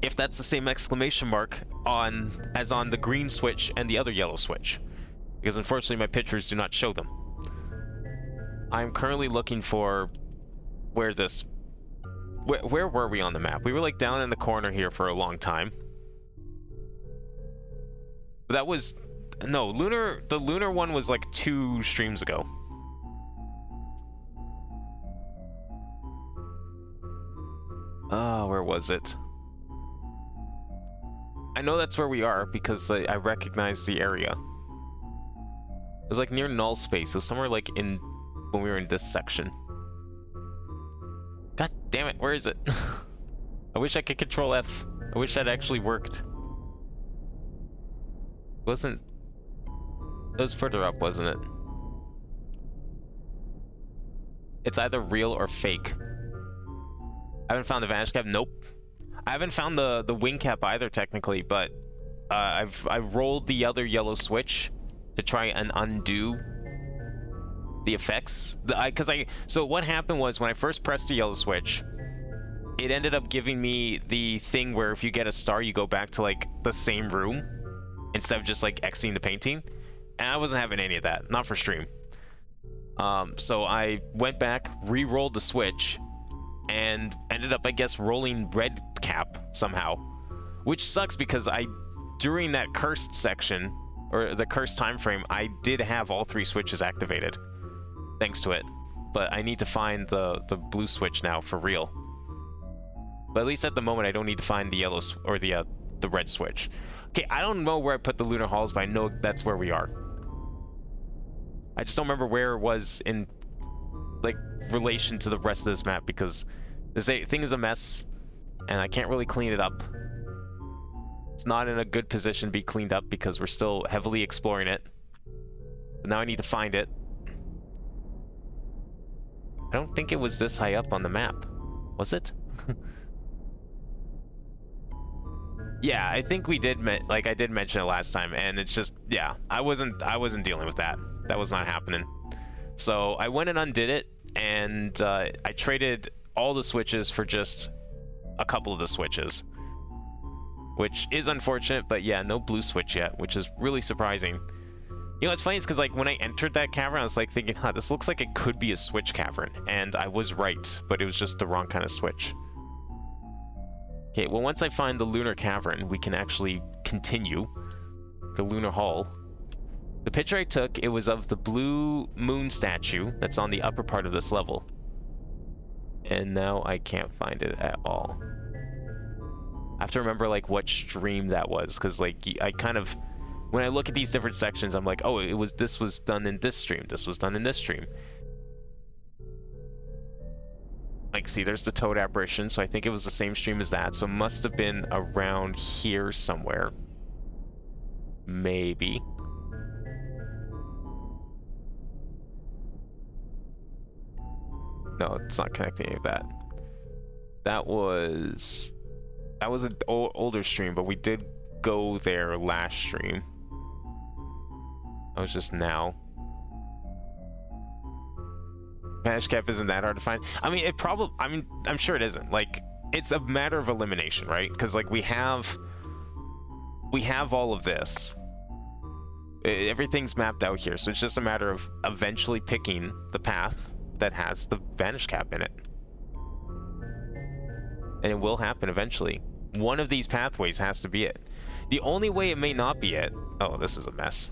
Speaker 1: if that's the same exclamation mark as on the green switch and the other yellow switch, because unfortunately my pictures do not show them. I'm currently looking for where were we on the map? We were like down in the corner here for a long time. That was no the lunar one was like 2 streams ago. Where was it? I know that's where we are because I recognize the area. It was like near null space. It was somewhere like in when we were in this section. God damn it, where is it? I wish I could control F. I wish that actually worked. It was further up, wasn't it? It's either real or fake. I haven't found the vanish cap. Nope. I haven't found the wing cap either, technically, but I rolled the other yellow switch to try and undo the effects. So what happened was when I first pressed the yellow switch, it ended up giving me the thing where if you get a star, you go back to like the same room instead of just like exiting the painting, and I wasn't having any of that, not for stream. So I went back, re-rolled the switch, and ended up, I guess, rolling red cap somehow, which sucks because during that cursed section or the cursed time frame, I did have all 3 switches activated thanks to it, but I need to find the blue switch now for real. But at least at the moment I don't need to find the yellow or the red switch. Okay, I don't know where I put the lunar halls, but I know that's where we are. I just don't remember where it was in like relation to the rest of this map because this thing is a mess and I can't really clean it up. It's not in a good position to be cleaned up because we're still heavily exploring it. But now I need to find it. I don't think it was this high up on the map. Was it? Yeah, I think we did I did mention it last time, and it's just, yeah, I wasn't dealing with that. That was not happening. So I went and undid it, and I traded all the switches for just a couple of the switches, which is unfortunate, but yeah, no blue switch yet, which is really surprising. You know, it's funny, it's because like when I entered that cavern, I was like thinking, huh, this looks like it could be a switch cavern, and I was right, but it was just the wrong kind of switch. Okay, well, once I find the lunar cavern, we can actually continue the lunar hall. The picture I took, it was of the blue moon statue that's on the upper part of this level. And now I can't find it at all. I have to remember like what stream that was, because like I kind of, when I look at these different sections, I'm like, oh, this was done in this stream, this was done in this stream. Like, see, there's the Toad apparition, so I think it was the same stream as that, so it must have been around here somewhere. Maybe. No, it's not connecting any of that. That was an older stream, but we did go there last stream. That was just now. Vanish cap isn't that hard to find. I mean, I'm sure it isn't. Like, it's a matter of elimination, right? Because like we have all of this. Everything's mapped out here, so it's just a matter of eventually picking the path that has the vanish cap in it. And it will happen eventually. One of these pathways has to be it. The only way it may not be it... Oh, this is a mess.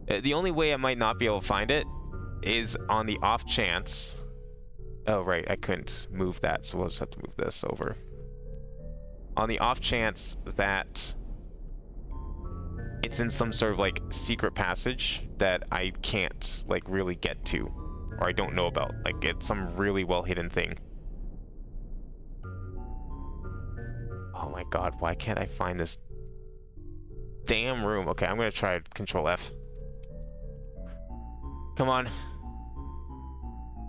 Speaker 1: The only way I might not be able to find it is on the off chance... Oh, right, I couldn't move that, so we'll just have to move this over. On the off chance that it's in some sort of, like, secret passage that I can't, like, really get to. Or I don't know about. Like, it's some really well-hidden thing. Oh my god, why can't I find this damn room. Okay, I'm gonna try Control F. Come on.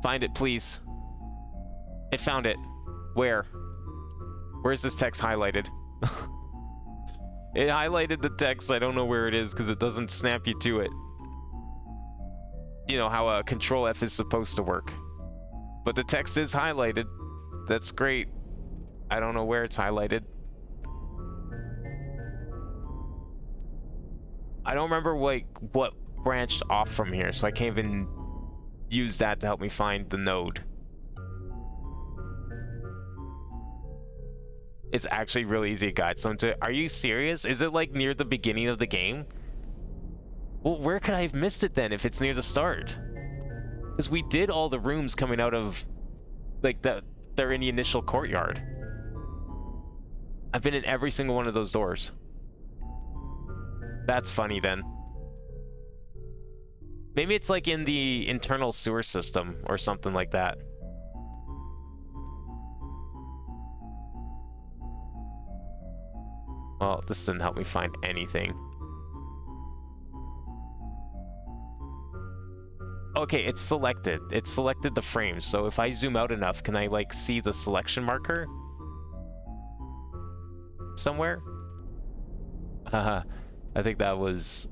Speaker 1: Find it, please. I found it. Where? Where's this text highlighted? It highlighted the text. I don't know where it is because it doesn't snap you to it. You know how a Control F is supposed to work. But the text is highlighted. That's great. I don't know where it's highlighted. I don't remember what branched off from here, so I can't even use that to help me find the node. It's actually really easy to guide someone to. Are you serious? Is it like near the beginning of the game? Well, where could I have missed it then if it's near the start? Because we did all the rooms coming out of, like, they're in the initial courtyard. I've been in every single one of those doors. That's funny then. Maybe it's like in the internal sewer system or something like that. Well, this didn't help me find anything. Okay, it's selected. It's selected the frames, so if I zoom out enough, can I, like, see the selection marker? Somewhere? Haha, I think that was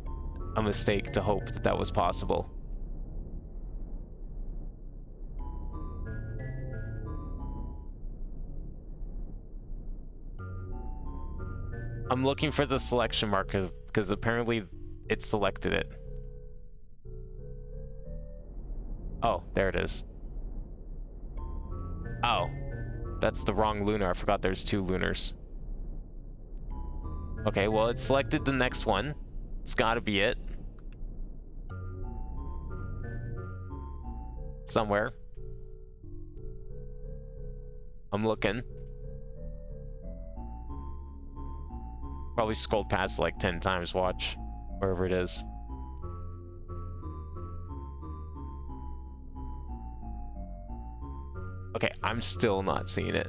Speaker 1: a mistake to hope that that was possible. I'm looking for the selection marker because apparently it selected it. Oh, there it is. Oh, that's the wrong lunar. I forgot there's two lunars. Okay, well, it selected the next one. It's gotta be it. Somewhere. I'm looking. Probably scrolled past like 10 times, watch. Wherever it is. Okay, I'm still not seeing it.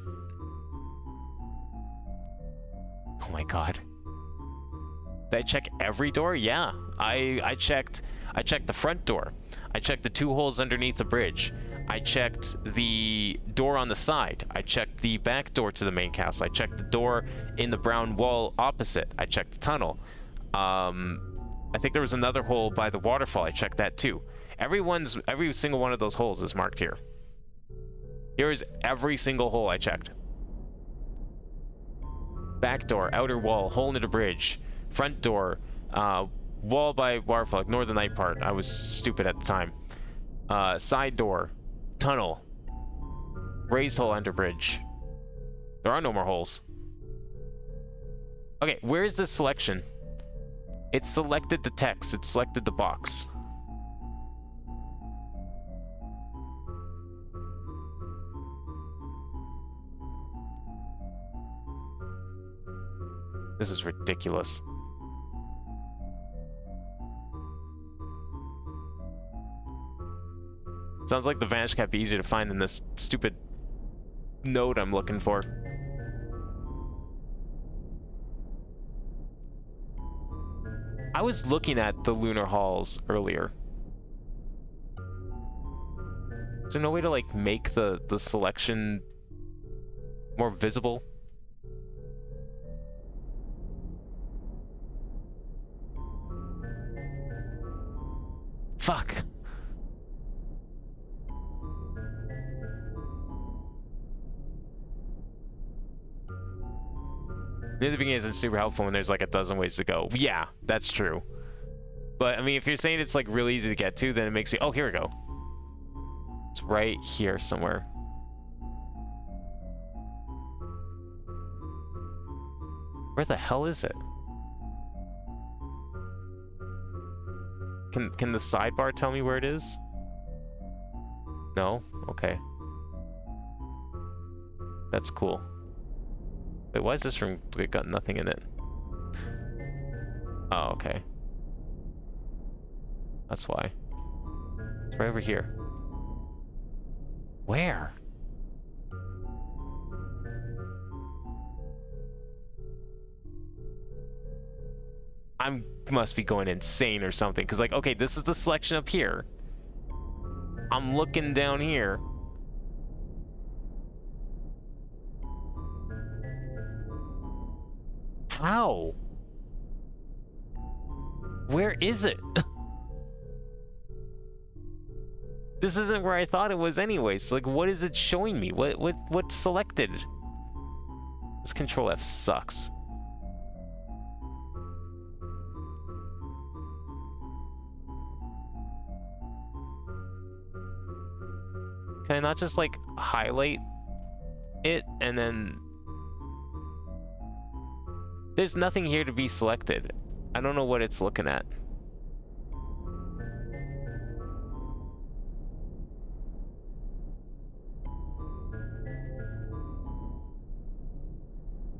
Speaker 1: Oh my god. Did I check every door? Yeah. I checked the front door. I checked the two holes underneath the bridge. I checked the door on the side. I checked the back door to the main castle. I checked the door in the brown wall opposite. I checked the tunnel. I think there was another hole by the waterfall. I checked that too. Every single one of those holes is marked here. Here is every single hole I checked. Back door, outer wall, hole into the bridge, front door, wall by waterfall, ignore the night part. I was stupid at the time. Side door, tunnel, raised hole under bridge. There are no more holes. Okay, where is this selection? It selected the text. It selected the box. This is ridiculous. Sounds like the vanish can't be easier to find than this stupid node I'm looking for. I was looking at the lunar halls earlier. Is there no way to, like, make the selection more visible? Fuck. Near the beginning isn't super helpful when there's like a dozen ways to go. Yeah, that's true. But I mean, if you're saying it's like really easy to get to, then it makes me... Oh, here we go. It's right here somewhere. Where the hell is it? Can the sidebar tell me where it is? No? Okay. That's cool. Wait, why is this room got nothing in it? Oh, okay. That's why. It's right over here. Where? I must be going insane or something. Because, like, okay, this is the selection up here. I'm looking down here. How? Where is it? This isn't where I thought it was anyway. So, like, what is it showing me? What's selected? This Control F sucks. Can I not just, like, highlight it and then... There's nothing here to be selected. I don't know what it's looking at.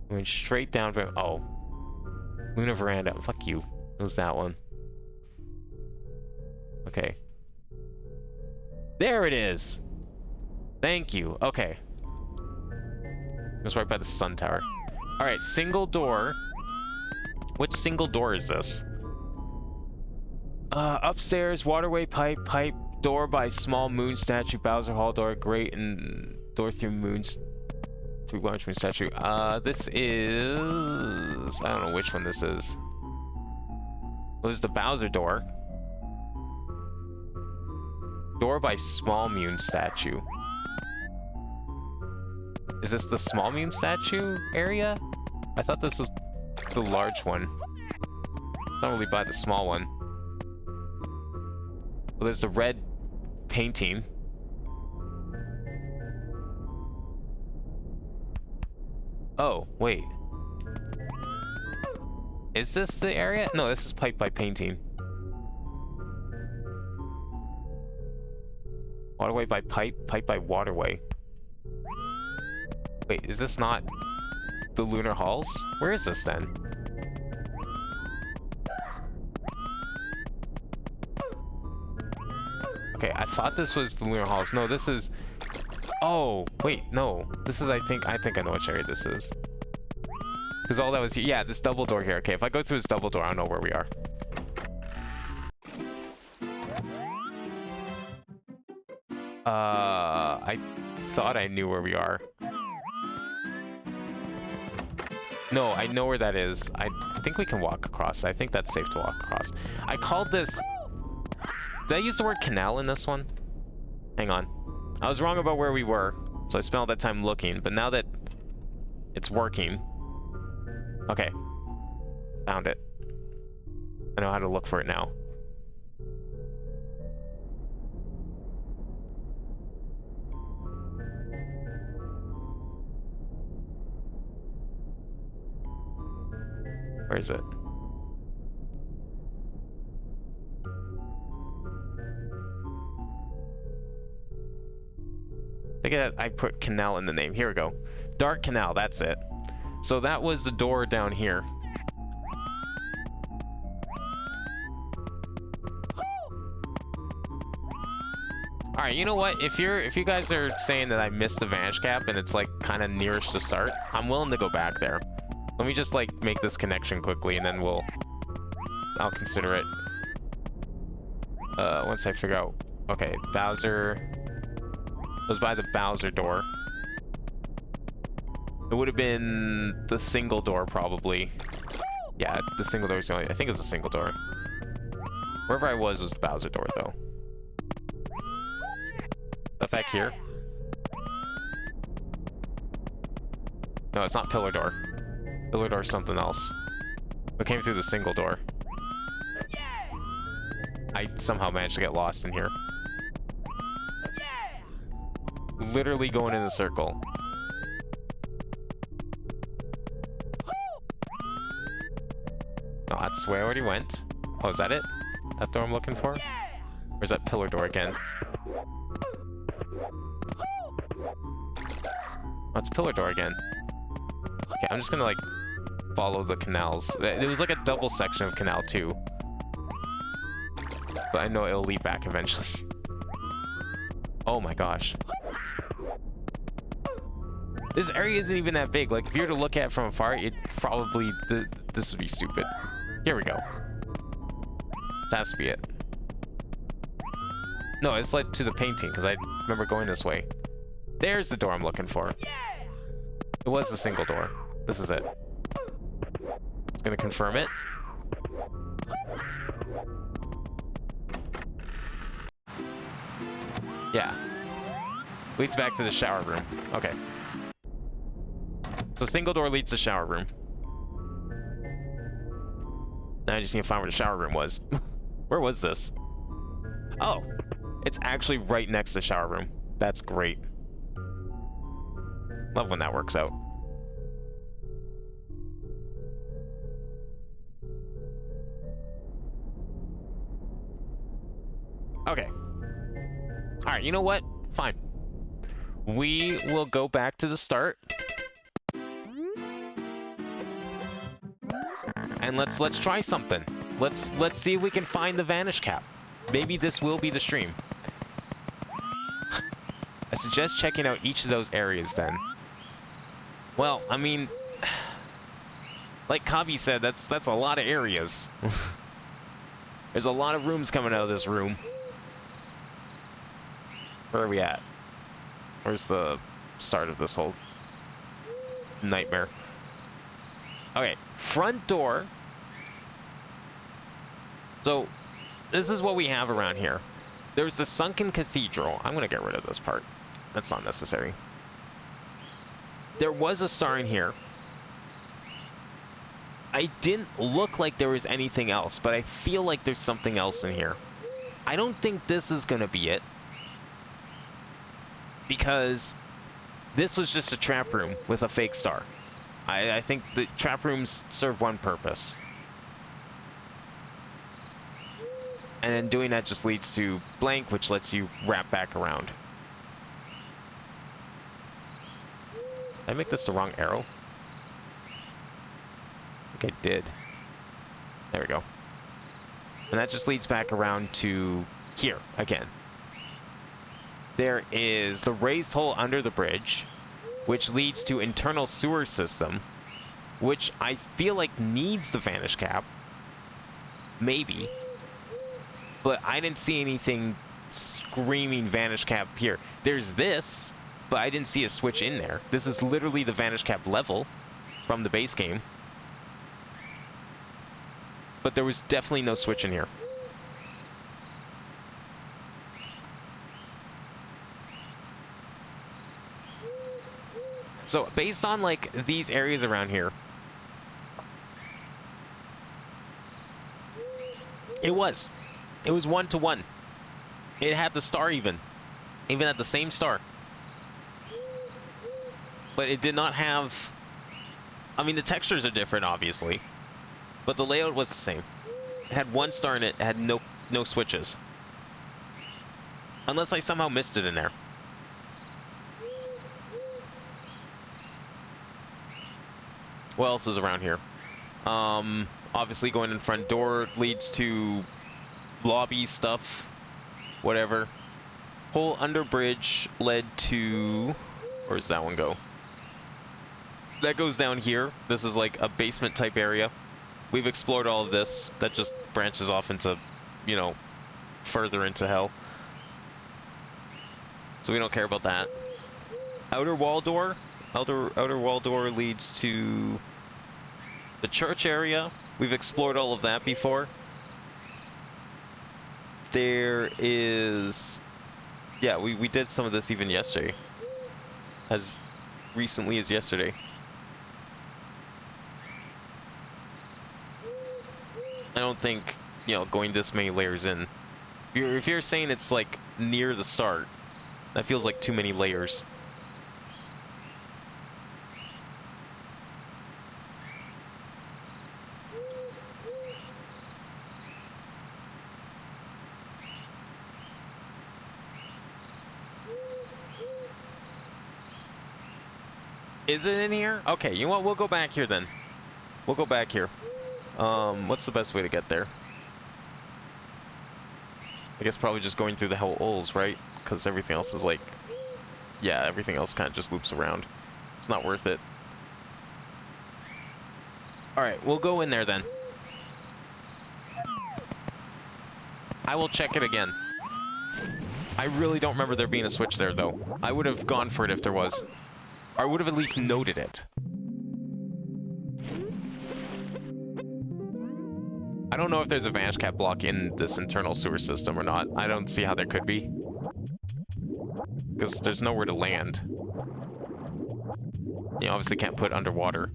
Speaker 1: Going straight down from... Oh. Luna Veranda. Fuck you. It was that one. Okay. There it is! Thank you. Okay. It was right by the sun tower. Alright, single door. Which single door is this? Upstairs, waterway pipe, door by small moon statue, Bowser Hall door, grate, and door through large moon statue. This is... I don't know which one this is. Well, this is the Bowser door. Door by small moon statue. Is this the small moon statue area? I thought this was the large one. It's not really by the small one. Well, there's the red painting. Oh, wait. Is this the area? No, this is pipe by painting. Waterway by pipe, pipe by waterway. Wait, is this not the Lunar Halls? Where is this then? Okay, I thought this was the Lunar Halls. No, this is... Oh, wait, no. This is, I think I know which area this is. Because all that was here. Yeah, this double door here. Okay, if I go through this double door, I don't know where we are. I thought I knew where we are. No, I know where that is. I think we can walk across. I think that's safe to walk across. I called this... Did I use the word canal in this one? Hang on. I was wrong about where we were, so I spent all that time looking, but now that it's working... Okay. Found it. I know how to look for it now. Where is it? I put canal in the name. Here we go. Dark Canal, that's it. So that was the door down here. Alright, you know what? If you guys are saying that I missed the Vanish Cap and it's like kind of nearest to start, I'm willing to go back there. Let me just like make this connection quickly and then I'll consider it. Once I figure out... Okay, Bowser... It was by the Bowser door. It would have been the single door, probably. Yeah, the single door is the only... I think it's a single door. Wherever I was the Bowser door, though. Is that back here? No, it's not Pillar Door. Pillar Door is something else. It came through the single door. I somehow managed to get lost in here. Literally going in a circle. No, that's where I already went. Oh, is that it? That door I'm looking for? Or is that Pillar Door again? Oh, it's Pillar Door again. Okay, I'm just gonna like follow the canals. It was like a double section of canal too. But I know it'll lead back eventually. Oh my gosh. This area isn't even that big. Like, if you were to look at it from afar, it probably... This would be stupid. Here we go. This has to be it. No, it's led to the painting, because I remember going this way. There's the door I'm looking for. It was the single door. This is it. It's gonna confirm it. Yeah. Leads back to the shower room. Okay. So single door leads to shower room. Now I just need to find where the shower room was. Where was this? Oh, it's actually right next to the shower room. That's great. Love when that works out. Okay. Alright, you know what? Fine. We will go back to the start. And let's try something. Let's see if we can find the vanish cap. Maybe this will be the stream. I suggest checking out each of those areas then. Well, I mean, like Kabi said, that's a lot of areas. There's a lot of rooms coming out of this room. Where are we at? Where's the start of this whole nightmare? Okay, front door. So, this is what we have around here. There's the sunken cathedral. I'm going to get rid of this part. That's not necessary. There was a star in here. I didn't look like there was anything else, but I feel like there's something else in here. I don't think this is going to be it. Because this was just a trap room with a fake star. I think the trap rooms serve one purpose. And then doing that just leads to blank, which lets you wrap back around. Did I make this the wrong arrow? I think I did. There we go. And that just leads back around to here again. There is the raised hole under the bridge, which leads to internal sewer system, which I feel like needs the vanish cap. Maybe. But I didn't see anything screaming vanish cap here. There's this, but I didn't see a switch in there. This is literally the vanish cap level from the base game. But there was definitely no switch in here. So based on like these areas around here, it was 1-to-1. It had the star even at the same star. But it did not have, I mean the textures are different obviously, but the layout was the same. It had one star in it, it had no switches. Unless I somehow missed it in there. What else is around here? Obviously going in front door leads to lobby stuff, whatever. Whole under bridge led to, where does that one go? That goes down here. This is like a basement type area. We've explored all of this. That just branches off into, you know, further into hell. So we don't care about that. Outer wall door. Outer wall door leads to the church area. We've explored all of that before. There is, yeah, we did some of this even yesterday. As recently as yesterday. I don't think, you know, going this many layers in. If you're saying it's like near the start, that feels like too many layers. Is it in here? Okay, you know what? We'll go back here then. We'll go back here. What's the best way to get there? I guess probably just going through the holes, right? Because everything else is like, yeah, everything else kind of just loops around. It's not worth it. Alright, we'll go in there then. I will check it again. I really don't remember there being a switch there, though. I would have gone for it if there was. Or I would have at least noted it. I don't know if there's a vanish cap block in this internal sewer system or not. I don't see how there could be. Because there's nowhere to land. You obviously can't put underwater.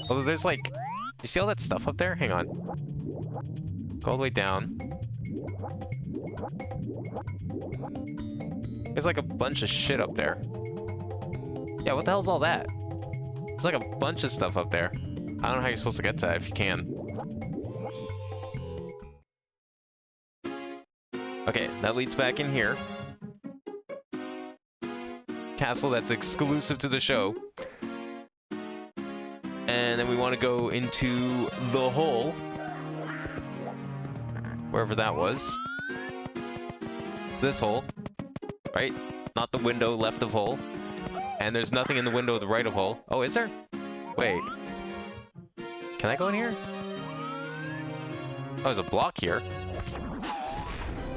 Speaker 1: Although there's like... You see all that stuff up there? Hang on. Go all the way down. There's like a bunch of shit up there. Yeah, what the hell's all that? There's like a bunch of stuff up there. I don't know how you're supposed to get to that if you can. Okay, that leads back in here. Castle that's exclusive to the show. And then we want to go into the hole. Wherever that was. This hole. Right? Not the window left of hole. And there's nothing in the window of the right of hole. Oh, is there? Wait. Can I go in here? Oh, there's a block here.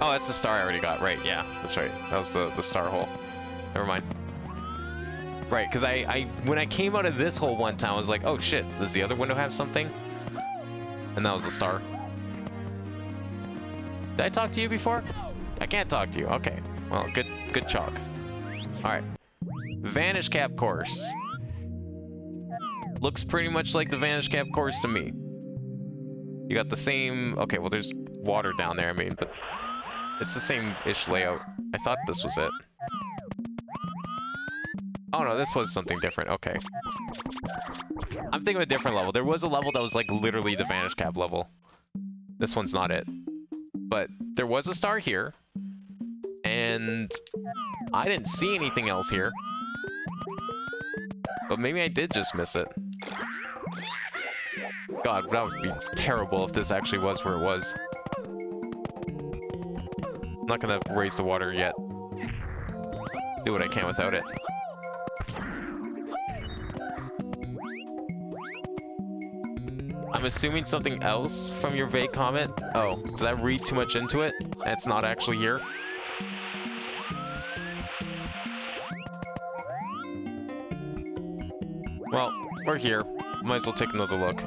Speaker 1: Oh, that's the star I already got. Right, yeah. That's right. That was the star hole. Never mind. Right, because when I came out of this hole one time, I was like, oh shit, does the other window have something? And that was the star. Did I talk to you before? I can't talk to you. Okay. Well, good chalk. Alright. Vanish cap course. Looks pretty much like the Vanish cap course to me. You got the same... Okay, well there's water down there, I mean, but... It's the same-ish layout. I thought this was it. Oh no, this was something different. Okay. I'm thinking of a different level. There was a level that was like literally the Vanish cap level. This one's not it. But there was a star here. And I didn't see anything else here. But maybe I did just miss it. God, that would be terrible if this actually was where it was. I'm not gonna raise the water yet. Do what I can without it. I'm assuming something else from your vague comment. Oh, did I read too much into it? It's not actually here. Well, we're here. Might as well take another look.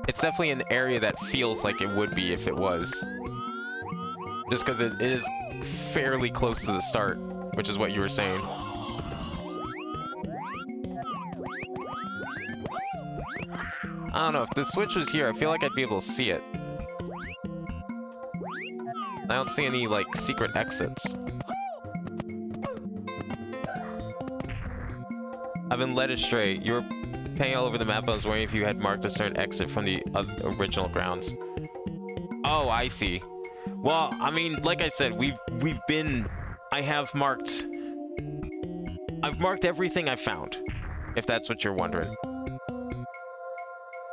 Speaker 1: It's definitely an area that feels like it would be if it was. Just because it is fairly close to the start, which is what you were saying. I don't know, if the switch was here, I feel like I'd be able to see it. I don't see any, like, secret exits. I've been led astray. You were paying all over the map. I was wondering if you had marked a certain exit from the original grounds. Oh, I see. Well, I mean, like I said, we've been... I've marked everything I found, if that's what you're wondering.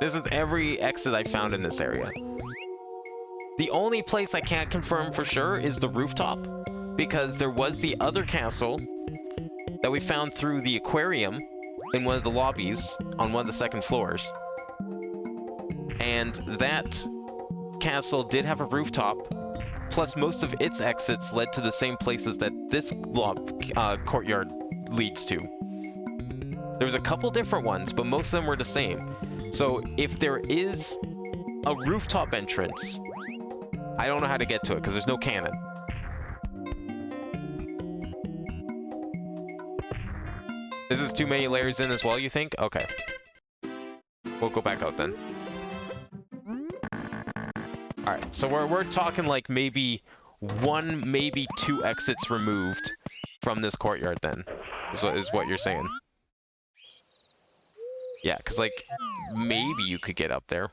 Speaker 1: This is every exit I found in this area. The only place I can't confirm for sure is the rooftop, because there was the other castle that we found through the aquarium in one of the lobbies on one of the second floors. And that castle did have a rooftop, plus most of its exits led to the same places that this courtyard leads to. There was a couple different ones, but most of them were the same. So if there is a rooftop entrance, I don't know how to get to it because there's no cannon. This is too many layers in as well, you think? Okay. We'll go back out then. Alright, so we're talking like maybe one, maybe two exits removed from this courtyard then, is what you're saying. Yeah, because like, maybe you could get up there.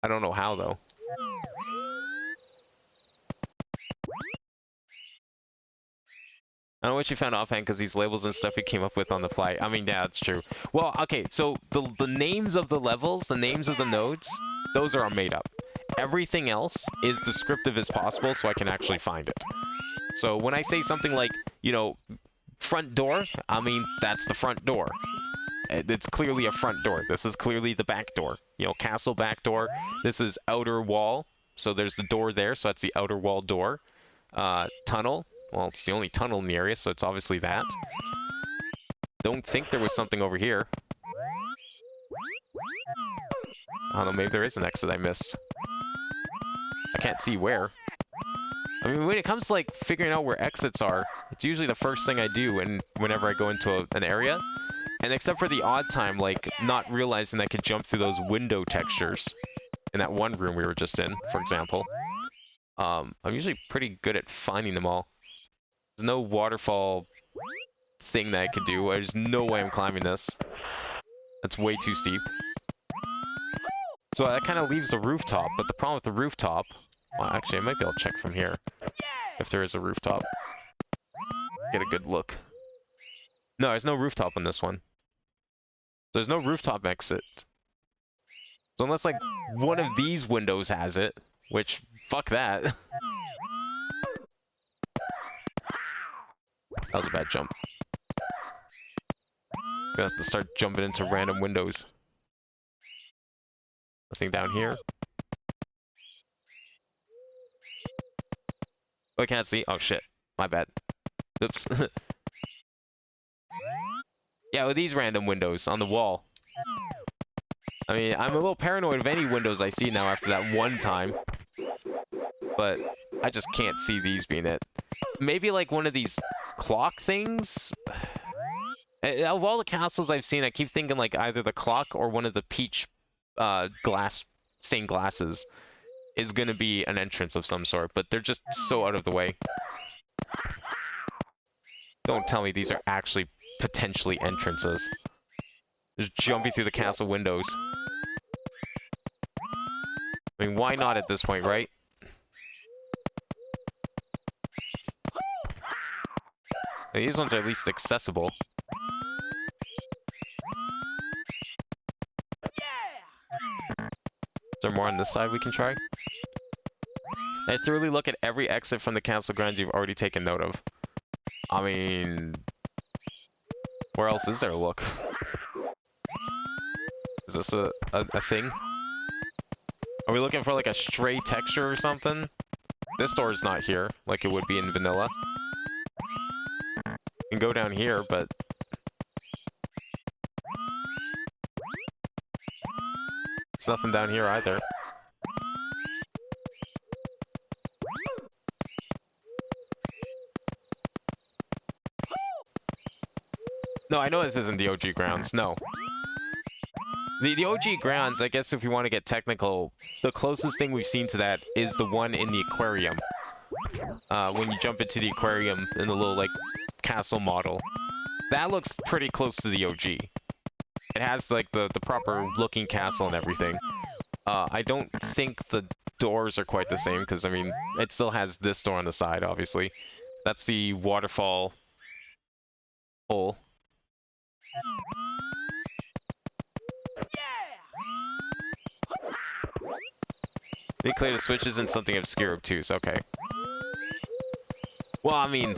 Speaker 1: I don't know how though. I don't know what you found offhand because these labels and stuff you came up with on the fly. I mean, yeah, that's true. Well, okay, so the names of the levels, the names of the nodes, those are all made up. everything else is descriptive as possible so I can actually find it. So when I say something like, you know, front door, I mean, that's the front door. It's clearly a front door. This is clearly the back door. You know, castle back door. This is outer wall. So there's the door there, so that's the outer wall door. Tunnel. Well, it's the only tunnel in the area, so it's obviously that. Don't think there was something over here. I don't know, maybe there is an exit I missed. I can't see where. I mean, when it comes to, like, figuring out where exits are, it's usually the first thing I do whenever I go into an area. And except for the odd time, like, not realizing I could jump through those window textures in that one room we were just in, for example. I'm usually pretty good at finding them all. There's no waterfall thing that I could do. There's no way I'm climbing this. That's way too steep. So that kind of leaves the rooftop, but the problem with the rooftop... Well, actually, I might be able to check from here if there is a rooftop. Get a good look. No, there's no rooftop on this one. There's no rooftop exit. So unless, like, one of these windows has it, which, fuck that. That was a bad jump. Gonna have to start jumping into random windows. Nothing down here. Oh, I can't see. Oh, shit. My bad. Oops. Yeah, with these random windows on the wall. I mean, I'm a little paranoid of any windows I see now after that one time. But I just can't see these being it. Maybe like one of these clock things? Of all the castles I've seen, I keep thinking like either the clock or one of the peach stained glasses is going to be an entrance of some sort, but they're just so out of the way. Don't tell me these are actually potentially entrances. Just jumping through the castle windows. I mean, why not at this point, right? And these ones are at least accessible. Is there more on this side we can try? I thoroughly look at every exit from the castle grounds you've already taken note of. I mean... Where else is there to look? Is this a thing? Are we looking for like a stray texture or something? This door's not here, like it would be in vanilla. You can go down here, but... There's nothing down here either. No, I know this isn't the OG grounds, no. The OG grounds, I guess if you want to get technical, the closest thing we've seen to that is the one in the aquarium. When you jump into the aquarium in the little, like, castle model. That looks pretty close to the OG. It has, like, the proper looking castle and everything. I don't think the doors are quite the same, because, I mean, it still has this door on the side, obviously. That's the waterfall hole. They clear the switches and something obscure obtuse, okay. Well, I mean,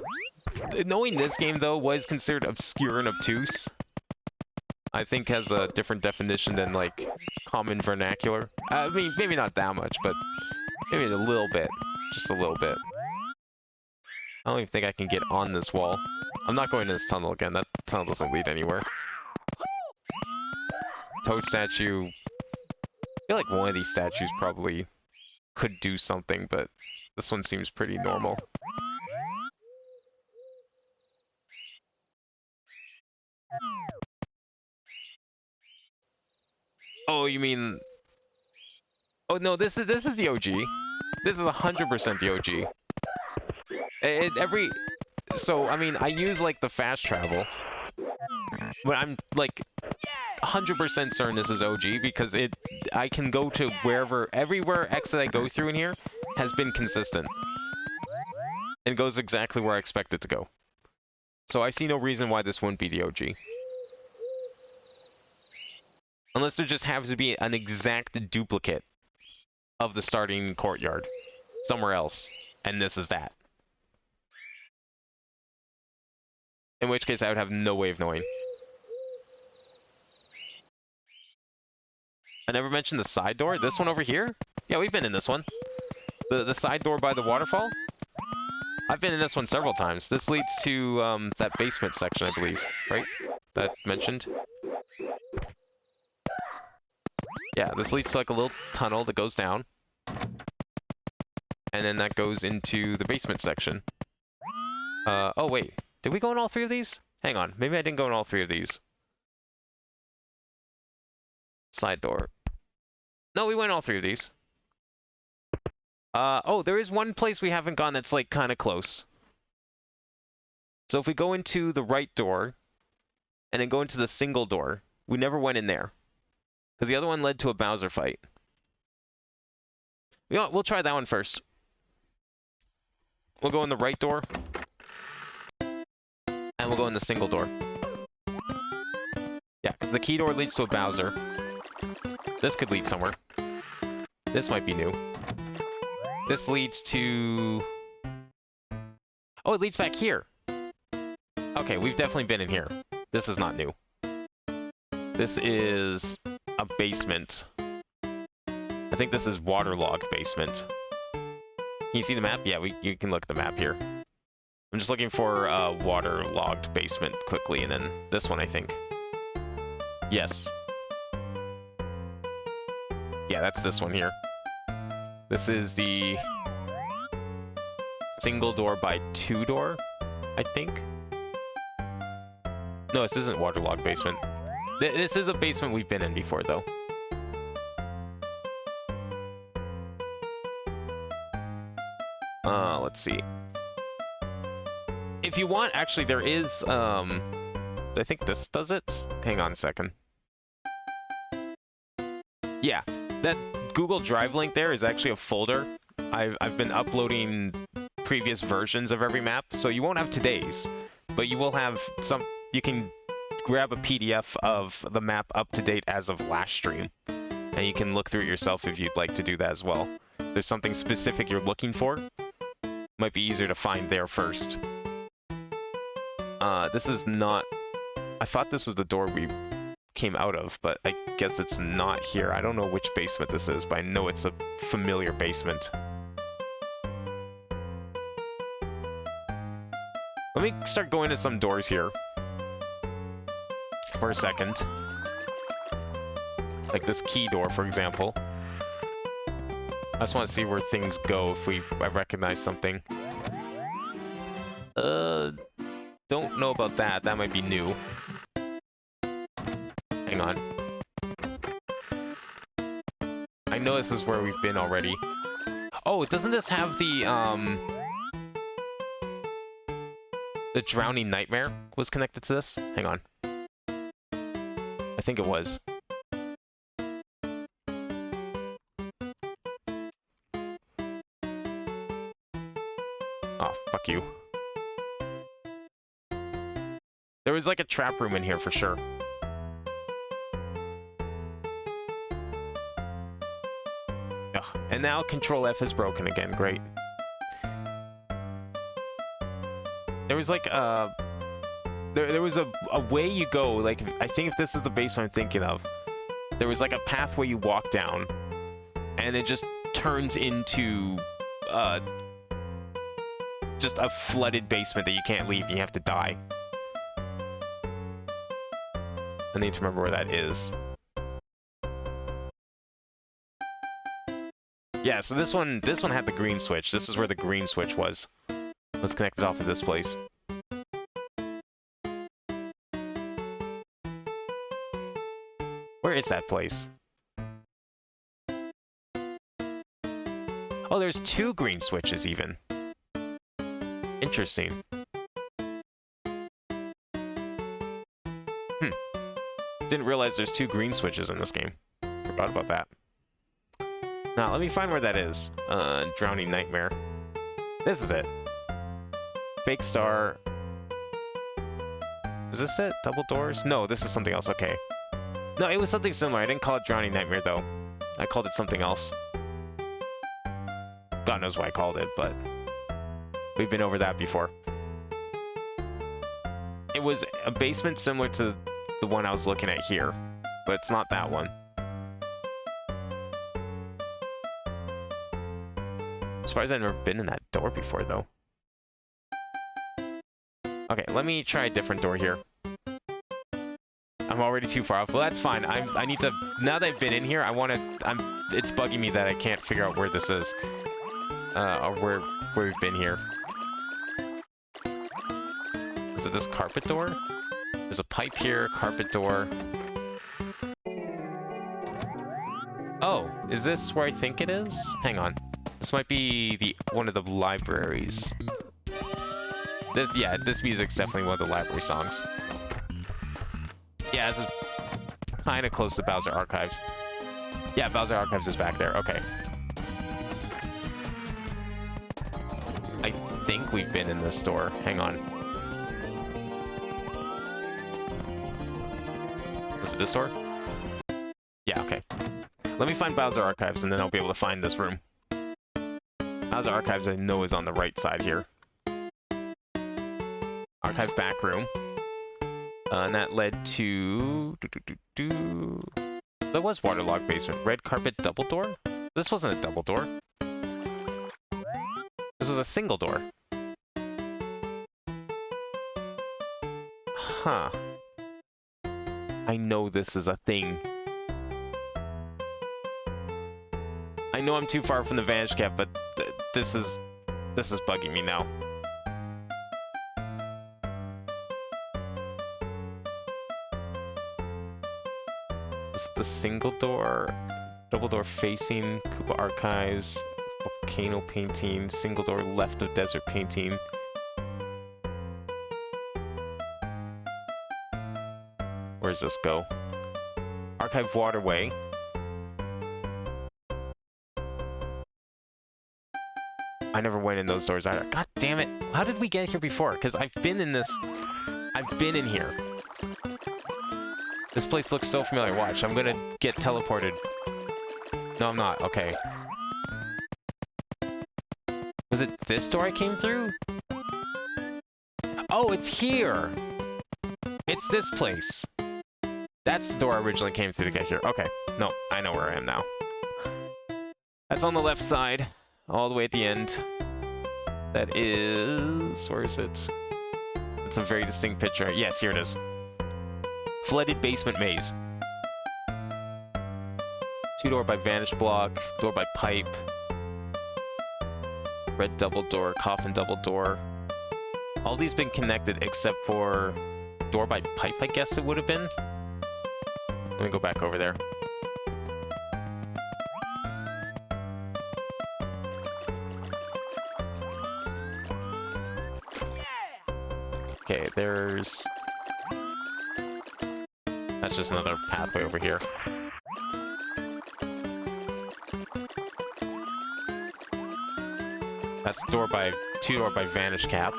Speaker 1: knowing this game, though, what is considered obscure and obtuse, I think has a different definition than, like, common vernacular. I mean, maybe not that much, but maybe a little bit. Just a little bit. I don't even think I can get on this wall. I'm not going in this tunnel again. That tunnel doesn't lead anywhere. Toad statue. I feel like one of these statues probably could do something, but this one seems pretty normal. Oh, you mean... Oh, no, this is the OG. This is 100% the OG. So, I mean, I use, like, the fast travel. But I'm, like, 100% certain this is OG because I can go to everywhere exit I go through in here has been consistent. And goes exactly where I expect it to go. So I see no reason why this wouldn't be the OG. Unless there just happens to be an exact duplicate of the starting courtyard. Somewhere else. And this is that. In which case I would have no way of knowing. I never mentioned the side door. This one over here? Yeah, we've been in this one. The side door by the waterfall? I've been in this one several times. This leads to that basement section, I believe, right? That mentioned. Yeah, this leads to like a little tunnel that goes down. And then that goes into the basement section. Oh wait, did we go in all three of these? Hang on, maybe I didn't go in all three of these. Side door. No, we went in all three of these. Oh, there is one place we haven't gone that's like kind of close. So if we go into the right door, and then go into the single door, we never went in there. Because the other one led to a Bowser fight. You know what, we'll try that one first. We'll go in the right door. And we'll go in the single door. Yeah, the key door leads to a Bowser. This could lead somewhere. This might be new. This leads to... Oh, it leads back here. Okay, we've definitely been in here. This is not new. This is a basement. I think this is waterlogged basement. Can you see the map? Yeah, you can look at the map here. I'm just looking for a waterlogged basement quickly, and then this one, I think. Yes. Yeah, that's this one here. This is the single door by two door, I think. No, this isn't waterlogged basement. This is a basement we've been in before, though. Let's see. If you want, actually, there is, I think this does it. Hang on a second. Yeah, that Google Drive link there is actually a folder. I've been uploading previous versions of every map, so you won't have today's, but you will have some. You can grab a PDF of the map up to date as of last stream, and you can look through it yourself if you'd like to do that as well. If there's something specific you're looking for, might be easier to find there first. This is not... I thought this was the door we came out of, but I guess it's not here. I don't know which basement this is, but I know it's a familiar basement. Let me start going to some doors here. For a second. Like this key door, for example. I just want to see where things go if I recognize something. Don't know about that. That might be new. Hang on. I know this is where we've been already. Oh, doesn't this have the Drowning Nightmare was connected to this? Hang on. I think it was. Oh, fuck you. There was like a trap room in here for sure. Ugh. And now Control F is broken again. Great. There was like there was a way you go, like, I think if this is the basement I'm thinking of, there was like a pathway you walk down, and it just turns into just a flooded basement that you can't leave and you have to die. I need to remember where that is. Yeah, so this one had the green switch. This is where the green switch was. Let's connect it off of this place. Where is that place? Oh, there's two green switches even. Interesting. Didn't realize there's two green switches in this game. Forgot about that. Now, let me find where that is. Drowning Nightmare. This is it. Fake Star. Is this it? Double doors? No, this is something else. Okay. No, it was something similar. I didn't call it Drowning Nightmare, though. I called it something else. God knows why I called it, but we've been over that before. It was a basement similar to the one I was looking at here, but it's not that one. As far as I've never been in that door before, though. Okay, let me try a different door here. I'm already too far off. Well, that's fine. I need to... Now that I've been in here, I want to... It's bugging me that I can't figure out where this is. Or where we've been here. Is it this carpet door? There's a pipe here, carpet door. Oh, is this where I think it is? Hang on. This might be one of the libraries. This music's definitely one of the library songs. Yeah, this is kind of close to Bowser Archives. Yeah, Bowser Archives is back there. Okay. I think we've been in this store. Hang on. Is it this door? Yeah, okay. Let me find Bowser Archives, and then I'll be able to find this room. Bowser Archives, I know, is on the right side here. Archive back room. And that led to... That was waterlogged basement. Red carpet double door? This wasn't a double door. This was a single door. Huh. I know this is a thing. I know I'm too far from the vantage cap, but this is bugging me now. This is the single door, double door facing Koopa Archives, volcano painting, single door left of desert painting. Where does this go? Archive waterway. I never went in those doors either. God damn it. How did we get here before? Because I've been in this... I've been in here. This place looks so familiar. Watch, I'm gonna get teleported. No, I'm not. Okay. Was it this door I came through? Oh, it's here! It's this place. That's the door I originally came through to get here. Okay. No, I know where I am now. That's on the left side. All the way at the end. That is... Where is it? It's a very distinct picture. Yes, here it is. Flooded basement maze. 2-door by vantage block. Door by pipe. Red double door. Coffin double door. All these been connected except for... Door by pipe, I guess it would have been. Let me go back over there. Okay, there's... That's just another pathway over here. That's 2-door by vantage cap.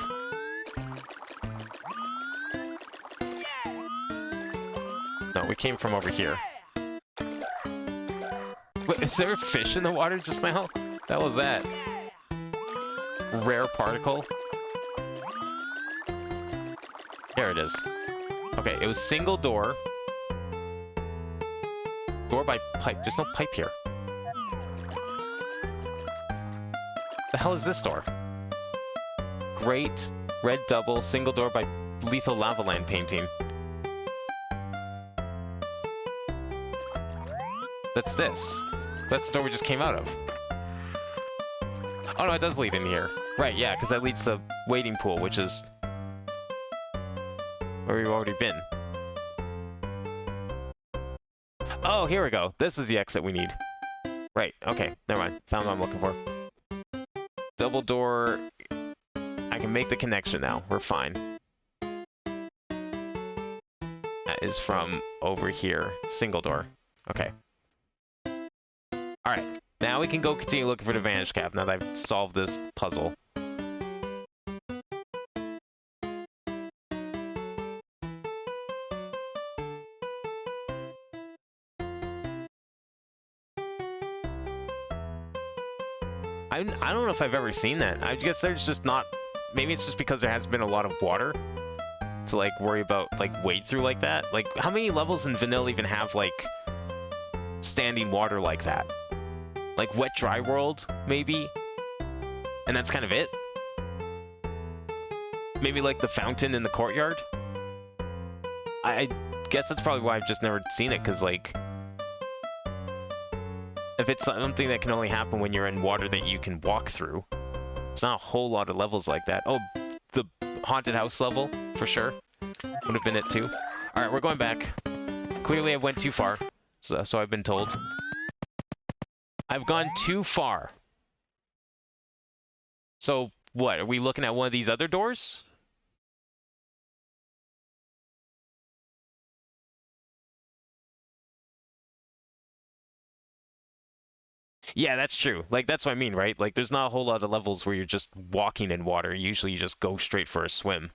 Speaker 1: No, we came from over here. Wait, is there a fish in the water just now? That was that. Rare particle. There it is. Okay, it was single door. Door by pipe. There's no pipe here. The hell is this door? Great red double single door by lethal lava land painting. That's this. That's the door we just came out of. Oh no, it does lead in here. Right, yeah, because that leads to the waiting pool, which is where we've already been. Oh, here we go. This is the exit we need. Right, okay, never mind. Found what I'm looking for. Double door. I can make the connection now. We're fine. That is from over here. Single door. Okay. Alright, now we can go continue looking for the vantage cap now that I've solved this puzzle. I don't know if I've ever seen that. I guess there's just not... Maybe it's just because there hasn't been a lot of water to, like, worry about, like, wade through like that. Like, how many levels in vanilla even have, like, standing water like that? Like, Wet Dry World, maybe? And that's kind of it? Maybe, like, the fountain in the courtyard? I guess that's probably why I've just never seen it, because, like... If it's something that can only happen when you're in water that you can walk through, there's not a whole lot of levels like that. Oh, the haunted house level, for sure. Would have been it too. Alright, we're going back. Clearly I went too far, so I've been told. I've gone too far. So, what? Are we looking at one of these other doors? Yeah, that's true. Like, that's what I mean, right? Like, there's not a whole lot of levels where you're just walking in water. Usually you just go straight for a swim.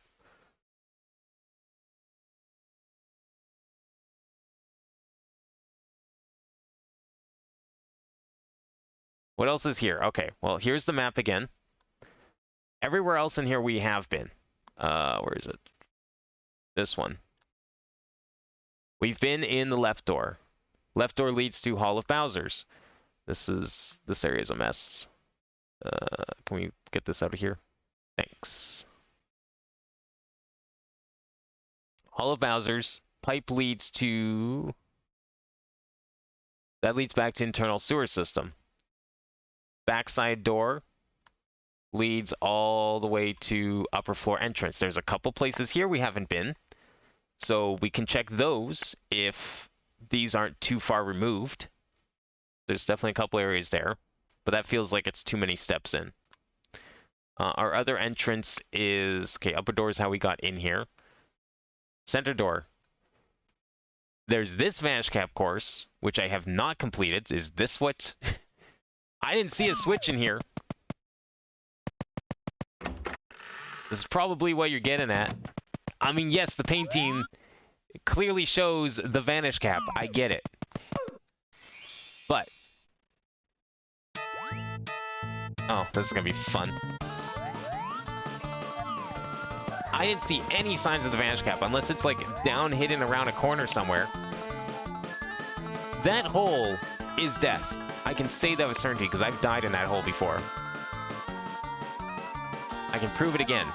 Speaker 1: What else is here? Okay, well, here's the map again. Everywhere else in here we have been. Where is it? This one. We've been in the left door. Left door leads to Hall of Bowser's. This area is a mess. Can we get this out of here? Thanks. Hall of Bowser's. Pipe leads to... That leads back to internal sewer system. Backside door leads all the way to upper floor entrance. There's a couple places here we haven't been, so we can check those if these aren't too far removed. There's definitely a couple areas there, but that feels like it's too many steps in. Our other entrance is... Okay, upper door is how we got in here. Center door. There's this Vanish Cap course, which I have not completed. Is this what... I didn't see a switch in here. This is probably what you're getting at. I mean, yes, the painting clearly shows the Vanish Cap. I get it. But... Oh, this is gonna be fun. I didn't see any signs of the Vanish Cap, unless it's, like, down hidden around a corner somewhere. That hole is death. I can say that with certainty, because I've died in that hole before. I can prove it again.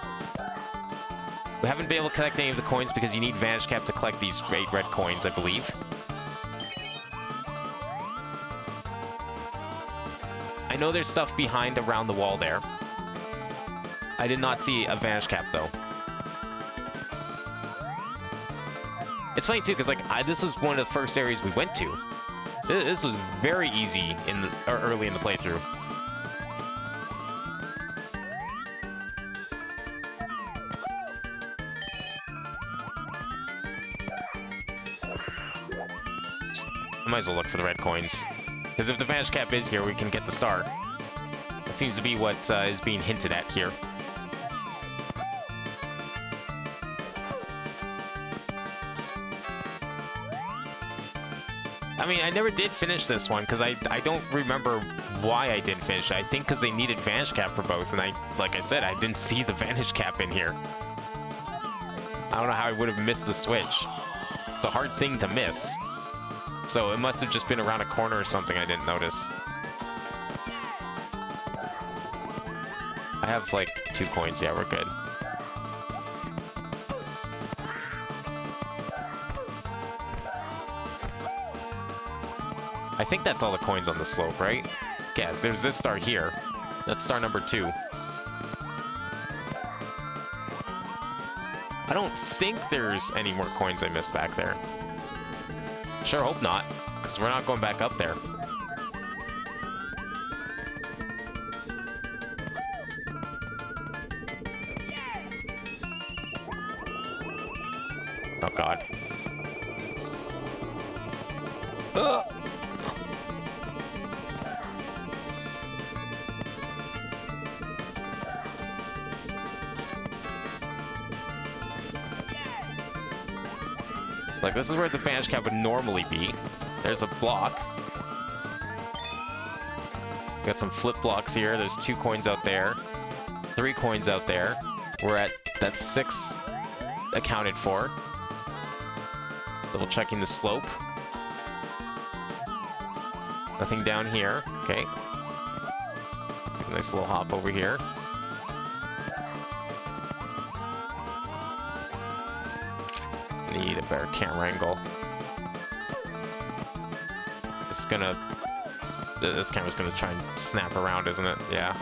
Speaker 1: We haven't been able to collect any of the coins because you need Vanish Cap to collect these 8 red coins, I believe. I know there's stuff behind around the wall there. I did not see a Vanish Cap, though. It's funny, too, because, like, this was one of the first areas we went to. This was very easy early in the playthrough. I might as well look for the red coins. Because if the Vanish Cap is here, we can get the star. That seems to be what is being hinted at here. I mean, I never did finish this one, because I don't remember why I didn't finish it. I think because they needed Vanish Cap for both, and like I said, I didn't see the Vanish Cap in here. I don't know how I would have missed the switch. It's a hard thing to miss. So it must have just been around a corner or something I didn't notice. I have, like, 2 coins. Yeah, we're good. I think that's all the coins on the slope, right? Yeah, there's this star here. That's star number 2. I don't think there's any more coins I missed back there. Sure hope not, because we're not going back up there. Oh god. Ugh. Like, this is where the Vanish Cap would normally be. There's a block. Got some flip blocks here. There's 2 coins out there. 3 coins out there. We're at, that's 6 accounted for. Double checking the slope. Nothing down here. Okay. Nice little hop over here. Need a better camera angle. It's gonna... This camera's gonna try and snap around, isn't it? Yeah.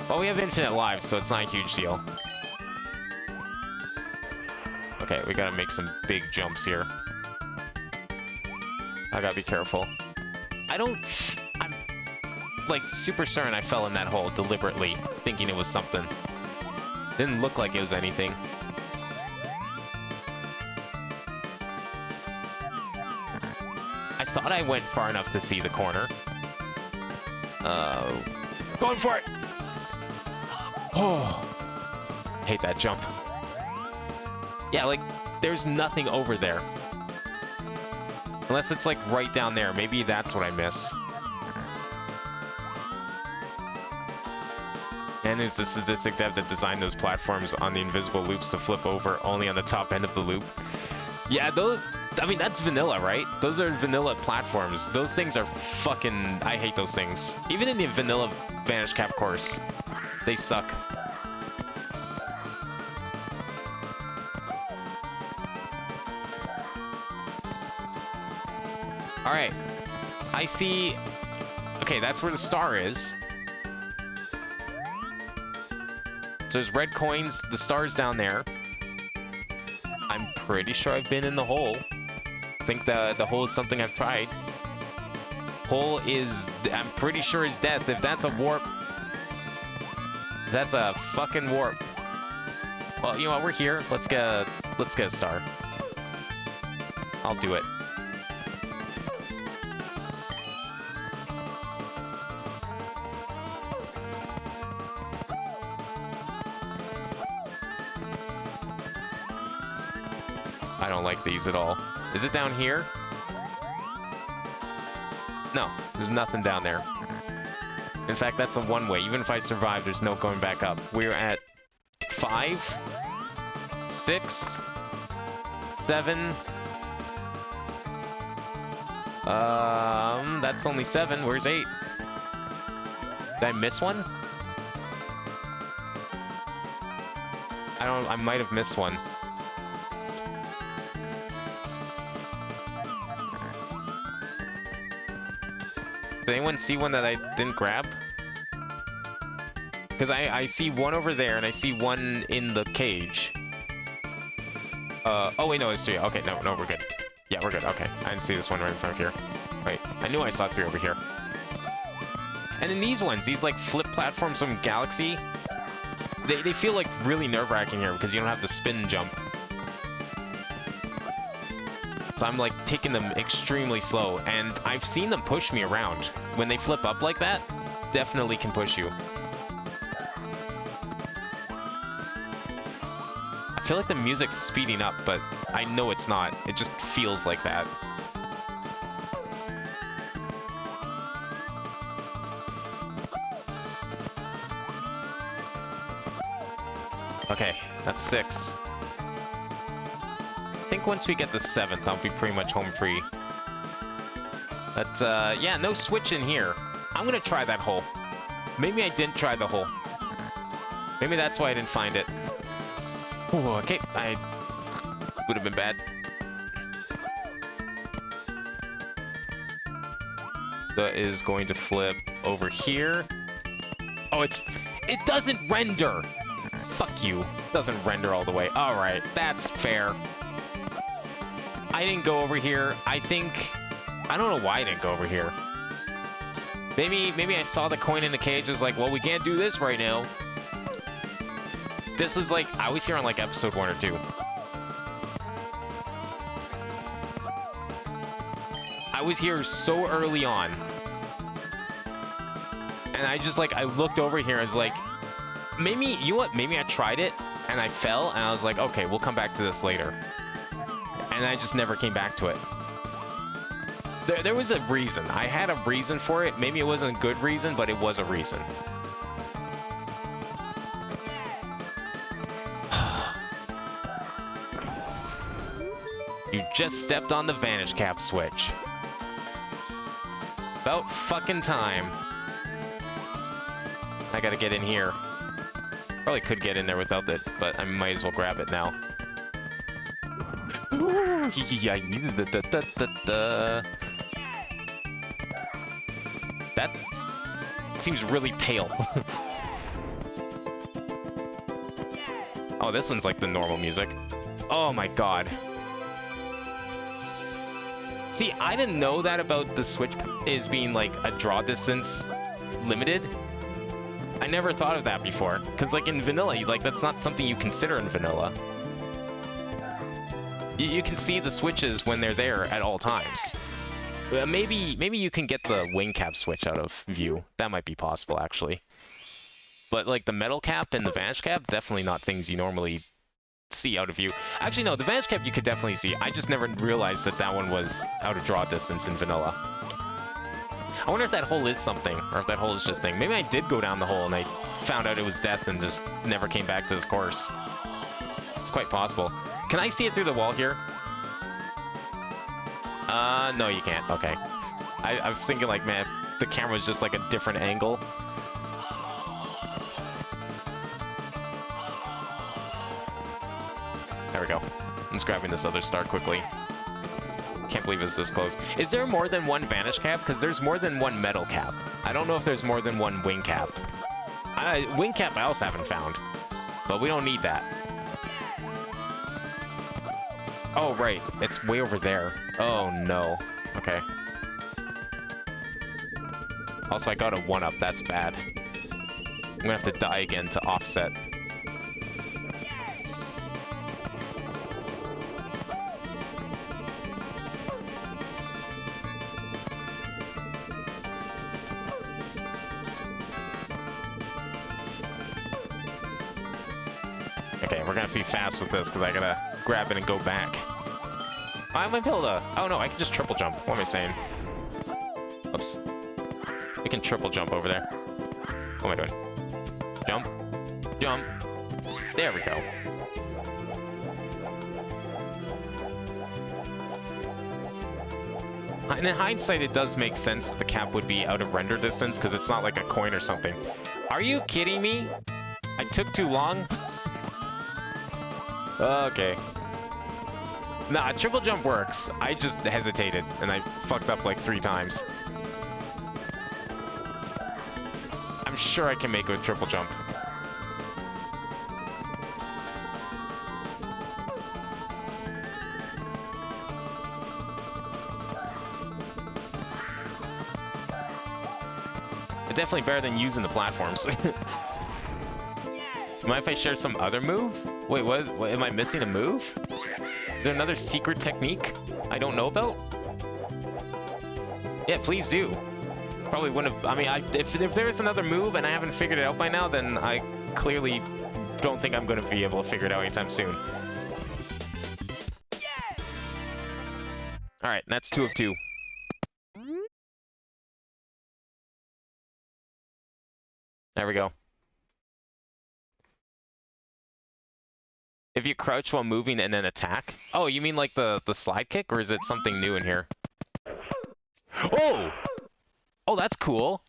Speaker 1: Well, we have infinite lives, so it's not a huge deal. Okay, we gotta make some big jumps here. I gotta be careful. I'm like super certain I fell in that hole deliberately, thinking it was something. Didn't look like it was anything. I thought I went far enough to see the corner. Going for it! Oh, hate that jump. Yeah, like, there's nothing over there. Unless it's, like, right down there. Maybe that's what I miss. And there's the sadistic dev that designed those platforms on the invisible loops to flip over only on the top end of the loop. Yeah, those... I mean, that's vanilla, right? Those are vanilla platforms. Those things are fucking... I hate those things. Even in the vanilla Vanish Cap course, they suck. Alright. I see... Okay, that's where the star is. So there's red coins, the star's down there. I'm pretty sure I've been in the hole. I think the hole is something I've tried. Hole is... I'm pretty sure is death. If that's a warp... That's a fucking warp. Well, you know what? We're here. Let's get a star. I'll do it. I don't like these at all. Is it down here? No, there's nothing down there. In fact, that's a one-way. Even if I survive, there's no going back up. We're at 5, 6, 7. That's only 7. Where's 8? Did I miss one? I might have missed one. Did anyone see one that I didn't grab? Because I see one over there, and I see one in the cage. Oh wait, no, it's 3. Okay, no, we're good. Yeah, we're good, okay. I didn't see this one right in front of here. Wait, I knew I saw 3 over here. And then these ones, these like flip platforms from Galaxy, they feel like really nerve-wracking here because you don't have the spin jump. So I'm like taking them extremely slow, and I've seen them push me around. When they flip up like that, definitely can push you. I feel like the music's speeding up, but I know it's not. It just feels like that. Okay, that's 6. I think once we get the 7th, I'll be pretty much home free. But, yeah, no switch in here. I'm gonna try that hole. Maybe I didn't try the hole. Maybe that's why I didn't find it. Ooh, okay, I would have been bad. That is going to flip over here. Oh, it doesn't render! Fuck you. It doesn't render all the way. Alright, that's fair. I didn't go over here. I don't know why I didn't go over here. Maybe I saw the coin in the cage and was like, well, we can't do this right now. This was like, I was here on like episode 1 or 2. I was here so early on. And I just like, I looked over here and was like, maybe, you know what, maybe I tried it and I fell and I was like, okay, we'll come back to this later. And I just never came back to it. There was a reason. I had a reason for it. Maybe it wasn't a good reason, but it was a reason. You just stepped on the Vanish Cap switch. About fucking time. I gotta get in here. Probably could get in there without it, but I might as well grab it now. I needed the That seems really pale. Oh, this one's like the normal music. Oh my god. See, I didn't know that about the Switch is being like a draw distance limited. I never thought of that before, because like in vanilla, like that's not something you consider in vanilla. You can see the switches when they're there at all times. Maybe you can get the wing cap switch out of view. That might be possible, actually. But like the metal cap and the Vanish cap, definitely not things you normally see out of view. Actually, no, the Vanish cap you could definitely see. I just never realized that that one was out of draw distance in vanilla. I wonder if that hole is something, or if that hole is just a thing. Maybe I did go down the hole and I found out it was death and just never came back to this course. It's quite possible. Can I see it through the wall here? No, you can't. Okay. I was thinking like, man, the camera's just like a different angle. There we go. I'm just grabbing this other star quickly. Can't believe it's this close. Is there more than one Vanish cap? Because there's more than one metal cap. I don't know if there's more than one wing cap. Wing cap I also haven't found. But we don't need that. Oh, right. It's way over there. Oh, no. Okay. Also, I got a 1-up. That's bad. I'm gonna have to die again to offset. Okay, we're gonna have to be fast with this because I gotta grab it and go back. I might be able to... Oh no, I can just triple jump. What am I saying? Oops. We can triple jump over there. What am I doing? Jump. Jump. There we go. And in hindsight, it does make sense that the cap would be out of render distance because it's not like a coin or something. Are you kidding me? I took too long? Okay. Nah, triple jump works. I just hesitated, and I fucked up like 3 times. I'm sure I can make it with triple jump. It's definitely better than using the platforms. Mind if I share some other move? Wait, what? Am I missing a move? Is there another secret technique I don't know about? Yeah, please do. Probably wouldn't have... I mean, if there's another move and I haven't figured it out by now, then I clearly don't think I'm going to be able to figure it out anytime soon. Alright, that's 2 of 2. There we go. If you crouch while moving and then attack? Oh, you mean like the slide kick, or is it something new in here? Oh! Oh, that's cool.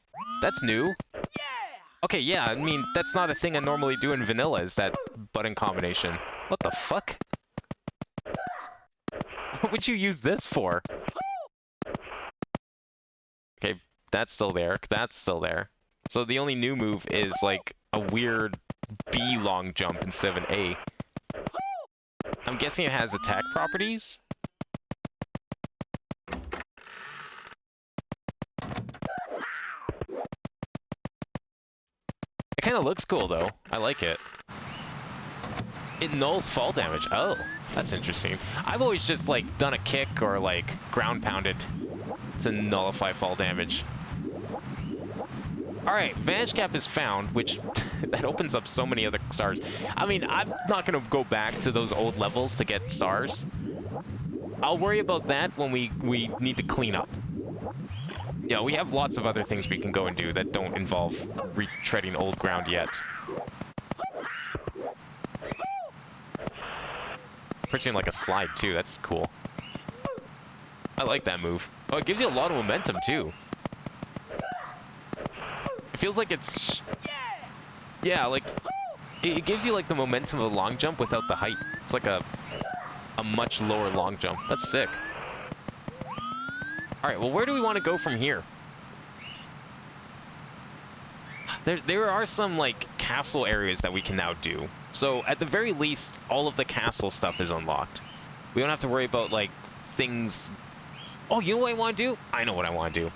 Speaker 1: That's new. Okay, yeah, I mean, that's not a thing I normally do in vanilla, is that button combination. What the fuck? What would you use this for? Okay, that's still there. That's still there. So the only new move is like a weird B long jump instead of an A. I'm guessing it has attack properties? It kind of looks cool though. I like it. It nulls fall damage. Oh, that's interesting. I've always just like done a kick or like ground pounded to nullify fall damage. Alright, Vanish Cap is found, which that opens up so many other stars. I mean, I'm not going to go back to those old levels to get stars. I'll worry about that when we need to clean up. Yeah, we have lots of other things we can go and do that don't involve retreading old ground yet. Puts you in like a slide too, that's cool. I like that move. Oh, it gives you a lot of momentum too. It feels like it's... Yeah, like... It gives you like the momentum of a long jump without the height. It's like a much lower long jump. That's sick. Alright, well where do we want to go from here? There are some like castle areas that we can now do. So at the very least, all of the castle stuff is unlocked. We don't have to worry about like things... Oh, you know what I want to do? I know what I want to do.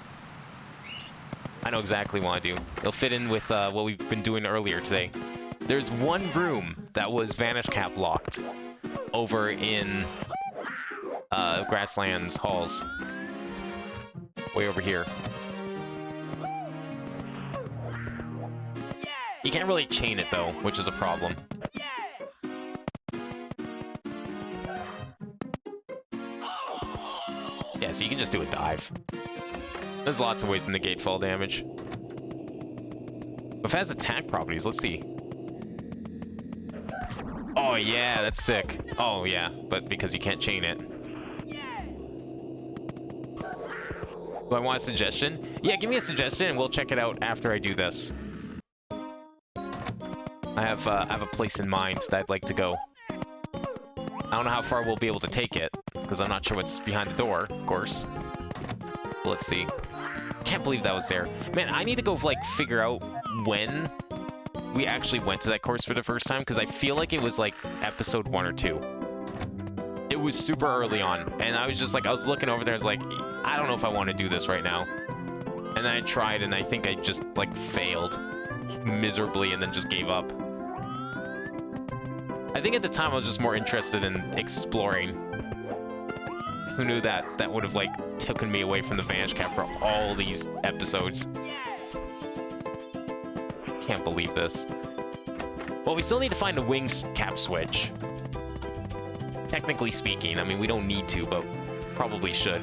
Speaker 1: I know exactly what I want to do. It'll fit in with what we've been doing earlier today. There's one room that was Vanish Cap locked over in Grasslands Halls. Way over here. You can't really chain it though, which is a problem. Yeah, so you can just do a dive. There's lots of ways to negate fall damage. If it has attack properties, let's see. Oh yeah, that's sick. Oh yeah, but because you can't chain it. Do I want a suggestion? Yeah, give me a suggestion and we'll check it out after I do this. I have a place in mind that I'd like to go. I don't know how far we'll be able to take it, because I'm not sure what's behind the door, of course. But let's see. Can't believe that was there. Man, I need to go, like, figure out when we actually went to that course for the first time, because I feel like it was, like, episode 1 or 2. It was super early on, and I was just, like, I was looking over there, I was like, I don't know if I want to do this right now. And then I tried, and I think I just, like, failed miserably and then just gave up. I think at the time I was just more interested in exploring. Who knew that that would have, like, taken me away from the Vanish Cap for all these episodes. Can't believe this. Well, we still need to find a wings cap switch. Technically speaking, I mean, we don't need to, but probably should.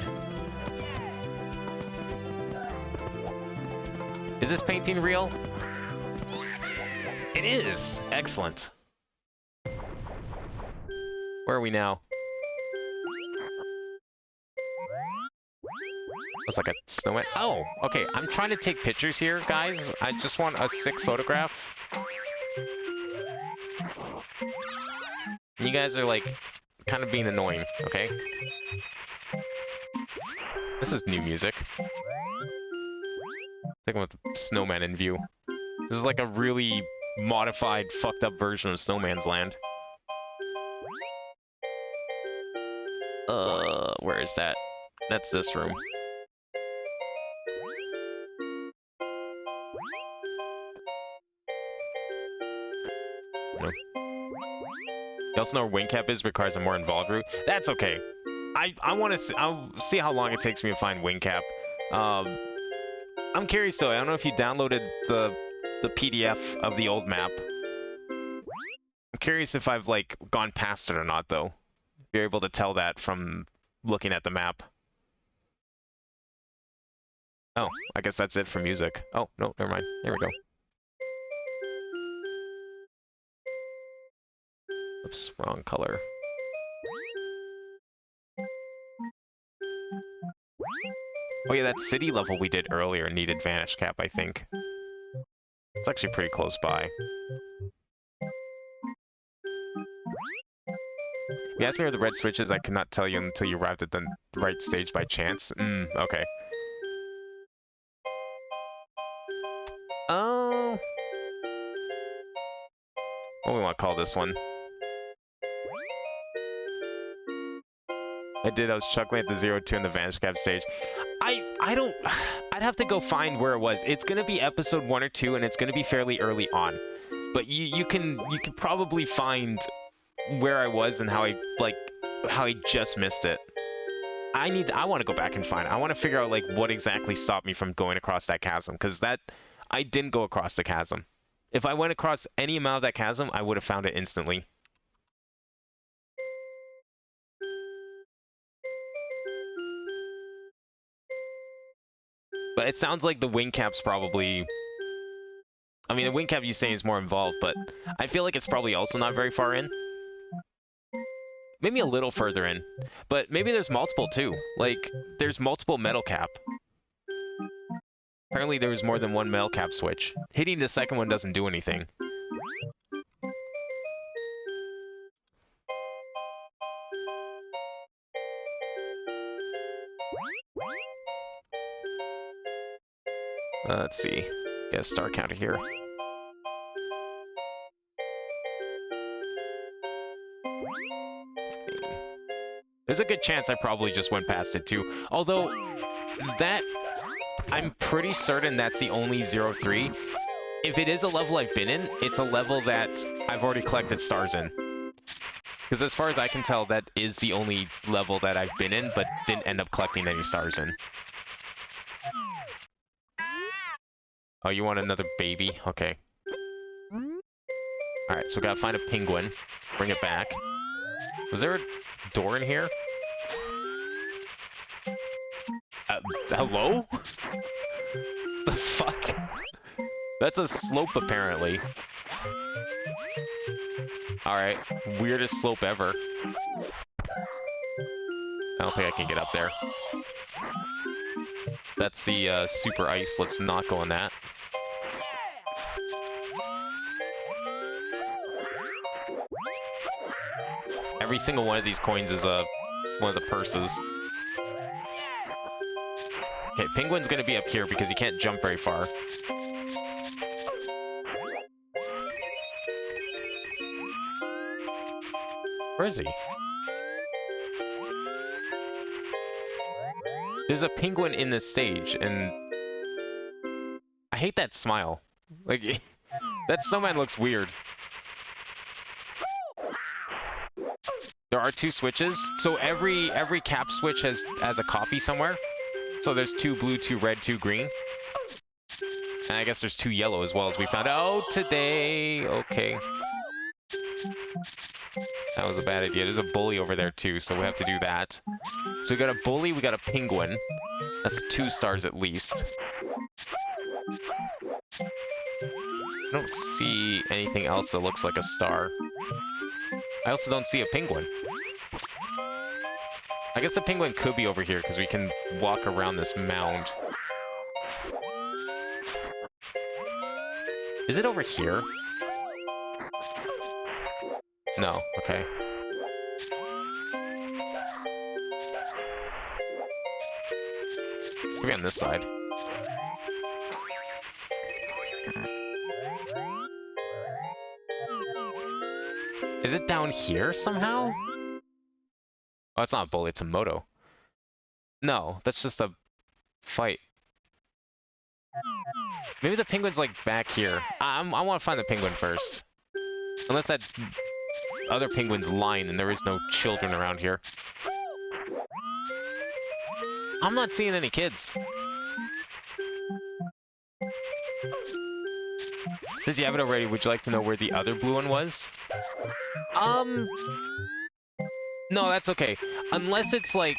Speaker 1: Is this painting real? It is! Excellent. Where are we now? Looks like a snowman. Oh, okay. I'm trying to take pictures here, guys. I just want a sick photograph. You guys are, like, kind of being annoying, okay? This is new music. Take one with the snowman in view. This is like a really modified, fucked up version of Snowman's Land. Where is that? That's this room. No. You also know where wing cap is, requires a more involved route. That's okay. I want to see, I'll see how long it takes me to find wing cap. I'm curious though, I don't know if you downloaded the PDF of the old map. I'm curious if I've like gone past it or not though. You're able to tell that from looking at the map. Oh, I guess that's it for music. Oh, no, never mind. There we go. Oops, wrong color. Oh yeah, that city level we did earlier needed Vanish Cap, I think. It's actually pretty close by. You asked me where the red switch is, I could not tell you until you arrived at the right stage by chance. Okay. Oh. What do we want to call this one? I was chuckling at the 0-2 in the Vanish Cap stage. I don't... I'd have to go find where it was. It's gonna be episode 1 or 2, and it's gonna be fairly early on. But you can probably find where I was and how I just missed it. I want to go back and find it. I want to figure out like what exactly stopped me from going across that chasm, because I didn't go across the chasm. If I went across any amount of that chasm, I would have found it instantly. But it sounds like the wing cap's probably... I mean, the wing cap you say is more involved, but I feel like it's probably also not very far in. Maybe a little further in. But maybe there's multiple, too. Like, there's multiple metal cap. Apparently there was more than one metal cap switch. Hitting the second one doesn't do anything. Let's see. Get a star counter here. There's a good chance I probably just went past it too. Although, that... I'm pretty certain that's the only 03. If it is a level I've been in, it's a level that I've already collected stars in. Because as far as I can tell, that is the only level that I've been in, but didn't end up collecting any stars in. Oh, you want another baby? Okay. Alright, so we gotta find a penguin. Bring it back. Was there a door in here? Hello? The fuck? That's a slope, apparently. Alright, weirdest slope ever. I don't think I can get up there. That's the super ice. Let's not go on that. Every single one of these coins is one of the purses. Okay, Penguin's gonna be up here because he can't jump very far. Where is he? There's a penguin in this stage, and I hate that smile. Like, that snowman looks weird. There are two switches, so every cap switch has a copy somewhere. So there's 2 blue, 2 red, 2 green. And I guess there's 2 yellow as well, as we found out today. Okay. That was a bad idea. There's a bully over there too, so we have to do that. So we got a bully, we got a penguin. That's 2 stars at least. I don't see anything else that looks like a star. I also don't see a penguin. I guess the penguin could be over here, because we can walk around this mound. Is it over here? No, okay. Could be on this side. Is it down here somehow? Oh, it's not a bully, it's a moto. No, that's just a fight. Maybe the penguin's like back here. I want to find the penguin first. Unless that other penguin's lying and there is no children around here. I'm not seeing any kids. Since you have it already, would you like to know where the other blue one was? No, that's okay. Unless it's like...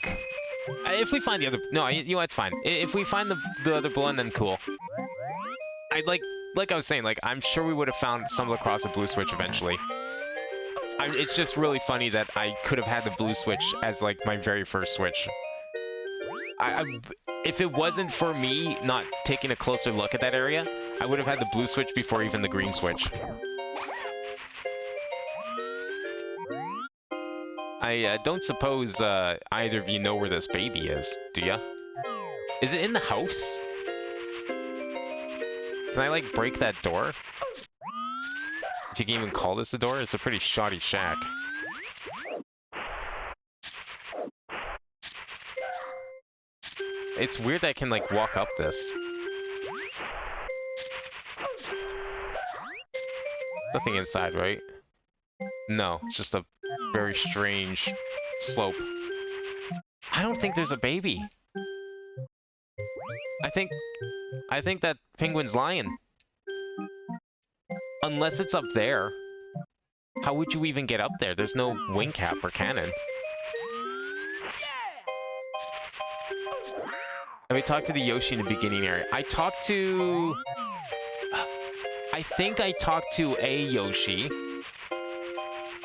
Speaker 1: If we find the other... No, you know, it's fine. If we find the other blue one, then cool. I'd like I was saying, like, I'm sure we would have found stumbled across a blue switch eventually. It's just really funny that I could have had the blue switch as, like, my very first switch. If it wasn't for me not taking a closer look at that area, I would have had the blue switch before even the green switch. I don't suppose either of you know where this baby is, do ya? Is it in the house? Can I, like, break that door? If you can even call this a door, it's a pretty shoddy shack. It's weird that I can, like, walk up this. Nothing inside, right? No, it's just a very strange slope. I don't think there's a baby. I think that penguin's lying. Unless it's up there. How would you even get up there? There's no wing cap or cannon. And we talked to the Yoshi in the beginning area. I think I talked to a Yoshi.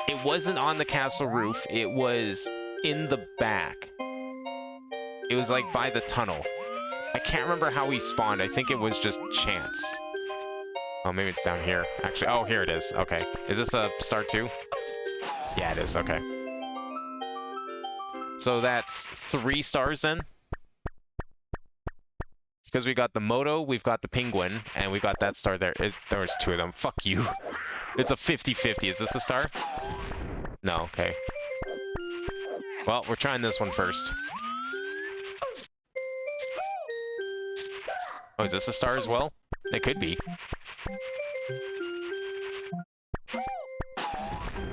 Speaker 1: It wasn't on the castle roof. It was in the back. It was like by the tunnel. I can't remember how he spawned. I think it was just chance. Oh, maybe it's down here. Actually, oh, here it is. Okay. Is this a star 2? Yeah, it is. Okay. So that's 3 stars then? Because we got the Moto, we've got the Penguin, and we got that star there. There was 2 of them. Fuck you. It's a 50-50. Is this a star? No, okay. Well, we're trying this one first. Oh, is this a star as well? It could be.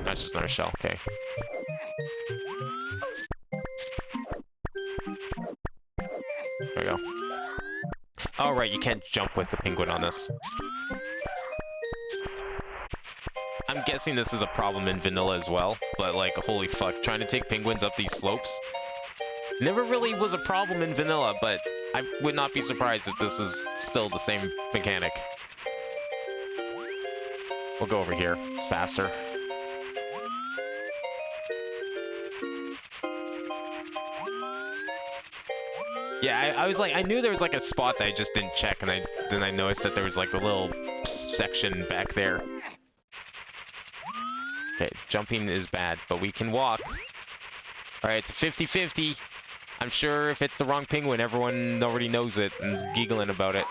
Speaker 1: That's just another shell, okay. There we go. Oh, right, you can't jump with the penguin on this. I'm guessing this is a problem in vanilla as well, but like, holy fuck, trying to take penguins up these slopes never really was a problem in vanilla, but I would not be surprised if this is still the same mechanic. We'll go over here, it's faster. Yeah, I was like, I knew there was like a spot that I just didn't check, and then I noticed that there was like the little section back there. Okay, jumping is bad, but we can walk. Alright, it's a 50-50. I'm sure if it's the wrong penguin, everyone already knows it and is giggling about it.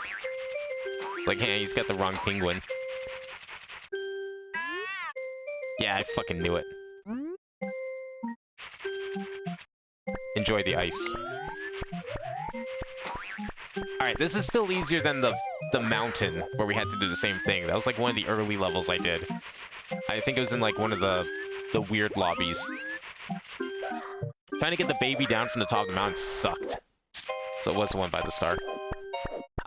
Speaker 1: It's like, hey, he's got the wrong penguin. Yeah, I fucking knew it. Enjoy the ice. Alright, this is still easier than the mountain, where we had to do the same thing. That was like one of the early levels I did. I think it was in like one of the weird lobbies. Trying to get the baby down from the top of the mountain sucked. So it was the one by the star.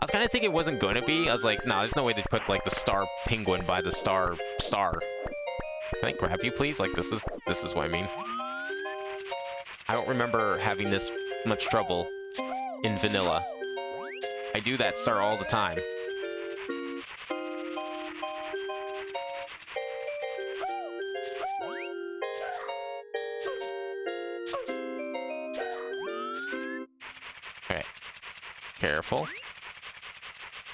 Speaker 1: I was kind of thinking it wasn't going to be. I was like, nah, there's no way they'd put like the star penguin by the star. Can I grab you, please? Like, this is what I mean. I don't remember having this much trouble in vanilla. I do that star all the time. Okay. Careful.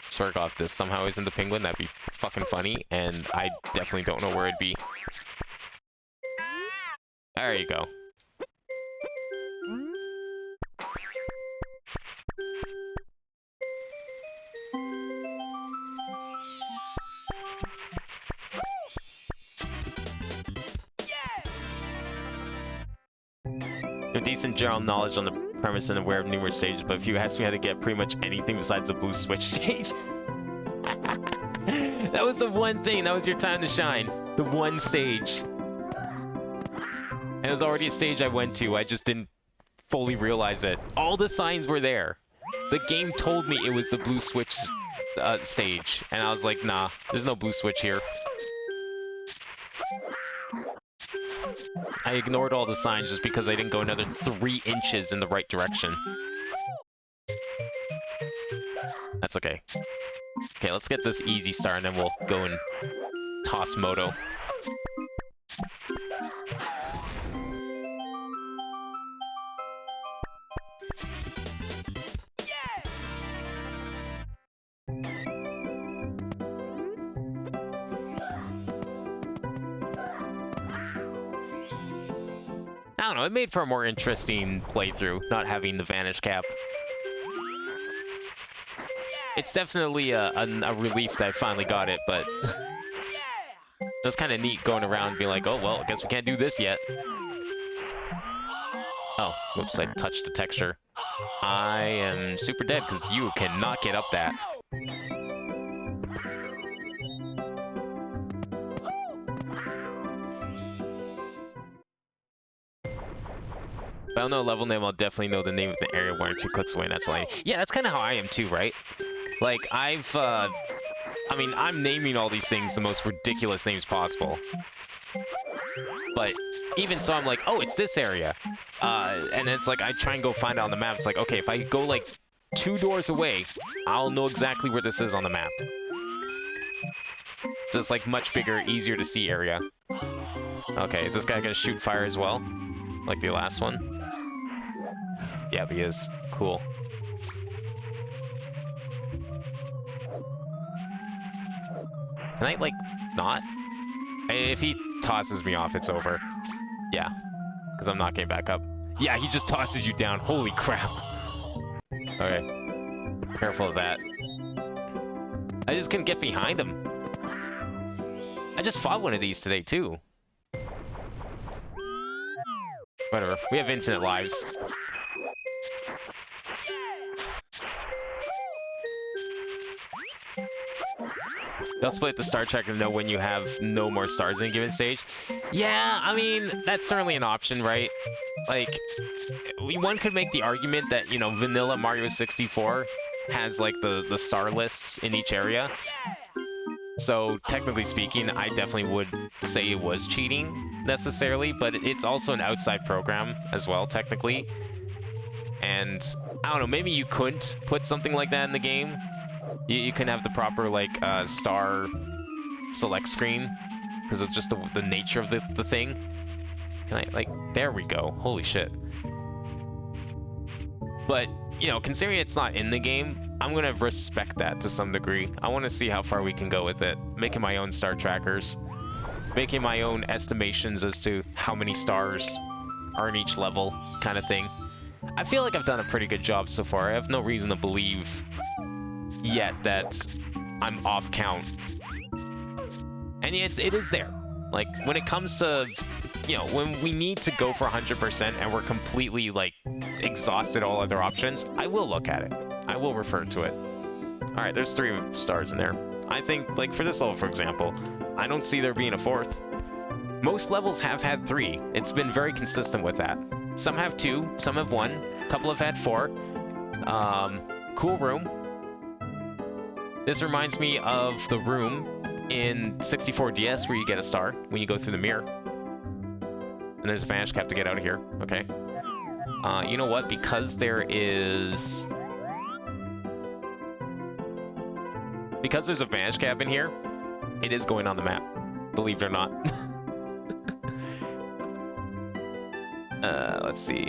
Speaker 1: Swear to God, if this somehow isn't the penguin, that'd be fucking funny, and I definitely don't know where it'd be. There you go. Decent general knowledge on the premise and aware of numerous stages, but if you ask me how to get pretty much anything besides the blue switch stage. That was the one thing, that was your time to shine. The one stage. And it was already a stage I went to, I just didn't fully realize it. All the signs were there. The game told me it was the blue switch stage, and I was like, nah, there's no blue switch here. I ignored all the signs just because I didn't go another 3 inches in the right direction. That's okay. Okay, let's get this easy star and then we'll go and toss Moto. I don't know, it made for a more interesting playthrough, not having the Vanish Cap. It's definitely a relief that I finally got it, but it's kind of neat going around and being like, oh, well, I guess we can't do this yet. Oh, whoops, I touched the texture. I am super dead because you cannot get up that. If I don't know a level name, I'll definitely know the name of the area 1 or 2 clicks away, and that's all yeah, that's kind of how I am too, right? Like, I mean, I'm naming all these things the most ridiculous names possible. But even so, I'm like, oh, it's this area. And it's like, I try and go find it on the map. It's like, okay, if I go, like, 2 doors away, I'll know exactly where this is on the map. So it's like much bigger, easier to see area. Okay, is this guy gonna shoot fire as well? Like the last one? Yeah, he is. Cool. Can I, like, not? If he tosses me off, it's over. Yeah, because I'm not getting back up. Yeah, he just tosses you down. Holy crap. Okay. Be careful of that. I just couldn't get behind him. I just fought one of these today, too. Whatever. We have infinite lives. They'll split the star tracker to know when you have no more stars in a given stage. Yeah, I mean, that's certainly an option, right? Like, one could make the argument that, you know, vanilla Mario 64 has, like, the star lists in each area. So, technically speaking, I definitely would say it was cheating, necessarily, but it's also an outside program as well, technically. And, I don't know, maybe you couldn't put something like that in the game. You can have the proper, like, star select screen, because of just the nature of the thing. Can I, like, there we go. Holy shit. But, you know, considering it's not in the game, I'm going to respect that to some degree. I want to see how far we can go with it. Making my own star trackers. Making my own estimations as to how many stars are in each level, kind of thing. I feel like I've done a pretty good job so far. I have no reason to believe yet that I'm off count. And it is there. Like, when it comes to, you know, when we need to go for 100% and we're completely, like, exhausted all other options, I will look at it. I will refer to it. Alright, there's 3 stars in there. I think, like, for this level, for example, I don't see there being a 4th. Most levels have had 3. It's been very consistent with that. Some have 2, some have 1, a couple have had 4. Cool room. This reminds me of the room in 64DS where you get a star when you go through the mirror. And there's a vanish cap to get out of here. Okay. You know what? Because there's a vanish cap in here, it is going on the map. Believe it or not. Let's see.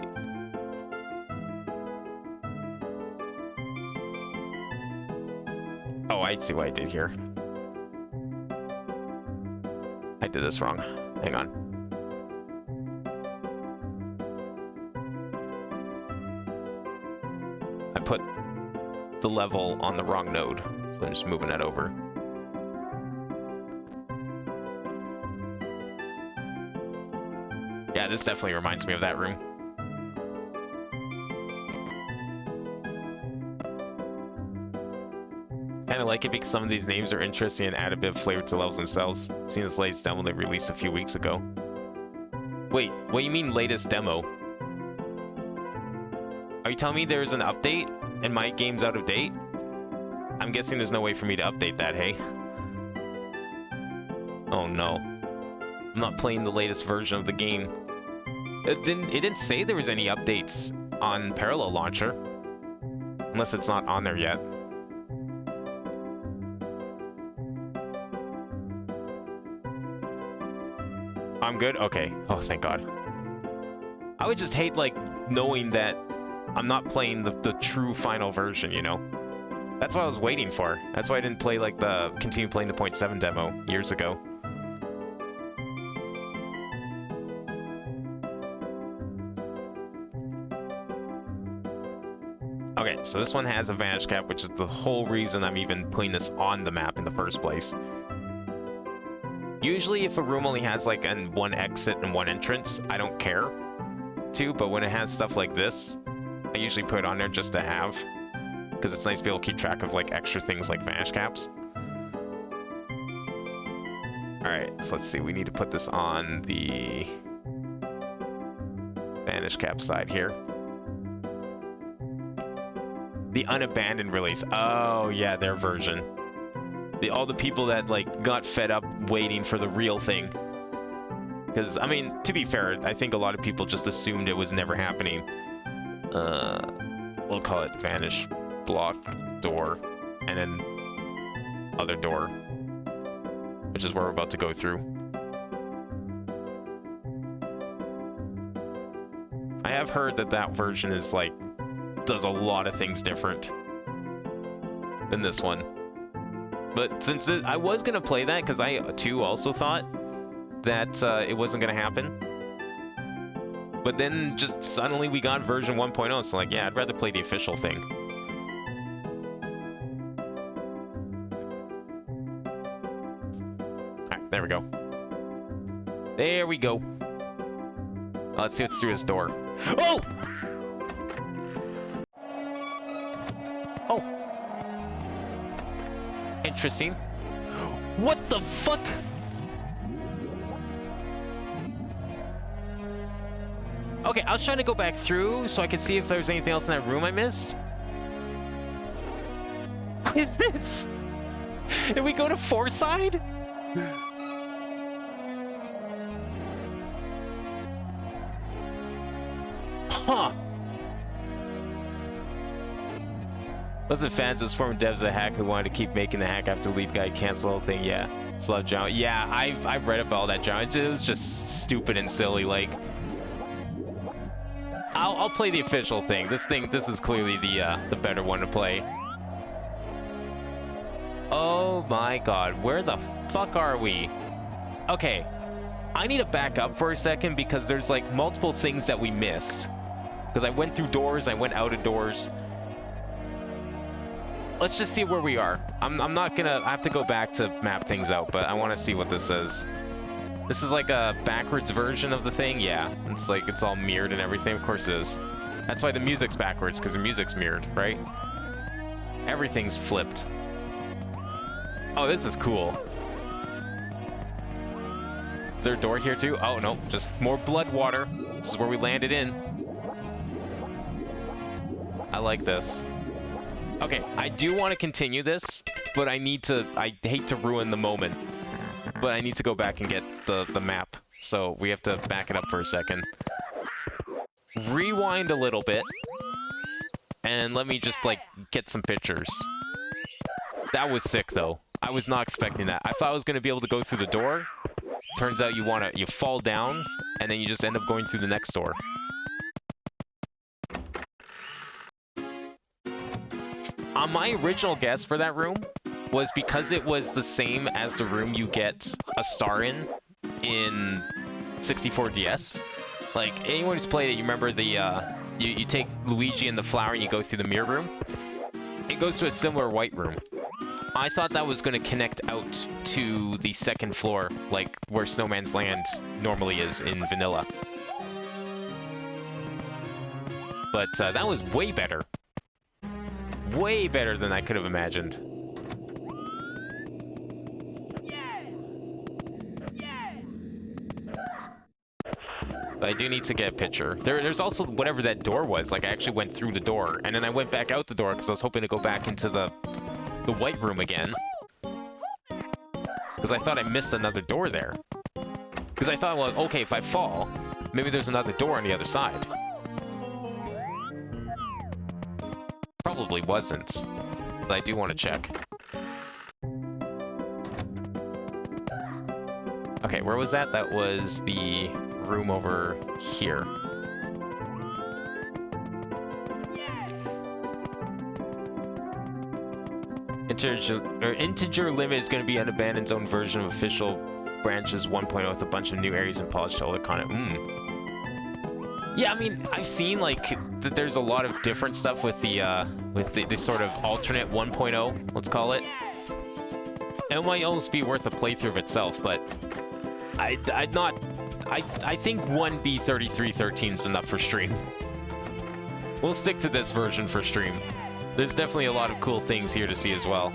Speaker 1: Oh, I see what I did here. I did this wrong. Hang on. I put the level on the wrong node, so I'm just moving it over. Yeah, this definitely reminds me of that room. Kind of like it because some of these names are interesting and add a bit of flavor to levels themselves. Seen this latest demo they released a few weeks ago. Wait, what do you mean latest demo? Are you telling me there's an update and my game's out of date? I'm guessing there's no way for me to update that, hey? Oh no. I'm not playing the latest version of the game. It didn't say there was any updates on Parallel Launcher. Unless it's not on there yet. I'm good? Okay. Oh, thank God. I would just hate, like, knowing that I'm not playing the true final version, you know? That's what I was waiting for. That's why I didn't play, like, continue playing the 0.7 demo years ago. Okay, so this one has a vanish cap, which is the whole reason I'm even putting this on the map in the first place. Usually if a room only has like one exit and one entrance, I don't care but when it has stuff like this, I usually put it on there just to have, because it's nice to be able to keep track of like extra things like vanish caps. Alright, so let's see, we need to put this on the vanish cap side here. The unabandoned release. Oh yeah, their version. All the people that like got fed up waiting for the real thing. Because, I mean, to be fair, I think a lot of people just assumed it was never happening. We'll call it Vanish block door, and then other door, which is where we're about to go through. I have heard that that version is like, does a lot of things different than this one. But since I was gonna play that, because I too also thought that it wasn't gonna happen. But then just suddenly we got version 1.0, so like, yeah, I'd rather play the official thing. Alright, there we go. There we go. Let's see what's through his door. Oh! Oh! Interesting. What the fuck? Okay, I was trying to go back through so I could see if there was anything else in that room I missed. What is this? Did we go to Foreside? Huh. Wasn't fans of former devs of the hack who wanted to keep making the hack after the lead guy canceled the whole thing. Yeah, Slug John. Yeah, I've read about all that, John. It was just stupid and silly. Like, I'll play the official thing. This is clearly the better one to play. Oh my god, where the fuck are we? Okay, I need to back up for a second because there's like multiple things that we missed. Because I went through doors, I went out of doors. Let's just see where we are. I'm not gonna, I have to go back to map things out, but I want to see what this is. This is like a backwards version of the thing? Yeah, it's like, it's all mirrored and everything. Of course it is. That's why the music's backwards, because the music's mirrored, right? Everything's flipped. Oh, this is cool. Is there a door here too? Oh, no, just more blood water. This is where we landed in. I like this. Okay, I do want to continue this, but I hate to ruin the moment. But I need to go back and get the map. So we have to back it up for a second. Rewind a little bit. And let me just, like, get some pictures. That was sick, though. I was not expecting that. I thought I was going to be able to go through the door. Turns out you fall down, and then you just end up going through the next door. My original guess for that room was because it was the same as the room you get a star in 64DS. Like, anyone who's played it, you remember the, you take Luigi and the flower and you go through the mirror room? It goes to a similar white room. I thought that was going to connect out to the second floor, like where Snowman's Land normally is in vanilla. But that was way better. Way better than I could have imagined. But I do need to get a picture. There's also whatever that door was. Like, I actually went through the door, and then I went back out the door because I was hoping to go back into the white room again. Because I thought I missed another door there. Because I thought, well, okay, if I fall, maybe there's another door on the other side. Probably wasn't, but I do want to check. Okay, where was that? That was the room over here. Integer limit is going to be an abandoned zone version of official branches 1.0 with a bunch of new areas and polished all the content. Yeah, I mean, I've seen like that there's a lot of different stuff with the sort of alternate 1.0, let's call it. It might almost be worth a playthrough of itself, but I think one B3313 is enough for stream. We'll stick to this version for stream. There's definitely a lot of cool things here to see as well.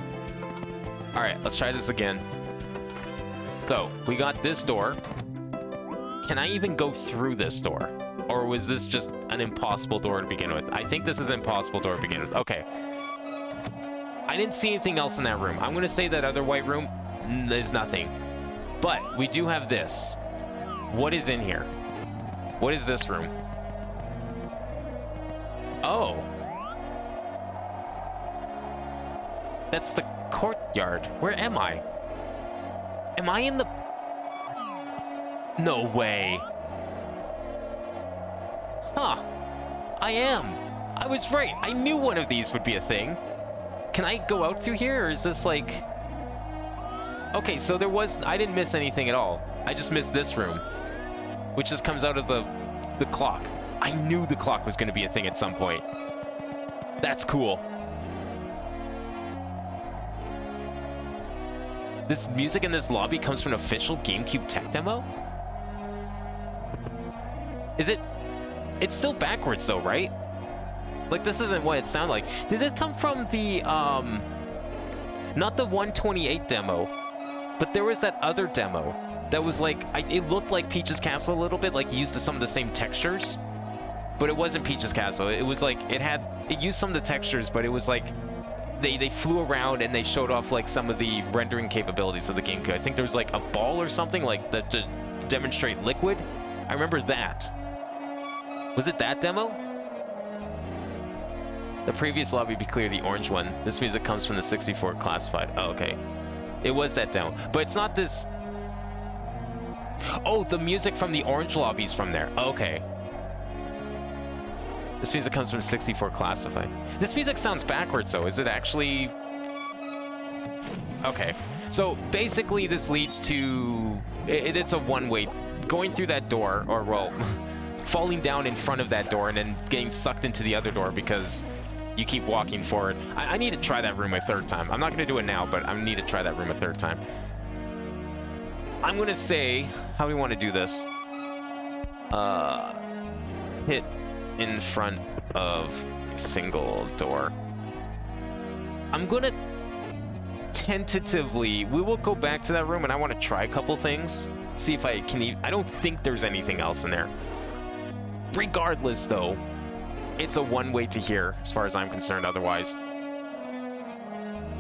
Speaker 1: Alright, let's try this again. So, we got this door. Can I even go through this door? Or was this just an impossible door to begin with? I think this is an impossible door to begin with. Okay. I didn't see anything else in that room. I'm going to say that other white room is nothing. But we do have this. What is in here? What is this room? Oh. That's the courtyard. Where am I? Am I in the... No way. Huh. I am. I was right. I knew one of these would be a thing. Can I go out through here, or is this like... Okay, so there was... I didn't miss anything at all. I just missed this room, which just comes out of the clock. I knew the clock was going to be a thing at some point. That's cool. This music in this lobby comes from an official GameCube tech demo? Is it... It's still backwards though, right? Like, this isn't what it sounded like. Did it come from the, not the 128 demo, but there was that other demo that was like, it looked like Peach's Castle a little bit, like it used some of the same textures, but it wasn't Peach's Castle. It was like, it used some of the textures, but it was like, they flew around and they showed off like some of the rendering capabilities of the GameCube. I think there was like a ball or something like that to demonstrate liquid. I remember that. Was it that demo? The previous lobby, be clear, the orange one. This music comes from the 64 classified. Oh, okay. It was that demo. But it's not this... Oh, the music from the orange lobby's from there. Okay. This music comes from 64 classified. This music sounds backwards, though. Is it actually... Okay. So, basically, this leads to... It's a one-way... Going through that door, or, well... falling down in front of that door and then getting sucked into the other door because you keep walking forward. I need to try that room a third time. I'm not going to do it now, but I need to try that room a third time. I'm going to say, how do we want to do this? Hit in front of a single door. I'm going to tentatively, we will go back to that room and I want to try a couple things. See if I can I don't think there's anything else in there. Regardless, though, it's a one-way to here, as far as I'm concerned, otherwise.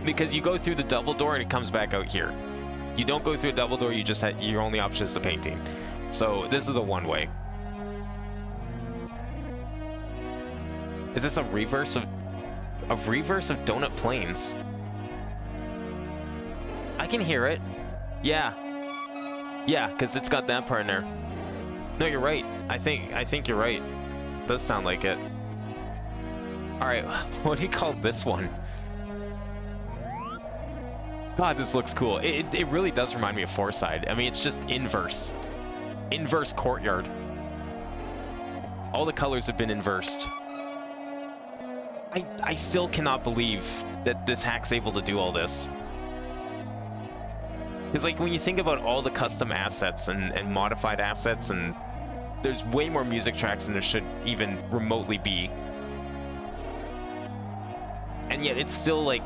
Speaker 1: Because you go through the double door and it comes back out here. You don't go through a double door, you just have, your only option is the painting. So, this is a one-way. Is this a reverse of Donut Plains? I can hear it. Yeah. Yeah, because it's got that part in there. No, you're right. I think you're right. Does sound like it. Alright, what do you call this one? God, this looks cool. It really does remind me of Fourside. I mean, it's just inverse. Inverse courtyard. All the colors have been inversed. I still cannot believe that this hack's able to do all this. Because, like, when you think about all the custom assets and modified assets, and there's way more music tracks than there should even remotely be. And yet it's still, like,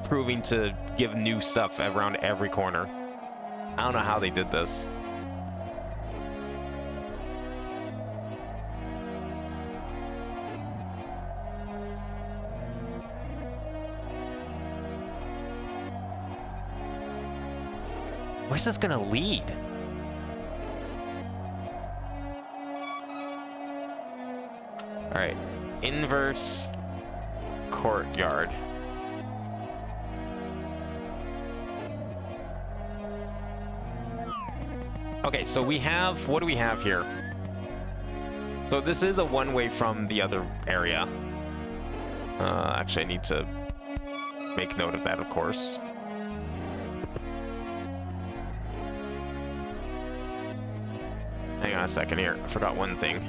Speaker 1: proving to give new stuff around every corner. I don't know how they did this. Where's this gonna lead? Alright, inverse courtyard. Okay, so we have, what do we have here? So this is a one-way from the other area. Actually, I need to make note of that, of course. Hang on a second here, I forgot one thing.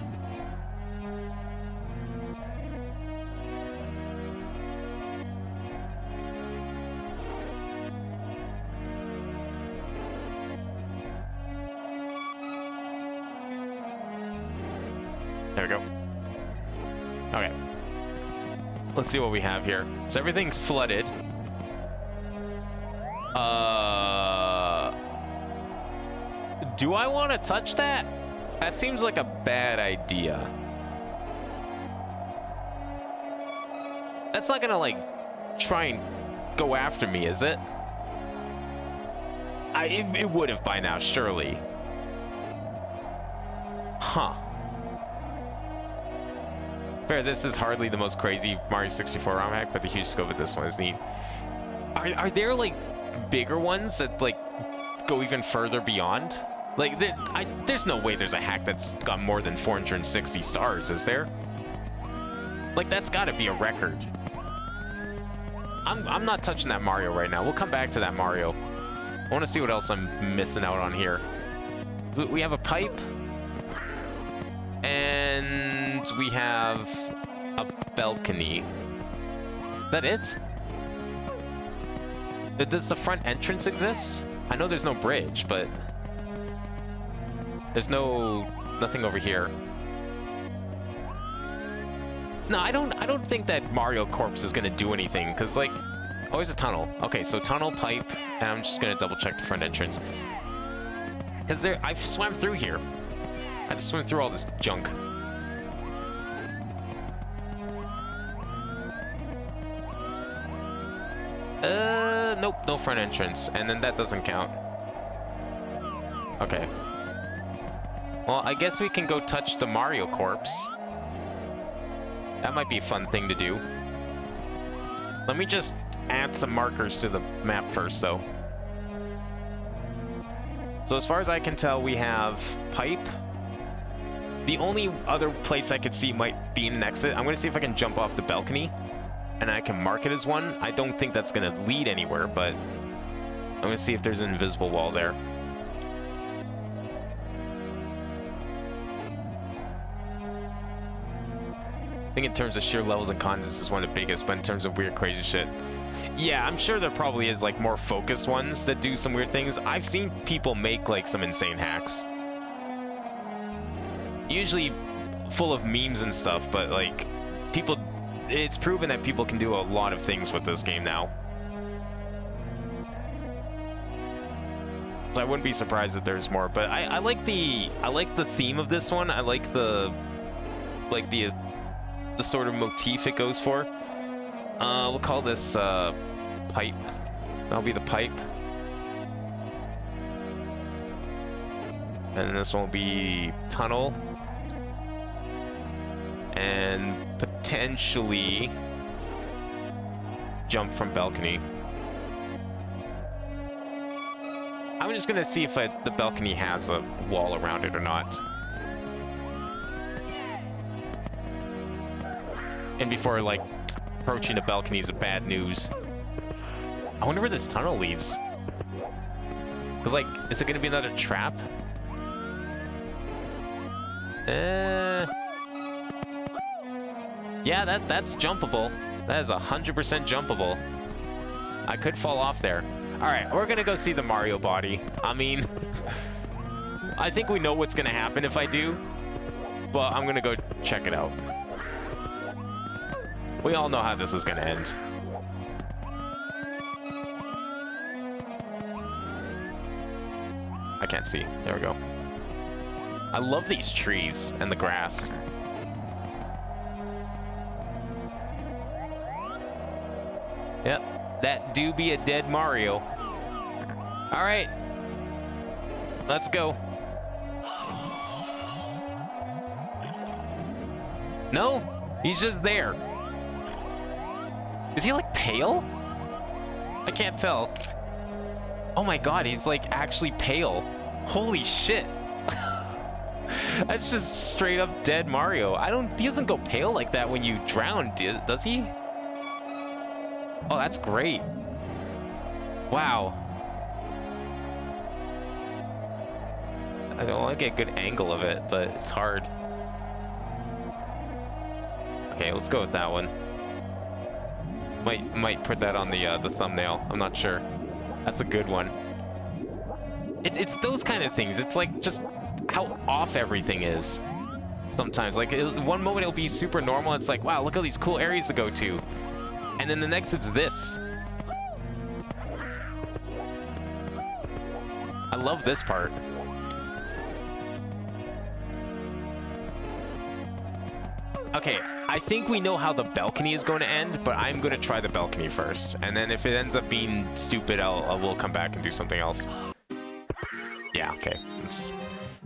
Speaker 1: There we go. Okay. Let's see what we have here. So everything's flooded. Do I want to touch that? That seems like a bad idea. That's not gonna, like, try and go after me, is it? It would have by now, surely. Huh. Fair, this is hardly the most crazy Mario 64 ROM hack, but the huge scope of this one is neat. Are there, like, bigger ones that, like, go even further beyond? Like, there's no way there's a hack that's got more than 460 stars, is there? Like, that's gotta be a record. I'm not touching that Mario right now. We'll come back to that Mario. I want to see what else I'm missing out on here. We have a pipe. And we have a balcony. Is that it? Does the front entrance exist? I know there's no bridge, but there's nothing over here. No, I don't think that Mario Corpse is gonna do anything, cause like, oh, there's a tunnel. Okay, so tunnel, pipe, and I'm just gonna double check the front entrance. Cause I've swam through here. I just swim through all this junk. Nope, no front entrance, and then that doesn't count. Okay. Well, I guess we can go touch the Mario corpse. That might be a fun thing to do. Let me just add some markers to the map first, though. So as far as I can tell, we have pipe. The only other place I could see might be an exit. I'm going to see if I can jump off the balcony, and I can mark it as one. I don't think that's going to lead anywhere, but I'm going to see if there's an invisible wall there. I think in terms of sheer levels and cons, this is one of the biggest, but in terms of weird, crazy shit, yeah, I'm sure there probably is like more focused ones that do some weird things. I've seen people make like some insane hacks. Usually full of memes and stuff, but like people, it's proven that people can do a lot of things with this game now. So I wouldn't be surprised if there's more, but I like the theme of this one. I like the sort of motif it goes for. We'll call this pipe. That'll be the pipe. And this one will be tunnel. And potentially jump from balcony. I'm just gonna see if the balcony has a wall around it or not. And before, like, approaching the balcony is bad news. I wonder where this tunnel leads. Cause like, is it gonna be another trap? Yeah, that's jumpable. That is 100% jumpable. I could fall off there. Alright, we're gonna go see the Mario body. I mean, I think we know what's gonna happen if I do, but I'm gonna go check it out. We all know how this is gonna end. I can't see. There we go. I love these trees and the grass. Yep, that do be a dead Mario. Alright. Let's go. No, he's just there. Is he like pale? I can't tell. Oh my god, he's like actually pale. Holy shit. That's just straight up dead Mario. He doesn't go pale like that when you drown, does he? Oh, that's great. Wow. I don't want to get a good angle of it, but it's hard. Okay, let's go with that one. Might put that on the thumbnail. I'm not sure. That's a good one. It's those kind of things. It's like just how off everything is. Sometimes, like one moment it'll be super normal. It's like, wow, look at all these cool areas to go to, and then the next it's this. I love this part. Okay, I think we know how the balcony is going to end, but I'm going to try the balcony first. And then if it ends up being stupid, we'll come back and do something else. Yeah, okay.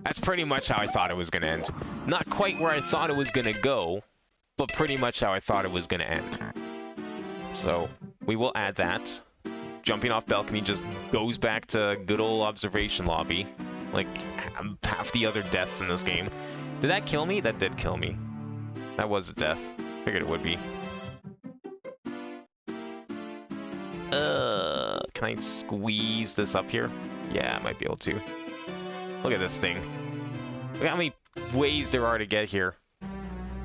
Speaker 1: That's pretty much how I thought it was going to end. Not quite where I thought it was going to go, but pretty much how I thought it was going to end. So, we will add that. jumping off balcony just goes back to good old observation lobby. Like, half the other deaths in this game. Did that kill me? That did kill me. That was a death. Figured it would be. Can I squeeze this up here? Yeah, I might be able to. Look at this thing. Look how many ways there are to get here.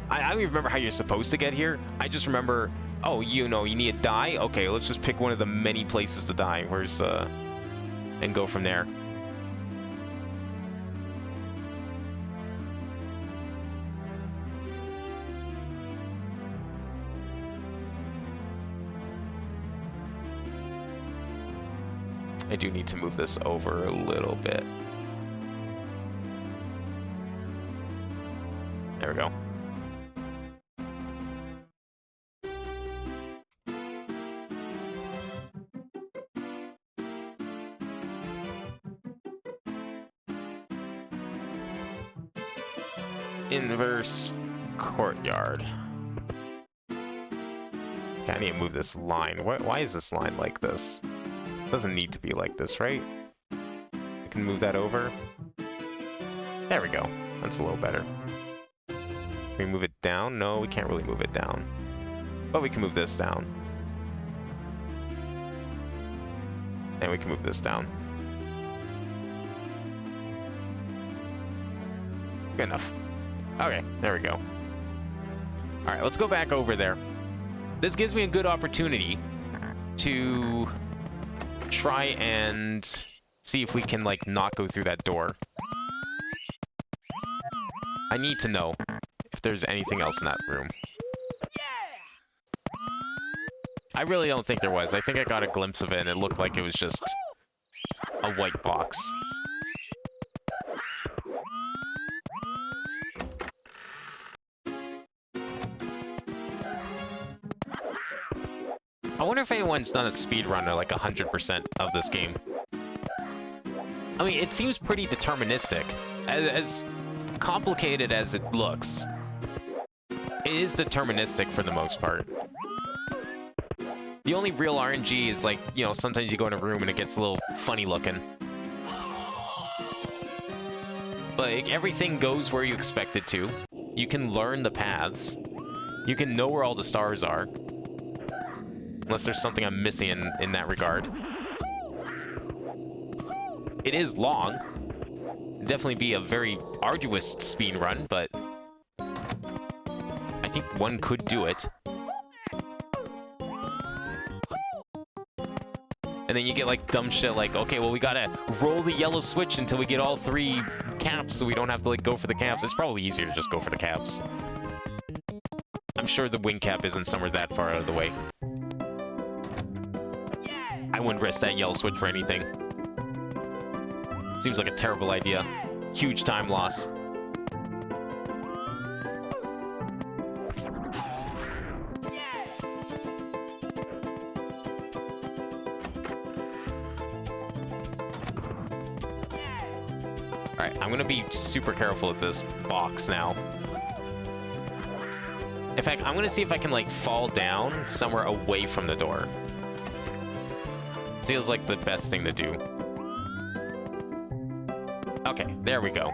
Speaker 1: I don't even remember how you're supposed to get here. I just remember, oh, you know, you need to die? Okay, let's just pick one of the many places to die. Where's, and go from there. I do need to move this over a little bit. There we go. Inverse courtyard. Okay, I need to move this line. Why is this line like this? It doesn't need to be like this, right? I can move that over. There we go. That's a little better. Can we move it down? No, we can't really move it down. But we can move this down. And we can move this down. Good enough. Okay, there we go. Alright, let's go back over there. This gives me a good opportunity to try and see if we can, like, not go through that door. I need to know if there's anything else in that room. I really don't think there was. I think I got a glimpse of it and it looked like it was just a white box. I wonder if anyone's done a speedrun or like 100% of this game. I mean, it seems pretty deterministic. As complicated as it looks, it is deterministic for the most part. The only real RNG is like, you know, sometimes you go in a room and it gets a little funny looking. But like, everything goes where you expect it to. You can learn the paths. You can know where all the stars are. Unless there's something I'm missing in that regard. It is long. It'd definitely be a very arduous speed run, but I think one could do it. And then you get like dumb shit like, okay, well we gotta roll the yellow switch until we get all 3 caps so we don't have to like go for the caps. It's probably easier to just go for the caps. I'm sure the wing cap isn't somewhere that far out of the way. I wouldn't risk that yellow switch for anything. Seems like a terrible idea. Huge time loss. Alright, I'm gonna be super careful with this box now. In fact, I'm gonna see if I can like fall down somewhere away from the door. Feels like the best thing to do. Okay, there we go.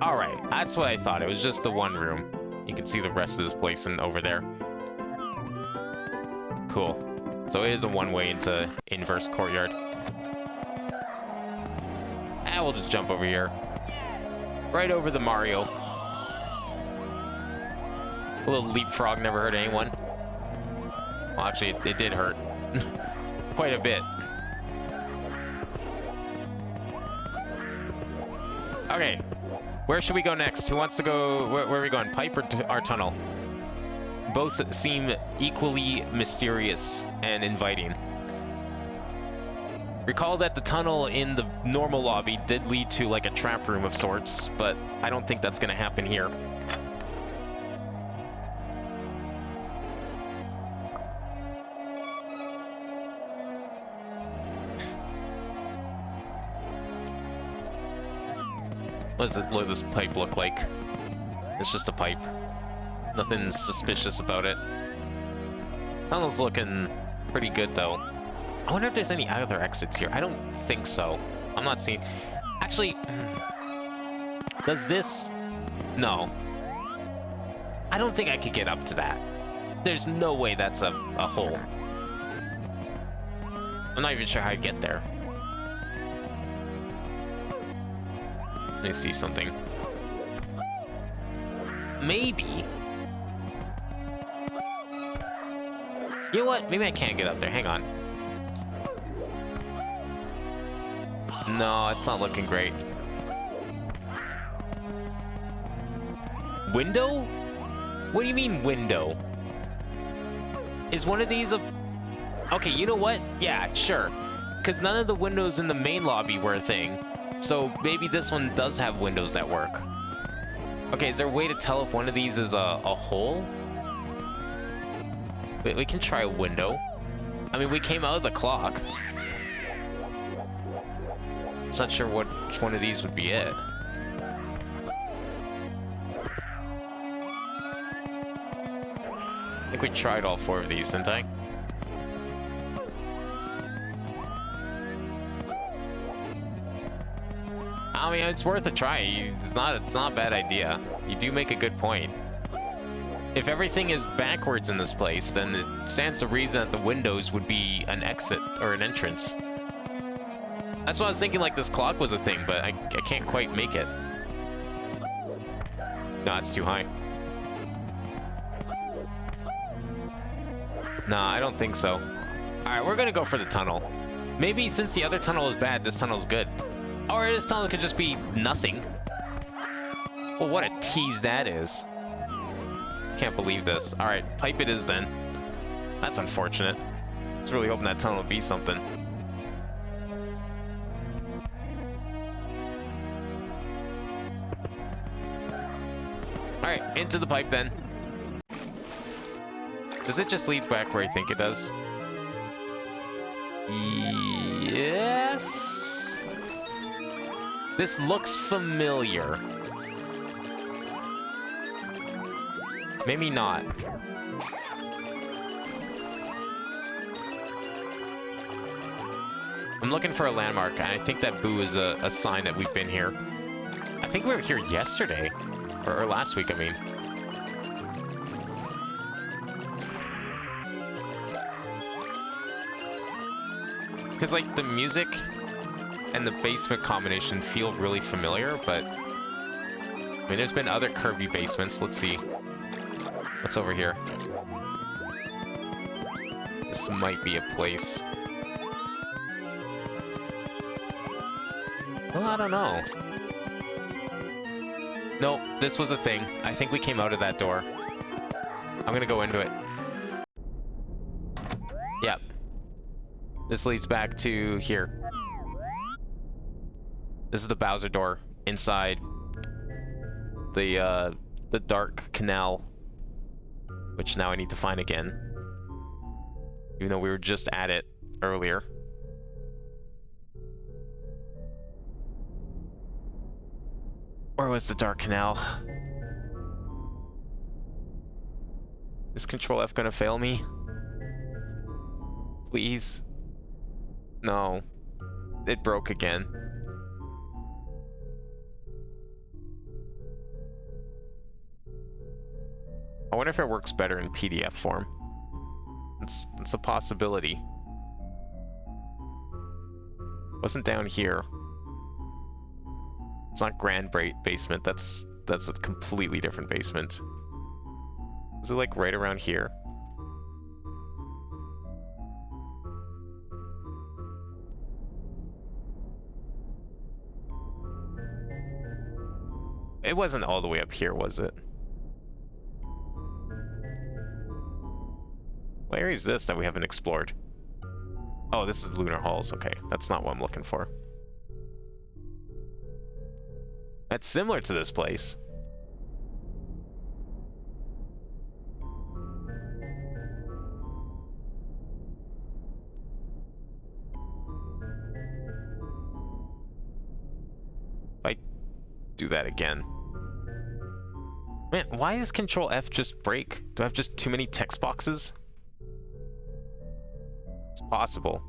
Speaker 1: Alright, that's what I thought. It was just the one room. You can see the rest of this place and over there. Cool. So it is a one-way into inverse courtyard. And we'll just jump over here. Right over the Mario. A little leapfrog never hurt anyone. Well, actually, it did hurt. Quite a bit. Okay, where should we go next? Who wants to go? Where are we going? Pipe or our tunnel? Both seem equally mysterious and inviting. Recall that the tunnel in the normal lobby did lead to like a trap room of sorts, but I don't think that's going to happen here. What does this pipe look like? It's just a pipe. Nothing suspicious about it. Tunnel's looking pretty good though. I wonder if there's any other exits here. I don't think so. I'm not seeing... Actually, does this... No. I don't think I could get up to that. There's no way that's a hole. I'm not even sure how I'd get there. Let me see something. Maybe. You know what? Maybe I can't get up there. Hang on. No, it's not looking great. Window? What do you mean window? Is one of these a... Okay, you know what? Yeah, sure. Because none of the windows in the main lobby were a thing. So maybe this one does have windows that work. Okay, is there a way to tell if one of these is a hole? We can try a window. I mean, we came out of the clock. Just not sure which one of these would be it. I think we tried all 4 of these, didn't I? I mean, it's worth a try. It's not a bad idea. You do make a good point. If everything is backwards in this place, then it stands to reason that the windows would be an exit or an entrance. That's why I was thinking like this clock was a thing, but I can't quite make it. No, it's too high. Nah, I don't think so. Alright, we're gonna go for the tunnel. Maybe since the other tunnel is bad, this tunnel's good. Or this tunnel could just be nothing. Well, what a tease that is. Can't believe this. Alright, pipe it is then. That's unfortunate. I was really hoping that tunnel would be something. Alright, into the pipe then. Does it just lead back where I think it does? Yes. This looks familiar. Maybe not. I'm looking for a landmark, and I think that boo is a sign that we've been here. I think we were here yesterday. Or last week, I mean. Because, like, the music and the basement combination feel really familiar, but... I mean, there's been other curvy basements. Let's see. What's over here? This might be a place. Well, I don't know. Nope, this was a thing. I think we came out of that door. I'm gonna go into it. Yep. This leads back to here. This is the Bowser door inside the dark canal, which now I need to find again. Even though we were just at it earlier. Where was the dark canal? Is Control F gonna fail me? Please? No. It broke again. I wonder if it works better in PDF form. It's a possibility. Wasn't down here. It's not Grand Basement. That's a completely different basement. Was it like right around here? It wasn't all the way up here, was it? What area is this that we haven't explored? Oh, this is Lunar Halls. Okay, that's not what I'm looking for. That's similar to this place. If I do that again. Man, why does Control F just break? Do I have just too many text boxes? It's possible.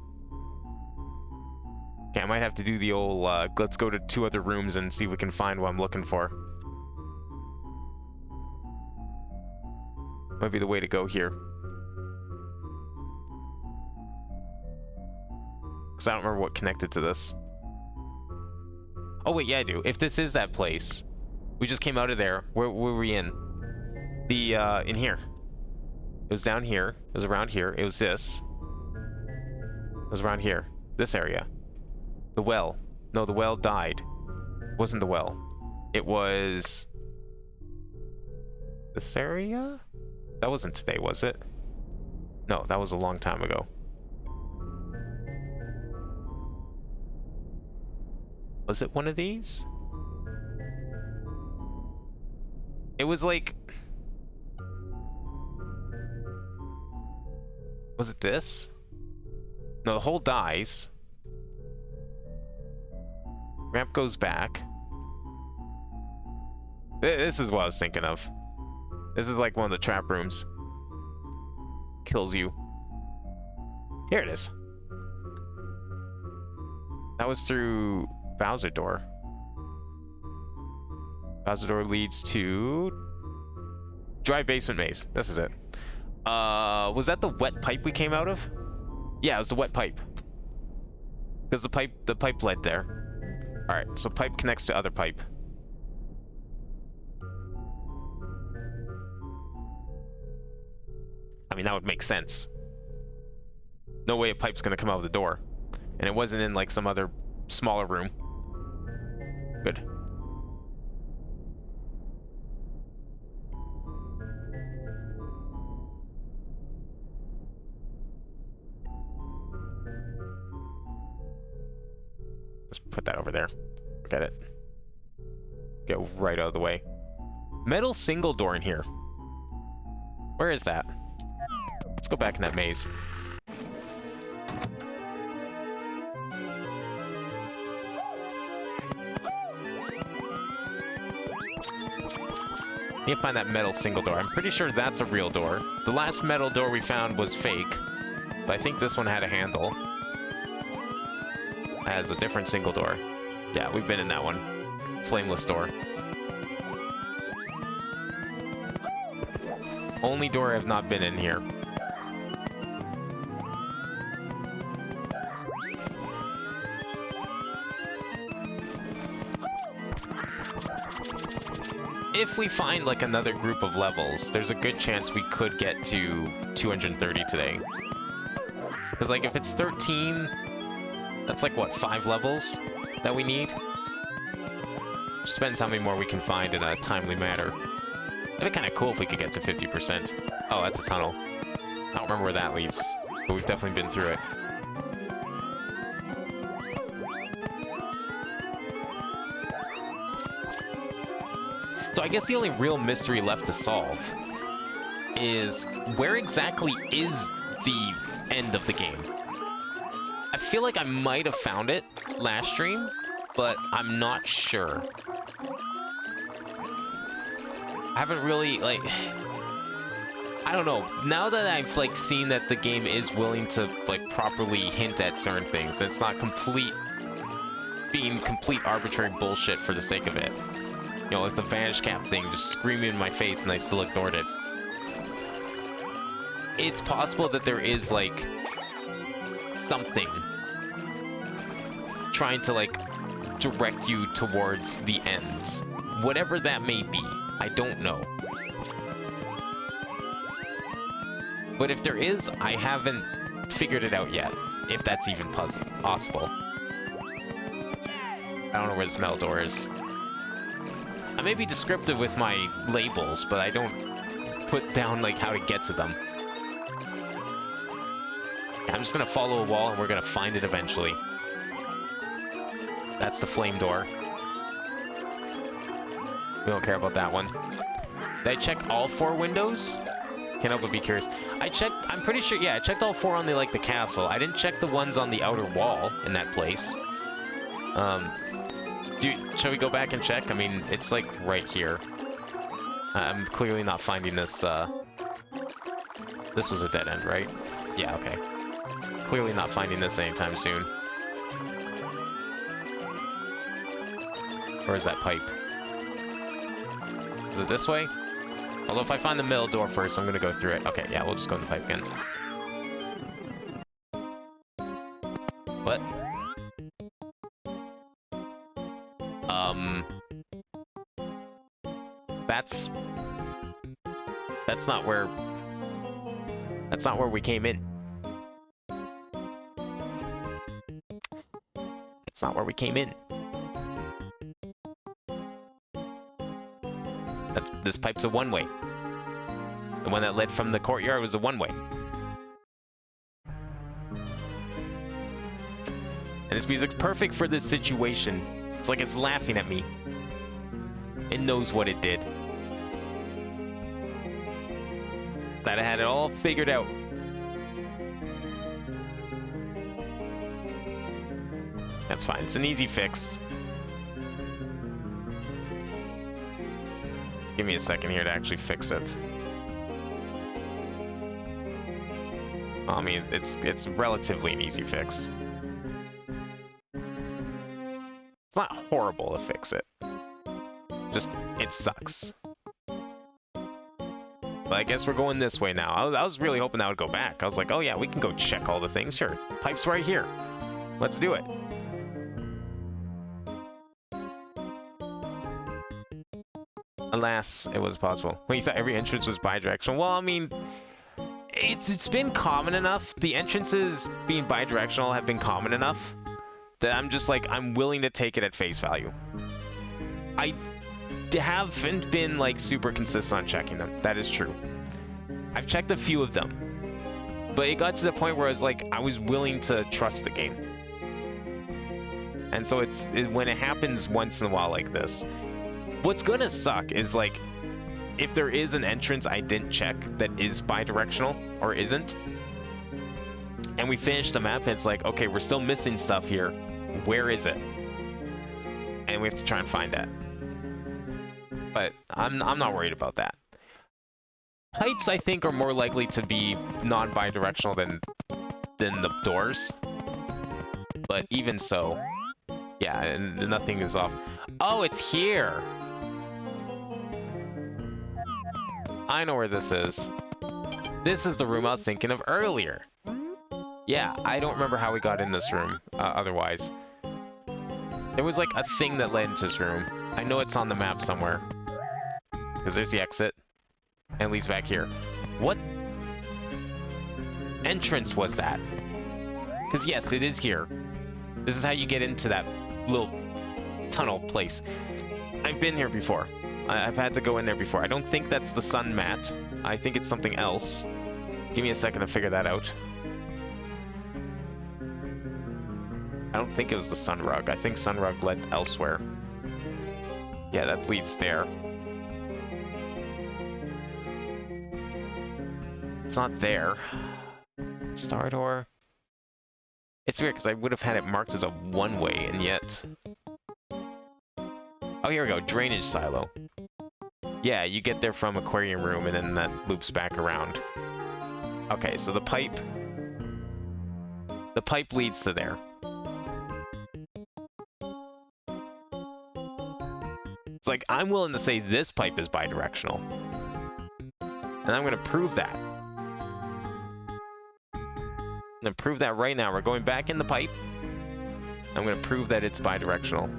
Speaker 1: Okay, I might have to do the old, let's go to 2 other rooms and see if we can find what I'm looking for. Might be the way to go here. Because I don't remember what connected to this. Oh wait, yeah I do. If this is that place, we just came out of there. Where were we in? The, in here. It was down here. It was around here. It was this. It was around here. This area. The well. No, the well died. It wasn't the well. It was... this area? That wasn't today, was it? No, that was a long time ago. Was it one of these? It was like... was it this? No, the hole dies. Ramp goes back. This is what I was thinking of. This is like one of the trap rooms. Kills you. Here it is. That was through Bowser door. Bowser door leads to... dry basement maze. This is it. Was that the wet pipe we came out of? Yeah, it was the wet pipe. Because the pipe led there. Alright, so pipe connects to other pipe. I mean, that would make sense. No way a pipe's gonna come out of the door. And it wasn't in like some other smaller room. Good. Let's put that over there. Look at it. Get right out of the way. Metal single door in here. Where is that? Let's go back in that maze. Need to find that metal single door. I'm pretty sure that's a real door. The last metal door we found was fake, but I think this one had a handle. It has a different single door. Yeah, we've been in that one. Flameless door. Only door I've not been in here. If we find like another group of levels, there's a good chance we could get to 230 today. Because like if it's 13, that's like what, 5 levels that we need? Just depends how many more we can find in a timely manner. That'd be kind of cool if we could get to 50%. Oh, that's a tunnel. I don't remember where that leads, but we've definitely been through it. So I guess the only real mystery left to solve is where exactly is the end of the game? I feel like I might have found it last stream, but I'm not sure. I haven't really, like... I don't know. Now that I've, like, seen that the game is willing to, like, properly hint at certain things, and it's not being complete arbitrary bullshit for the sake of it. You know, like the vanish cap thing just screaming in my face and I still ignored it. It's possible that there is, like, something trying to, like, direct you towards the end. Whatever that may be, I don't know. But if there is, I haven't figured it out yet, if that's even possible. I don't know where this metal door is. I may be descriptive with my labels, but I don't put down, like, how to get to them. I'm just gonna follow a wall and we're gonna find it eventually. That's the flame door. We don't care about that one. Did I check all 4 windows? Can't help but be curious. I'm pretty sure, yeah, I checked all 4 on the, like, the castle. I didn't check the ones on the outer wall in that place. Dude, shall we go back and check? I mean, it's like right here. I'm clearly not finding this, this was a dead end, right? Yeah, okay. Clearly not finding this anytime soon. Or is that pipe? Is it this way? Although if I find the middle door first, I'm gonna go through it. Okay, yeah, we'll just go in the pipe again. What? That's not where we came in. It's not where we came in. This pipe's a one-way. The one that led from the courtyard was a one-way. And this music's perfect for this situation. It's like it's laughing at me. It knows what it did. That I had it all figured out. That's fine. It's an easy fix. Just give me a second here to actually fix it. I mean, it's relatively an easy fix. It's not horrible to fix it. Just, it sucks. But I guess we're going this way now. I was really hoping that would go back. I was like, oh yeah, we can go check all the things. Sure, pipe's right here. Let's do it. Alas, it was possible. Well, you thought every entrance was bi-directional? Well, I mean, it's been common enough. The entrances being bi-directional have been common enough that I'm just like, I'm willing to take it at face value. I haven't been like super consistent on checking them. That is true. I've checked a few of them, but it got to the point where I was like, I was willing to trust the game. And so when it happens once in a while like this, what's gonna suck is like, if there is an entrance I didn't check that is bi-directional or isn't, and we finish the map and it's like, okay, we're still missing stuff here. Where is it? And we have to try and find that. But I'm not worried about that. Pipes, I think, are more likely to be non-bi-directional than the doors. But even so, yeah, and nothing is off. Oh, it's here! I know where this is. This is the room I was thinking of earlier. Yeah, I don't remember how we got in this room, otherwise. There was like a thing that led into this room. I know it's on the map somewhere. Because there's the exit. And it leads back here. What entrance was that? Because yes, it is here. This is how you get into that little tunnel place. I've been here before. I've had to go in there before. I don't think that's the sun mat. I think it's something else. Give me a second to figure that out. I don't think it was the sun rug. I think sun rug led elsewhere. Yeah, that leads there. It's not there. Star door. It's weird because I would have had it marked as a one-way, and yet... Oh, here we go. Drainage silo. Yeah, you get there from aquarium room, and then that loops back around. Okay, so the pipe leads to there. It's like, I'm willing to say this pipe is bi-directional. And I'm going to prove that. I'm going to prove that right now. We're going back in the pipe. I'm going to prove that it's bi-directional.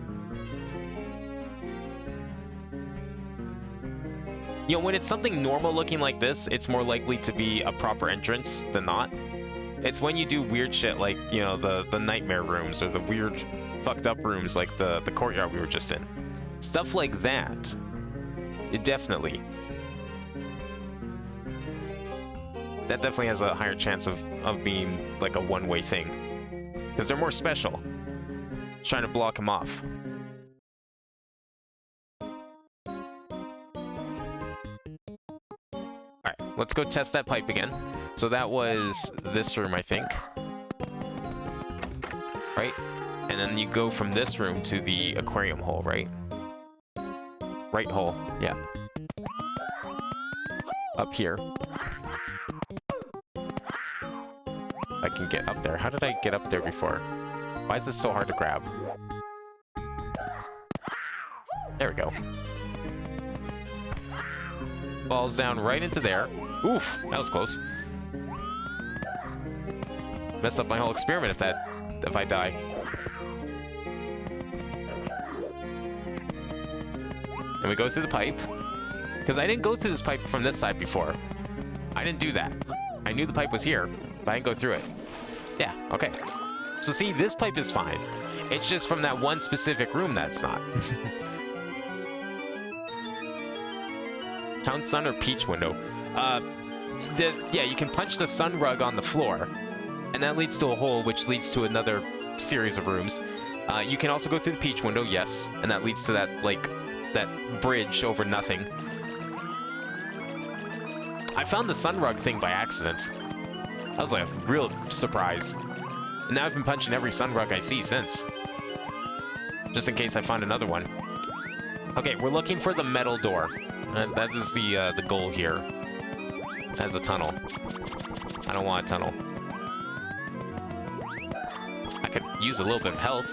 Speaker 1: You know, when it's something normal looking like this, it's more likely to be a proper entrance than not. It's when you do weird shit like, you know, the nightmare rooms or the weird fucked up rooms like the courtyard we were just in. Stuff like that. It definitely. That definitely has a higher chance of being like a one-way thing. Because they're more special. It's trying to block them off. Alright, let's go test that pipe again. So that was this room, I think. Right? And then you go from this room to the aquarium hole, right? Right hole, yeah. Up here. I can get up there. How did I get up there before? Why is this so hard to grab? There we go. Falls down right into there. Oof, that was close. Mess up my whole experiment if I die. And we go through the pipe. Because I didn't go through this pipe from this side before. I didn't do that. I knew the pipe was here, but I didn't go through it. Yeah, okay. So see, this pipe is fine. It's just from that one specific room that's not. Town sun or peach window? Yeah, you can punch the sun rug on the floor, and that leads to a hole, which leads to another series of rooms. You can also go through the peach window, yes, and that leads to that, like, that bridge over nothing. I found the sun rug thing by accident. That was like a real surprise. And now I've been punching every sun rug I see since. Just in case I find another one. Okay, we're looking for the metal door. That is the goal here. As a tunnel. I don't want a tunnel. I could use a little bit of health.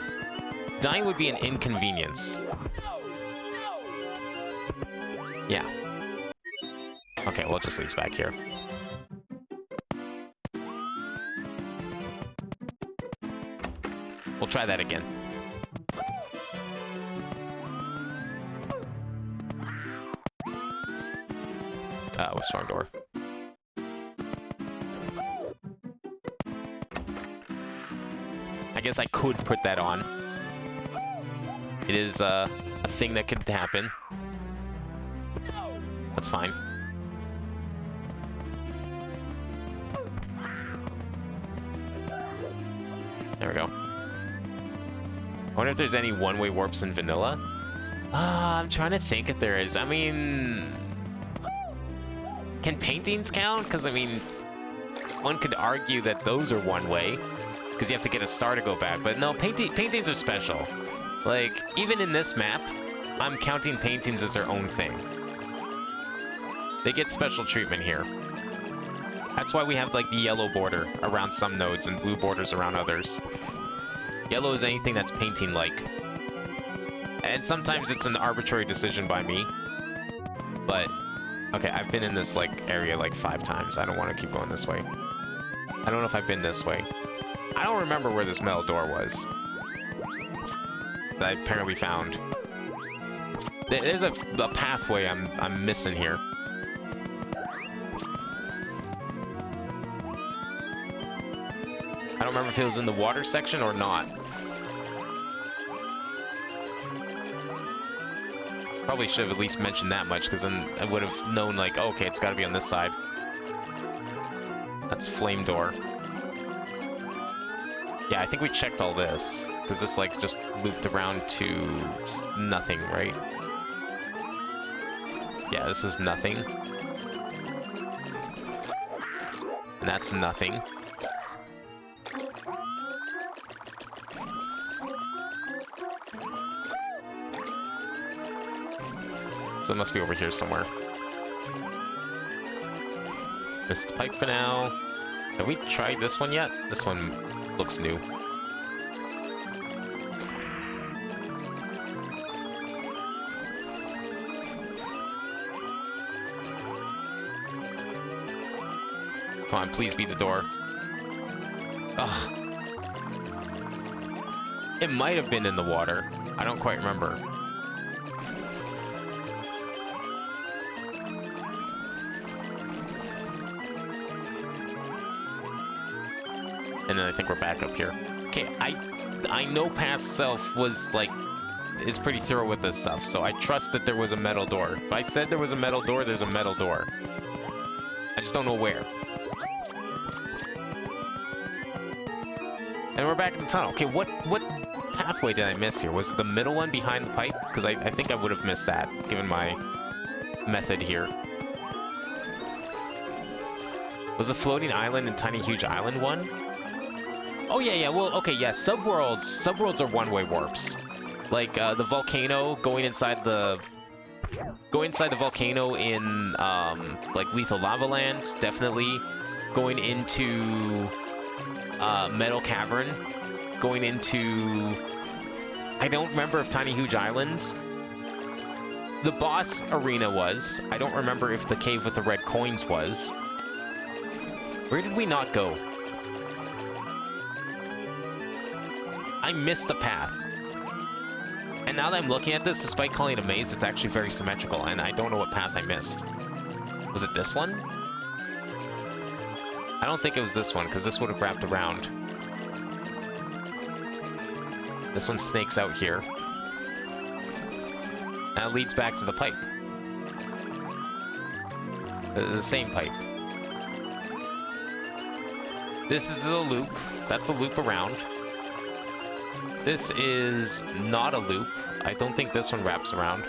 Speaker 1: Dying would be an inconvenience. Yeah. Okay, well, it just leads back here. We'll try that again. What's wrong door? I guess I could put that on. It is a thing that could happen. That's fine. There we go. I wonder if there's any one-way warps in vanilla. I'm trying to think if there is. I mean, can paintings count? Because, I mean, one could argue that those are one-way, because you have to get a star to go back. But no, paintings are special. Like, even in this map, I'm counting paintings as their own thing. They get special treatment here. That's why we have, like, the yellow border around some nodes and blue borders around others. Yellow is anything that's painting-like. And sometimes it's an arbitrary decision by me. But, okay, I've been in this, like, area, like, 5 times. I don't want to keep going this way. I don't know if I've been this way. I don't remember where this metal door was. That I apparently found. There's a pathway I'm missing here. I don't remember if it was in the water section or not. Probably should have at least mentioned that much, because then I would have known, like, oh, okay, it's got to be on this side. That's flame door. Yeah, I think we checked all this, because this, like, just looped around to nothing, right? Yeah, this is nothing. And that's nothing. So it must be over here somewhere. Missed the pipe for now. Have we tried this one yet? This one looks new. Come on, please be the door. Ugh. It might have been in the water. I don't quite remember. And then I think we're back up here. Okay, I know past self was, like, is pretty thorough with this stuff, so I trust that there was a metal door. If I said there was a metal door, there's a metal door. I just don't know where. And we're back in the tunnel. Okay, what pathway did I miss here? Was it the middle one behind the pipe? Because I think I would have missed that, given my method here. Was the floating island and tiny huge island one? Oh yeah, well, okay, yeah, subworlds are one-way warps. Like, the volcano, going inside the volcano in, like, Lethal Lava Land, definitely. Going into, Metal Cavern. Going into, I don't remember if Tiny Huge Island the boss arena was. I don't remember if the cave with the red coins was. Where did we not go? I missed the path. And now that I'm looking at this, despite calling it a maze, it's actually very symmetrical, and I don't know what path I missed. Was it this one? I don't think it was this one, because this would have wrapped around. This one snakes out here. That leads back to the pipe. The same pipe. This is a loop. That's a loop around. This is not a loop. I don't think this one wraps around.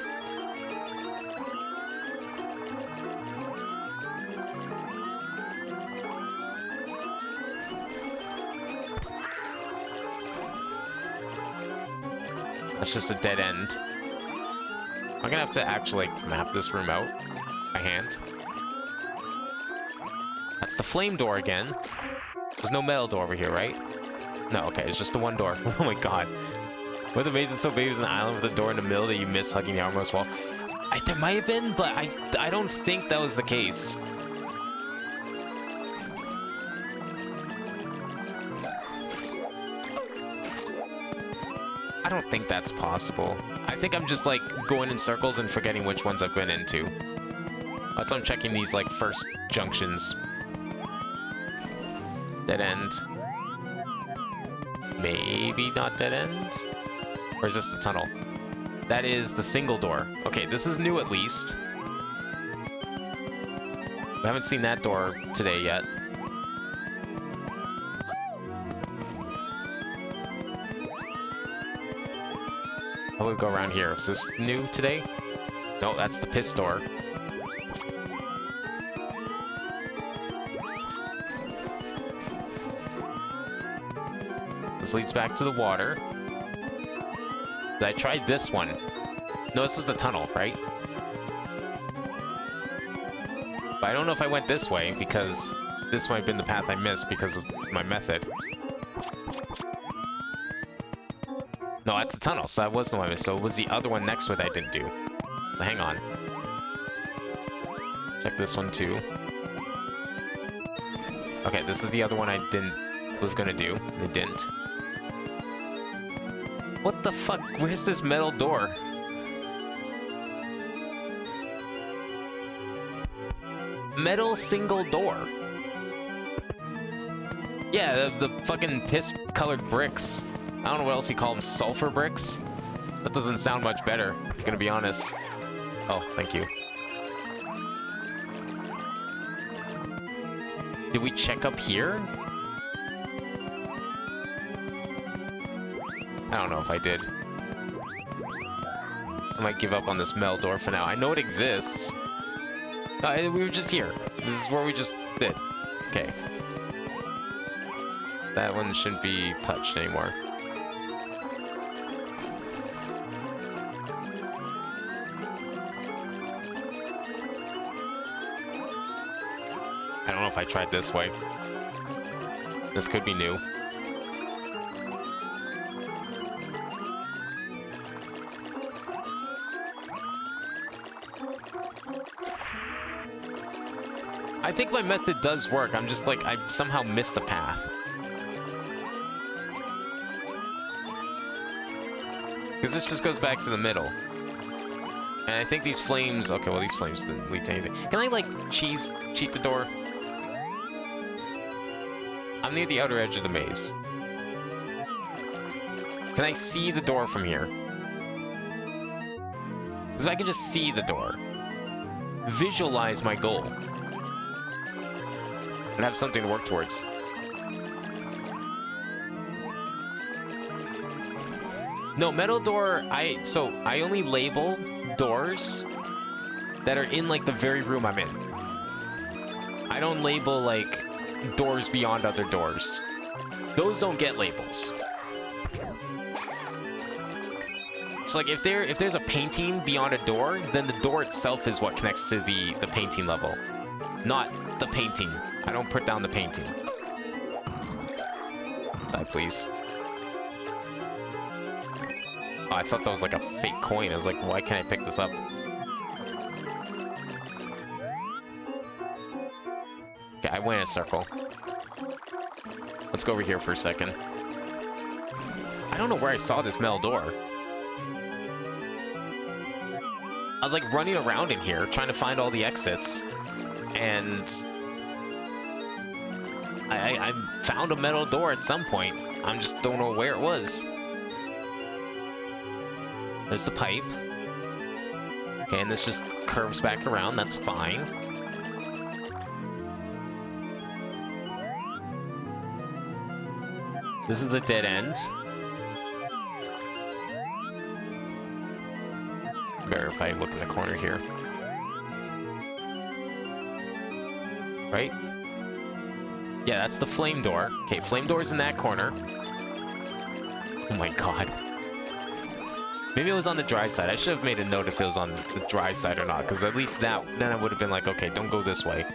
Speaker 1: That's just a dead end. I'm gonna have to actually map this room out by hand. That's the flame door again. There's no metal door over here, right? No, okay, it's just the one door. Oh my god. What the maze is so big, there's an island with a door in the middle that you miss hugging the outermost wall. There might have been, but I don't think that was the case. I don't think that's possible. I think I'm just like going in circles and forgetting which ones I've been into. That's why I'm checking these like first junctions. Dead end. Maybe not dead end? Or is this the tunnel? That is the single door. Okay, this is new at least. We haven't seen that door today yet. How would we go around here? Is this new today? No, that's the piss door. This leads back to the water. I tried this one. No, this was the tunnel, right? But I don't know if I went this way, because this might have been the path I missed because of my method. No, that's the tunnel, so that was the one I missed. So it was the other one next to it that I didn't do. So hang on. Check this one too. Okay, this is the other one I was gonna do. I didn't. What the fuck? Where's this metal door? Metal single door. Yeah, the fucking piss-colored bricks. I don't know what else you call them. Sulfur bricks? That doesn't sound much better, I'm gonna be honest. Oh, thank you. Did we check up here? I don't know if I did. I might give up on this metal door for now. I know it exists. We were just here. This is where we just did. Okay. That one shouldn't be touched anymore. I don't know if I tried this way. This could be new. I think my method does work. I'm just like, I somehow missed the path. Because this just goes back to the middle. And I think these flames... Okay, well, these flames didn't lead to anything. Can I, like, cheat the door? I'm near the outer edge of the maze. Can I see the door from here? Because if I can just see the door, visualize my goal, and have something to work towards. No, metal door, so I only label doors that are in, like, the very room I'm in. I don't label, like, doors beyond other doors. Those don't get labels. So, like, if there's a painting beyond a door, then the door itself is what connects to the painting level. Not the painting. I don't put down the painting. Die, please. Oh, I thought that was like a fake coin. I was like, why can't I pick this up? Okay, I went in a circle. Let's go over here for a second. I don't know where I saw this metal door. I was like running around in here trying to find all the exits, and I found a metal door at some point. I just don't know where it was. There's the pipe. Okay, and this just curves back around. That's fine. This is the dead end. Better if I look in the corner here. Right? Yeah, that's the flame door. Okay, flame door's in that corner. Oh my god. Maybe it was on the dry side. I should have made a note if it was on the dry side or not, because at least then I would have been like, okay, don't go this way.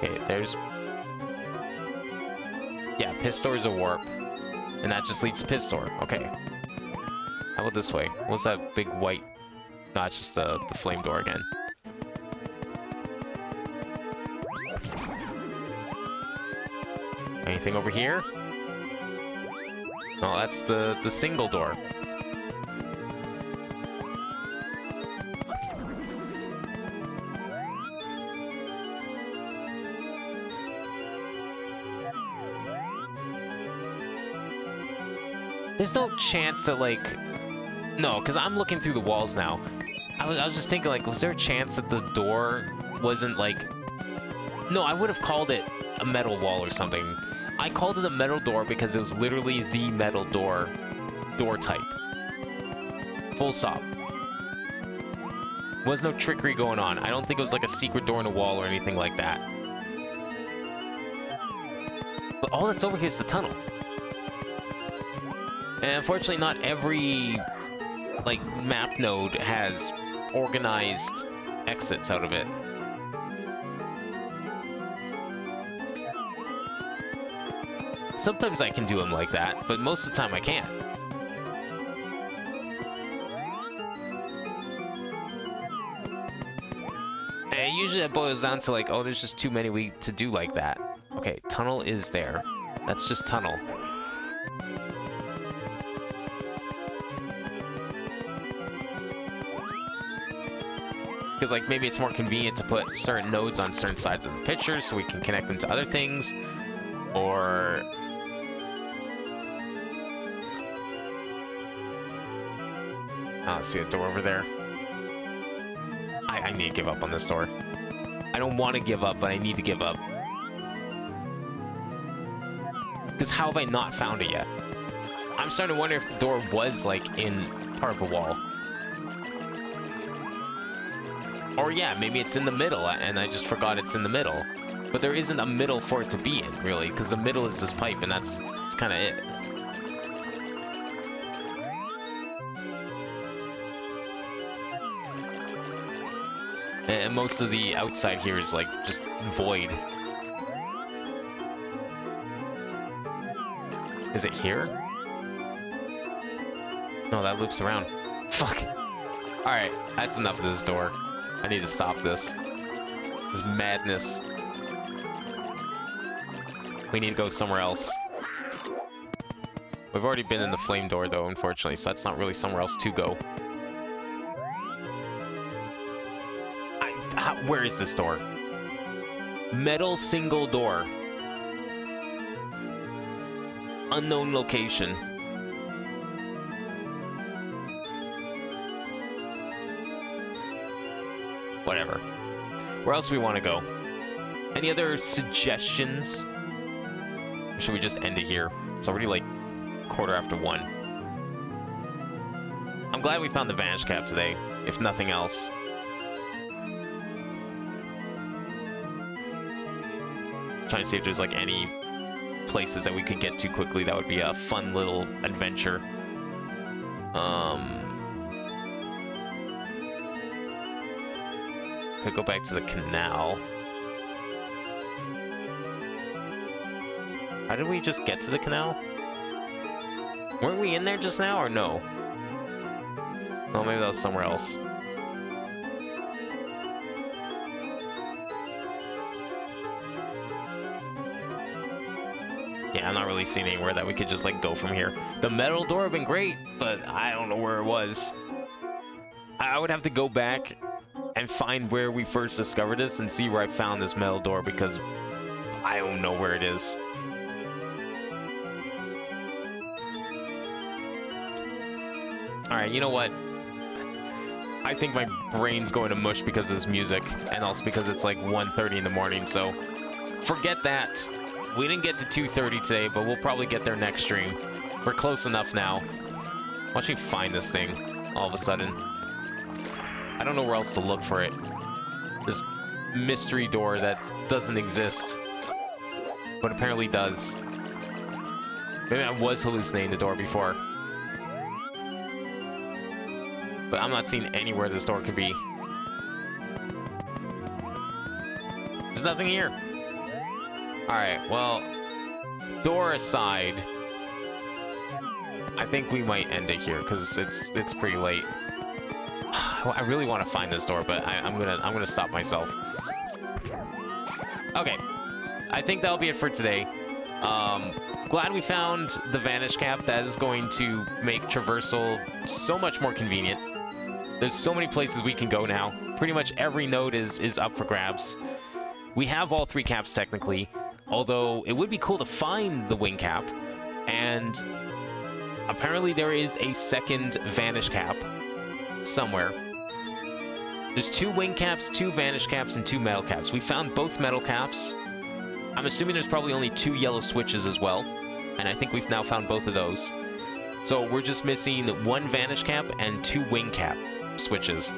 Speaker 1: Okay, there's... Yeah, piss door's a warp. And that just leads to piss door. Okay. How about this way? What's that big white... No, it's just the flame door again. Anything over here? No, that's the single door. There's no chance that, like... No, because I'm looking through the walls now. I was just thinking, like, was there a chance that the door wasn't, like... No, I would have called it a metal wall or something. I called it a metal door because it was literally the metal door type. Full stop. Was no trickery going on. I don't think it was like a secret door in a wall or anything like that. But all that's over here is the tunnel. And unfortunately, not every, like, map node has organized exits out of it. Sometimes I can do them like that, but most of the time I can't. And usually it boils down to like, oh, there's just too many to do like that. Okay, tunnel is there. That's just tunnel. Because like maybe it's more convenient to put certain nodes on certain sides of the picture so we can connect them to other things. Or... Oh, see a door over there? I need to give up on this door. I don't want to give up, but I need to give up. Because how have I not found it yet? I'm starting to wonder if the door was, like, in part of a wall. Or yeah, maybe it's in the middle, and I just forgot it's in the middle. But there isn't a middle for it to be in, really, because the middle is this pipe, and that's kind of it. And most of the outside here is, like, just void. Is it here? No, that loops around. Fuck. Alright, that's enough of this door. I need to stop this. This is madness. We need to go somewhere else. We've already been in the flame door, though, unfortunately, so that's not really somewhere else to go. Where is this door? Metal single door. Unknown location. Whatever. Where else do we want to go? Any other suggestions? Or should we just end it here? It's already like 1:15. I'm glad we found the Vanish Cap today, if nothing else. Trying to see if there's like any places that we could get to quickly. That would be a fun little adventure. Could go back to the canal. How did we just get to the canal? Weren't we in there just now, or no? Oh, maybe that was somewhere else. Yeah, I'm not really seeing anywhere that we could just, like, go from here. The metal door would have been great, but I don't know where it was. I would have to go back and find where we first discovered this and see where I found this metal door, because I don't know where it is. Alright, you know what? I think my brain's going to mush because of this music, and also because it's like 1:30 in the morning, so forget that. We didn't get to 2:30 today, but we'll probably get there next stream. We're close enough now. Watch me find this thing all of a sudden. I don't know where else to look for it. This mystery door that doesn't exist, but apparently does. Maybe I was hallucinating the door before. But I'm not seeing anywhere this door could be. There's nothing here. Alright, well, door aside, I think we might end it here, because it's pretty late. I really want to find this door, but I'm gonna stop myself. Okay, I think that'll be it for today. Glad we found the Vanish Cap. That is going to make traversal so much more convenient. There's so many places we can go now. Pretty much every node is up for grabs. We have all 3 caps technically, although it would be cool to find the wing cap, and apparently there is a second Vanish Cap somewhere. There's 2 wing caps, 2 Vanish Caps, and 2 metal caps. We found both metal caps. I'm assuming there's probably only 2 yellow switches as well, and I think we've now found both of those. So we're just missing 1 Vanish Cap and 2 wing cap switches.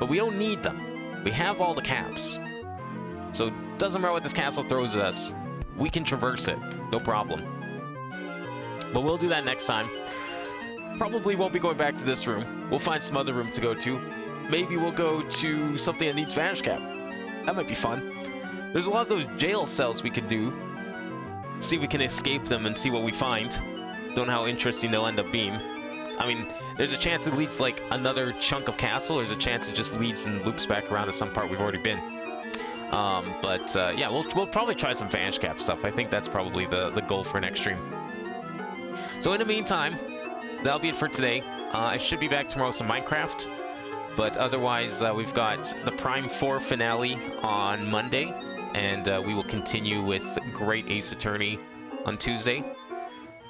Speaker 1: But we don't need them. We have all the caps. So it doesn't matter what this castle throws at us. We can traverse it, no problem. But we'll do that next time. Probably won't be going back to this room. We'll find some other room to go to. Maybe we'll go to something that needs Vanish Cap. That might be fun. There's a lot of those jail cells we could do. See if we can escape them and see what we find. Don't know how interesting they'll end up being. I mean, there's a chance it leads like another chunk of castle. There's a chance it just leads and loops back around to some part we've already been. Yeah, we'll probably try some Vanish Cap stuff. I think that's probably the goal for next stream. So in the meantime, that'll be it for today. I should be back tomorrow with some Minecraft. But otherwise, we've got the Prime 4 finale on Monday. And we will continue with Great Ace Attorney on Tuesday.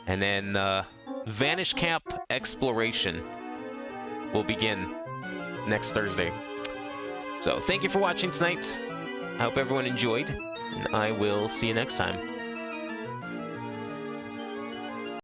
Speaker 1: And then Vanish Cap Exploration will begin next Thursday. So thank you for watching tonight. I hope everyone enjoyed, and I will see you next time.